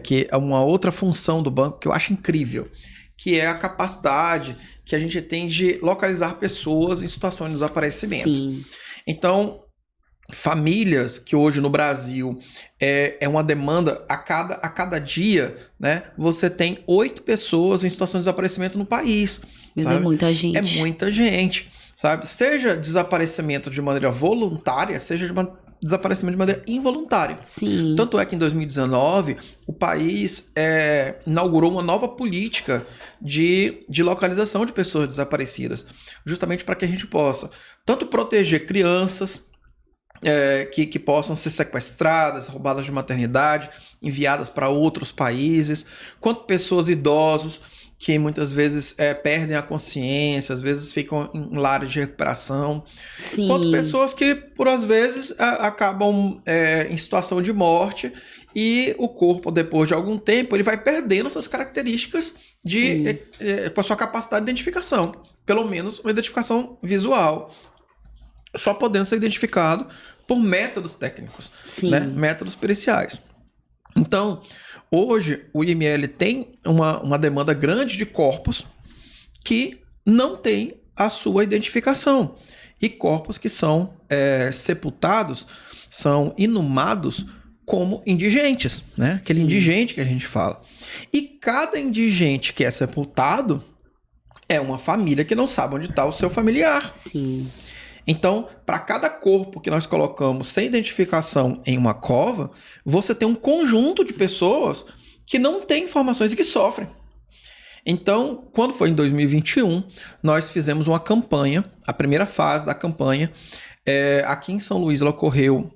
que é uma outra função do banco que eu acho incrível, que é a capacidade que a gente tem de localizar pessoas em situação de desaparecimento. Sim. Então, famílias que hoje no Brasil é uma demanda a cada dia, né? Você tem 8 pessoas em situação de desaparecimento no país. Meu Deus, é muita gente. É muita gente, sabe? Seja desaparecimento de maneira voluntária, seja desaparecimento de maneira involuntária. Sim. Tanto é que em 2019 o país inaugurou uma nova política de localização de pessoas desaparecidas, justamente para que a gente possa tanto proteger crianças que possam ser sequestradas, roubadas de maternidade, enviadas para outros países, quanto pessoas idosos que muitas vezes perdem a consciência, às vezes ficam em lares de recuperação. Sim. Quanto pessoas que, por às vezes, acabam em situação de morte e o corpo, depois de algum tempo, ele vai perdendo suas características com a sua capacidade de identificação. Pelo menos uma identificação visual. Só podendo ser identificado por métodos técnicos, né? Métodos periciais. Então, hoje, o IML tem uma demanda grande de corpos que não tem a sua identificação. E corpos que são sepultados, são inumados como indigentes, né? Aquele indigente que a gente fala. E cada indigente que é sepultado é uma família que não sabe onde está o seu familiar. Sim. Então, para cada corpo que nós colocamos sem identificação em uma cova, você tem um conjunto de pessoas que não têm informações e que sofrem. Então, quando foi em 2021, nós fizemos uma campanha, a primeira fase da campanha, aqui em São Luís, ela ocorreu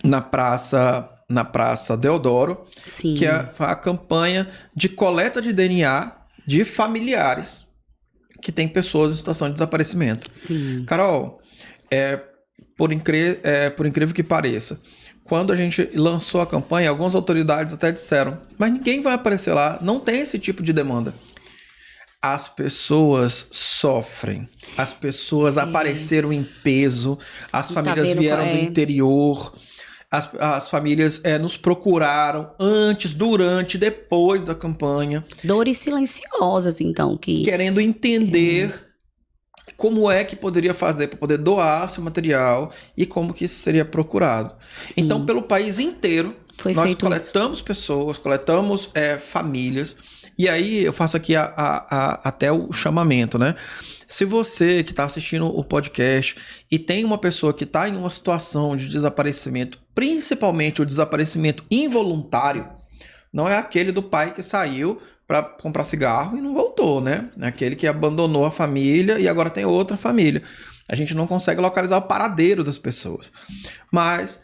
na Praça Deodoro, que é a campanha de coleta de DNA de familiares que tem pessoas em situação de desaparecimento. Sim. Carol, por incrível que pareça, quando a gente lançou a campanha, algumas autoridades até disseram, mas ninguém vai aparecer lá, não tem esse tipo de demanda. As pessoas sofrem, as pessoas apareceram em peso, as famílias vieram do interior, as famílias nos procuraram antes, durante, depois da campanha. Dores silenciosas, então. Querendo entender como é que poderia fazer para poder doar seu material e como que isso seria procurado. Sim. Então, pelo país inteiro, nós coletamos pessoas, coletamos famílias. E aí eu faço aqui até o chamamento, né? Se você que está assistindo o podcast e tem uma pessoa que está em uma situação de desaparecimento, principalmente o desaparecimento involuntário, não é aquele do pai que saiu para comprar cigarro e não voltou, né? É aquele que abandonou a família e agora tem outra família. A gente não consegue localizar o paradeiro das pessoas. Mas,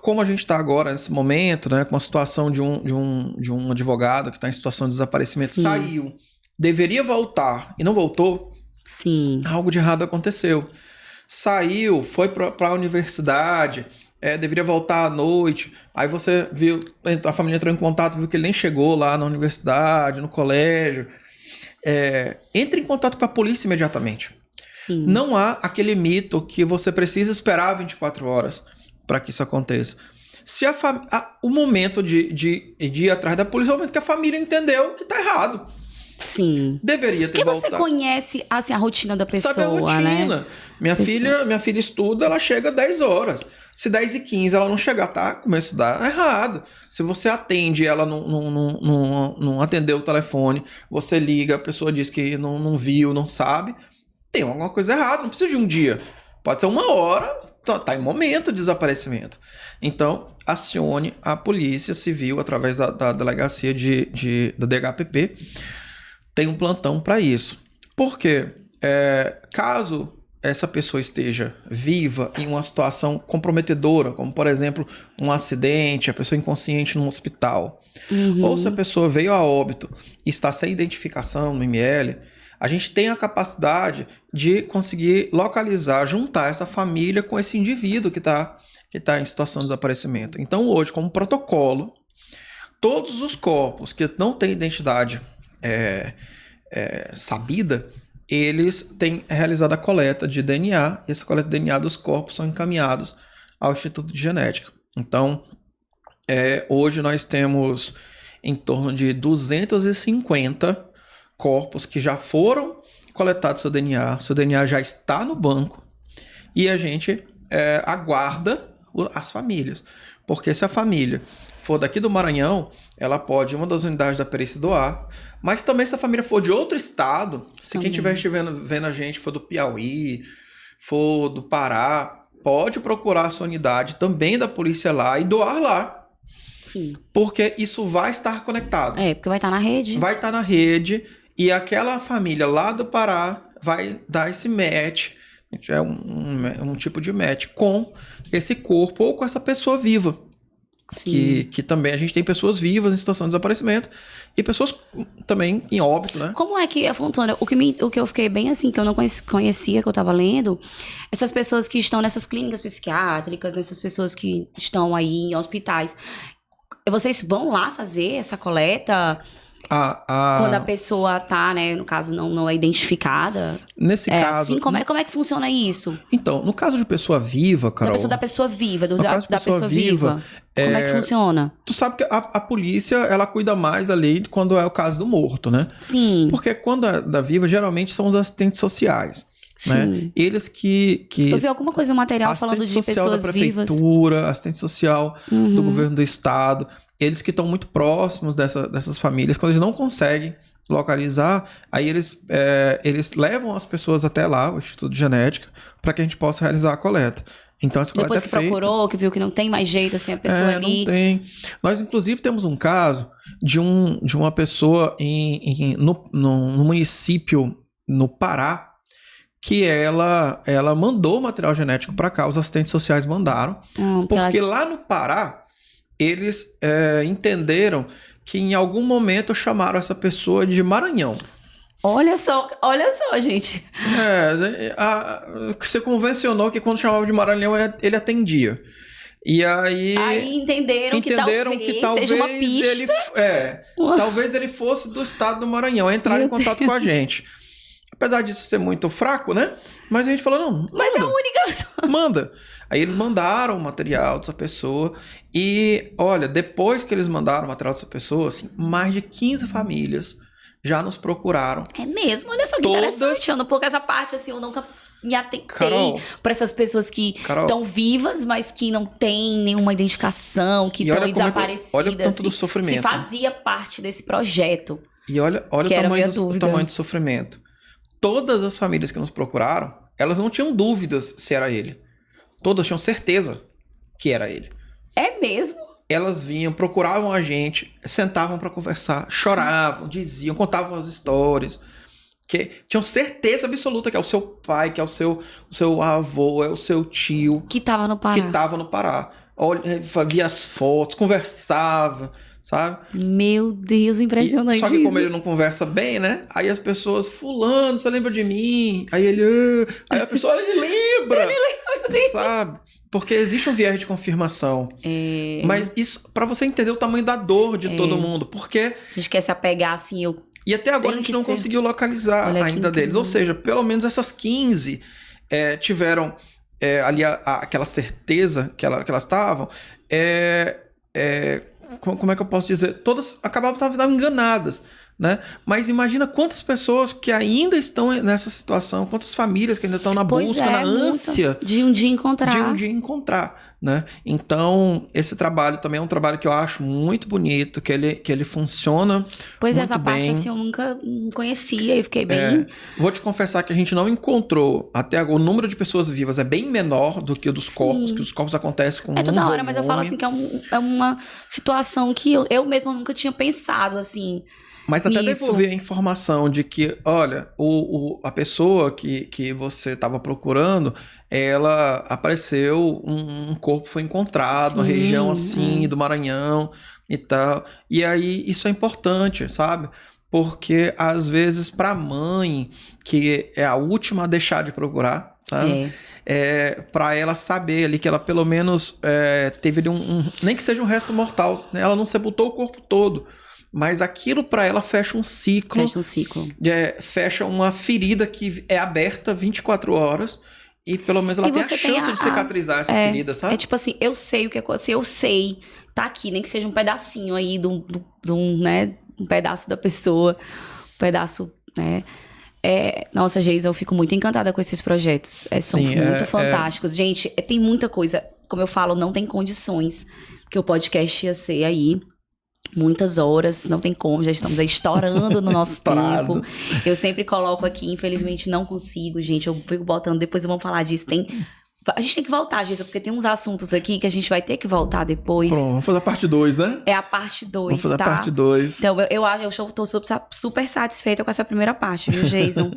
como a gente está agora nesse momento, né, com a situação de um advogado que está em situação de desaparecimento, saiu, deveria voltar e não voltou, algo de errado aconteceu. Saiu, foi para a universidade, deveria voltar à noite, aí você viu, a família entrou em contato, viu que ele nem chegou lá na universidade, no colégio. Entre em contato com a polícia imediatamente. Sim. Não há aquele mito que você precisa esperar 24 horas para que isso aconteça. Se o momento de ir atrás da polícia é o momento que a família entendeu que está errado. Sim. Deveria ter voltado. Porque você conhece assim, a rotina da pessoa, sabe a rotina, né? Minha filha estuda, ela chega 10 horas. Se 10h15 ela não chegar, tá? Começa a estudar errado. Se você atende, ela não atendeu o telefone, você liga, a pessoa diz que não viu, não sabe, tem alguma coisa errada, não precisa de um dia. Pode ser 1 hora, tá em momento de desaparecimento. Então, acione a Polícia Civil através da delegacia da DHPP. Tem um plantão para isso. Por quê? Caso essa pessoa esteja viva em uma situação comprometedora, como, por exemplo, um acidente, a pessoa inconsciente num hospital, ou se a pessoa veio a óbito e está sem identificação no IML, a gente tem a capacidade de conseguir localizar, juntar essa família com esse indivíduo que tá em situação de desaparecimento. Então, hoje, como protocolo, todos os corpos que não têm identidade sabida, eles têm realizado a coleta de DNA, e essa coleta de DNA dos corpos são encaminhados ao Instituto de Genética. Então, hoje nós temos em torno de 250 corpos que já foram coletados seu DNA já está no banco, e a gente aguarda as famílias. Porque se a família for daqui do Maranhão, ela pode, uma das unidades da perícia, doar. Mas também se a família for de outro estado, se quem estiver vendo a gente for do Piauí, for do Pará, pode procurar a sua unidade também da polícia lá e doar lá. Sim. Porque isso vai estar conectado. Porque vai estar na rede. Vai estar na rede e aquela família lá do Pará vai dar esse match, um tipo de match com esse corpo ou com essa pessoa viva. que também a gente tem pessoas vivas em situação de desaparecimento e pessoas também em óbito, né? Como é que funciona? O que eu fiquei bem assim, que eu não conhecia, que eu tava lendo, essas pessoas que estão nessas clínicas psiquiátricas, nessas pessoas que estão aí em hospitais, vocês vão lá fazer essa coleta? Quando a pessoa tá, né, no caso, não é identificada. Nesse caso... Assim, como é que funciona isso? Então, no caso de pessoa viva, Carol... Da pessoa viva, da pessoa viva. Como é que funciona? Tu sabe que a polícia, ela cuida mais ali quando é o caso do morto, né? Sim. Porque quando é da viva, geralmente são os assistentes sociais. Sim. Né? Eles que... Eu vi alguma coisa no material falando de pessoas da vivas. prefeitura, assistente social do governo do estado... Eles que estão muito próximos dessas famílias, quando eles não conseguem localizar, aí eles levam as pessoas até lá, o Instituto de Genética, para que a gente possa realizar a coleta. Então, essa coleta depois que procurou, que viu que não tem mais jeito, assim, a pessoa ali... Não tem. Nós, inclusive, temos um caso de uma pessoa no município, no Pará, que ela mandou material genético para cá, os assistentes sociais mandaram, porque lá no Pará, eles entenderam que em algum momento chamaram essa pessoa de Maranhão. Olha só, gente. Você convencionou que quando chamava de Maranhão, ele atendia. E aí entenderam que talvez seja uma pista. Talvez ele fosse do estado do Maranhão, entraram em contato com a gente. Apesar disso ser muito fraco, né? Mas a gente falou, não, manda. Mas é a única... Manda. Aí eles mandaram o material dessa pessoa e, olha, depois que eles mandaram o material dessa pessoa, assim, mais de 15 famílias já nos procuraram. É mesmo? Olha só que interessante. Porque essa parte, assim, eu nunca me atentei para essas pessoas que estão vivas, mas que não têm nenhuma identificação, que estão desaparecidas. Olha o tanto do sofrimento. Se fazia parte desse projeto. E olha o tamanho do sofrimento. Todas as famílias que nos procuraram, elas não tinham dúvidas se era ele. Todas tinham certeza que era ele. É mesmo? Elas vinham, procuravam a gente, sentavam para conversar, choravam, diziam, contavam as histórias. Que tinham certeza absoluta que é o seu pai, que é o seu avô, é o seu tio. Que estava no Pará. Olha, via as fotos, conversava, sabe? Meu Deus, impressionante. Só que como ele não conversa bem, né? Aí as pessoas, fulano, você lembra de mim? Aí ele... Aí a pessoa, ele lembra! Ele lembra, sabe? Porque existe um viés de confirmação. Mas isso, pra você entender o tamanho da dor de todo mundo. Porque... A gente quer se apegar, assim, E até agora a gente não conseguiu localizar ainda deles. Ou seja, pelo menos essas 15 tiveram ali aquela certeza que elas estavam. Como é que eu posso dizer? Todas estavam enganadas, né? Mas imagina quantas pessoas que ainda estão nessa situação, quantas famílias que ainda estão na busca, na ânsia de um dia encontrar, né? Então, esse trabalho também é um trabalho que eu acho muito bonito, que ele funciona Pois muito essa bem. parte, assim, eu nunca conhecia e fiquei bem... Vou te confessar que a gente não encontrou, até agora, o número de pessoas vivas é bem menor do que o dos corpos, que os corpos acontecem com toda hora, mas eu falo assim que é uma situação que eu mesma nunca tinha pensado, assim... Mas até devolver a informação de que, olha, a pessoa que você estava procurando, ela apareceu, um corpo foi encontrado na região assim, do Maranhão e tal. E aí isso é importante, sabe? Porque às vezes para a mãe, que é a última a deixar de procurar, sabe? Para ela saber ali que ela pelo menos teve ali nem que seja um resto mortal, né? Ela não sepultou o corpo todo. Mas aquilo para ela fecha um ciclo. Fecha uma ferida que é aberta 24 horas. E pelo menos ela tem a chance de cicatrizar essa ferida, sabe? É tipo assim, eu sei o que é. Assim, eu sei, tá aqui, nem que seja um pedacinho aí né? Um pedaço da pessoa. Um pedaço, né? Nossa, Geisa, eu fico muito encantada com esses projetos. São muito fantásticos. Gente, tem muita coisa. Como eu falo, não tem condições que o podcast ia ser aí. Muitas horas, não tem como, já estamos aí estourando no nosso tempo. Eu sempre coloco aqui, infelizmente não consigo, gente. Eu fico botando, depois vamos falar disso. A gente tem que voltar, Geisa, porque tem uns assuntos aqui que a gente vai ter que voltar depois. Pronto, vamos fazer a parte 2, né? É a parte 2, vamos fazer a parte 2. Então, eu tô super satisfeita com essa primeira parte, viu, Jason?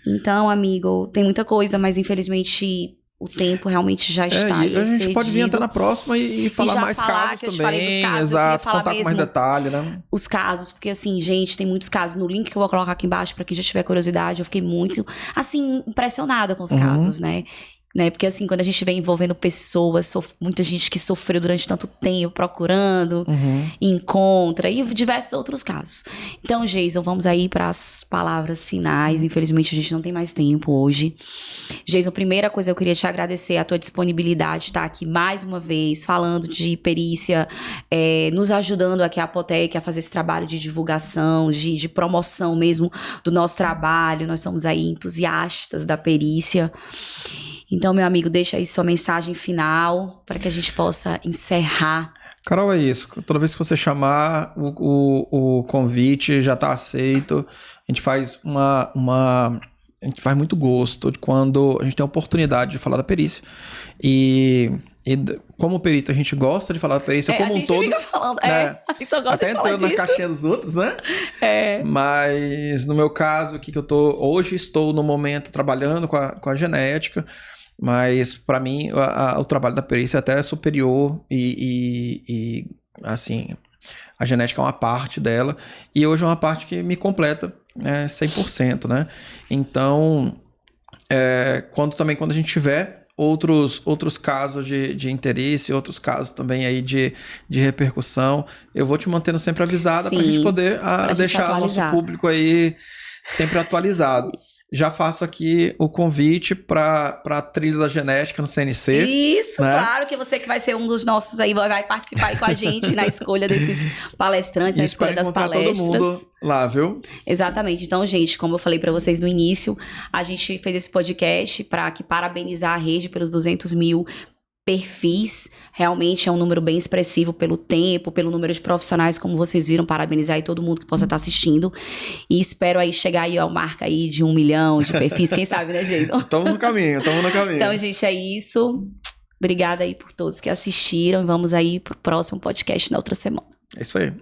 Então, amigo, tem muita coisa, mas infelizmente o tempo realmente já está excedido. A gente pode vir até na próxima e falar mais casos também. Exato, contar com mais detalhe, né? Os casos, porque assim, gente, tem muitos casos. No link que eu vou colocar aqui embaixo, pra quem já tiver curiosidade, eu fiquei muito, assim, impressionada com os casos, né? Porque assim, quando a gente vem envolvendo pessoas, muita gente que sofreu durante tanto tempo procurando, encontra, e diversos outros casos. Então, Jason, vamos aí para as palavras finais. Infelizmente, a gente não tem mais tempo hoje. Jason, primeira coisa, eu queria te agradecer a tua disponibilidade de estar aqui mais uma vez, falando de perícia, nos ajudando aqui a Apotec a fazer esse trabalho de divulgação, de promoção mesmo do nosso trabalho. Nós somos aí entusiastas da perícia. Então, meu amigo, deixa aí sua mensagem final para que a gente possa encerrar. Carol, é isso. Toda vez que você chamar, o convite já está aceito. A gente faz a gente faz muito gosto de quando a gente tem a oportunidade de falar da perícia. E como perito, a gente gosta de falar da perícia como um todo. A gente fica falando, a gente só gosta até de falar entrando na caixinha dos outros, né? Mas no meu caso, aqui que hoje estou no momento trabalhando com a genética. Mas, para mim, o trabalho da perícia até é superior e, assim, a genética é uma parte dela. E hoje é uma parte que me completa 100%, né? Então, quando a gente tiver outros casos de interesse, outros casos também aí de repercussão, eu vou te mantendo sempre avisada para a gente poder deixar o nosso público aí sempre atualizado. Já faço aqui o convite para a trilha da genética no CNC. Isso, né? Claro que você que vai ser um dos nossos aí, vai participar aí com a gente na escolha desses palestrantes, na escolha das palestras. Todo mundo lá, viu? Exatamente. Então, gente, como eu falei para vocês no início, a gente fez esse podcast para parabenizar a rede pelos 200 mil perfis. Realmente é um número bem expressivo pelo tempo, pelo número de profissionais, como vocês viram. Parabenizar aí todo mundo que possa estar assistindo. E espero aí chegar aí ao marca aí de 1 milhão de perfis. Quem sabe, né, Jason? Estamos no caminho. Então, gente, é isso. Obrigada aí por todos que assistiram. E vamos aí pro próximo podcast na outra semana. É isso aí.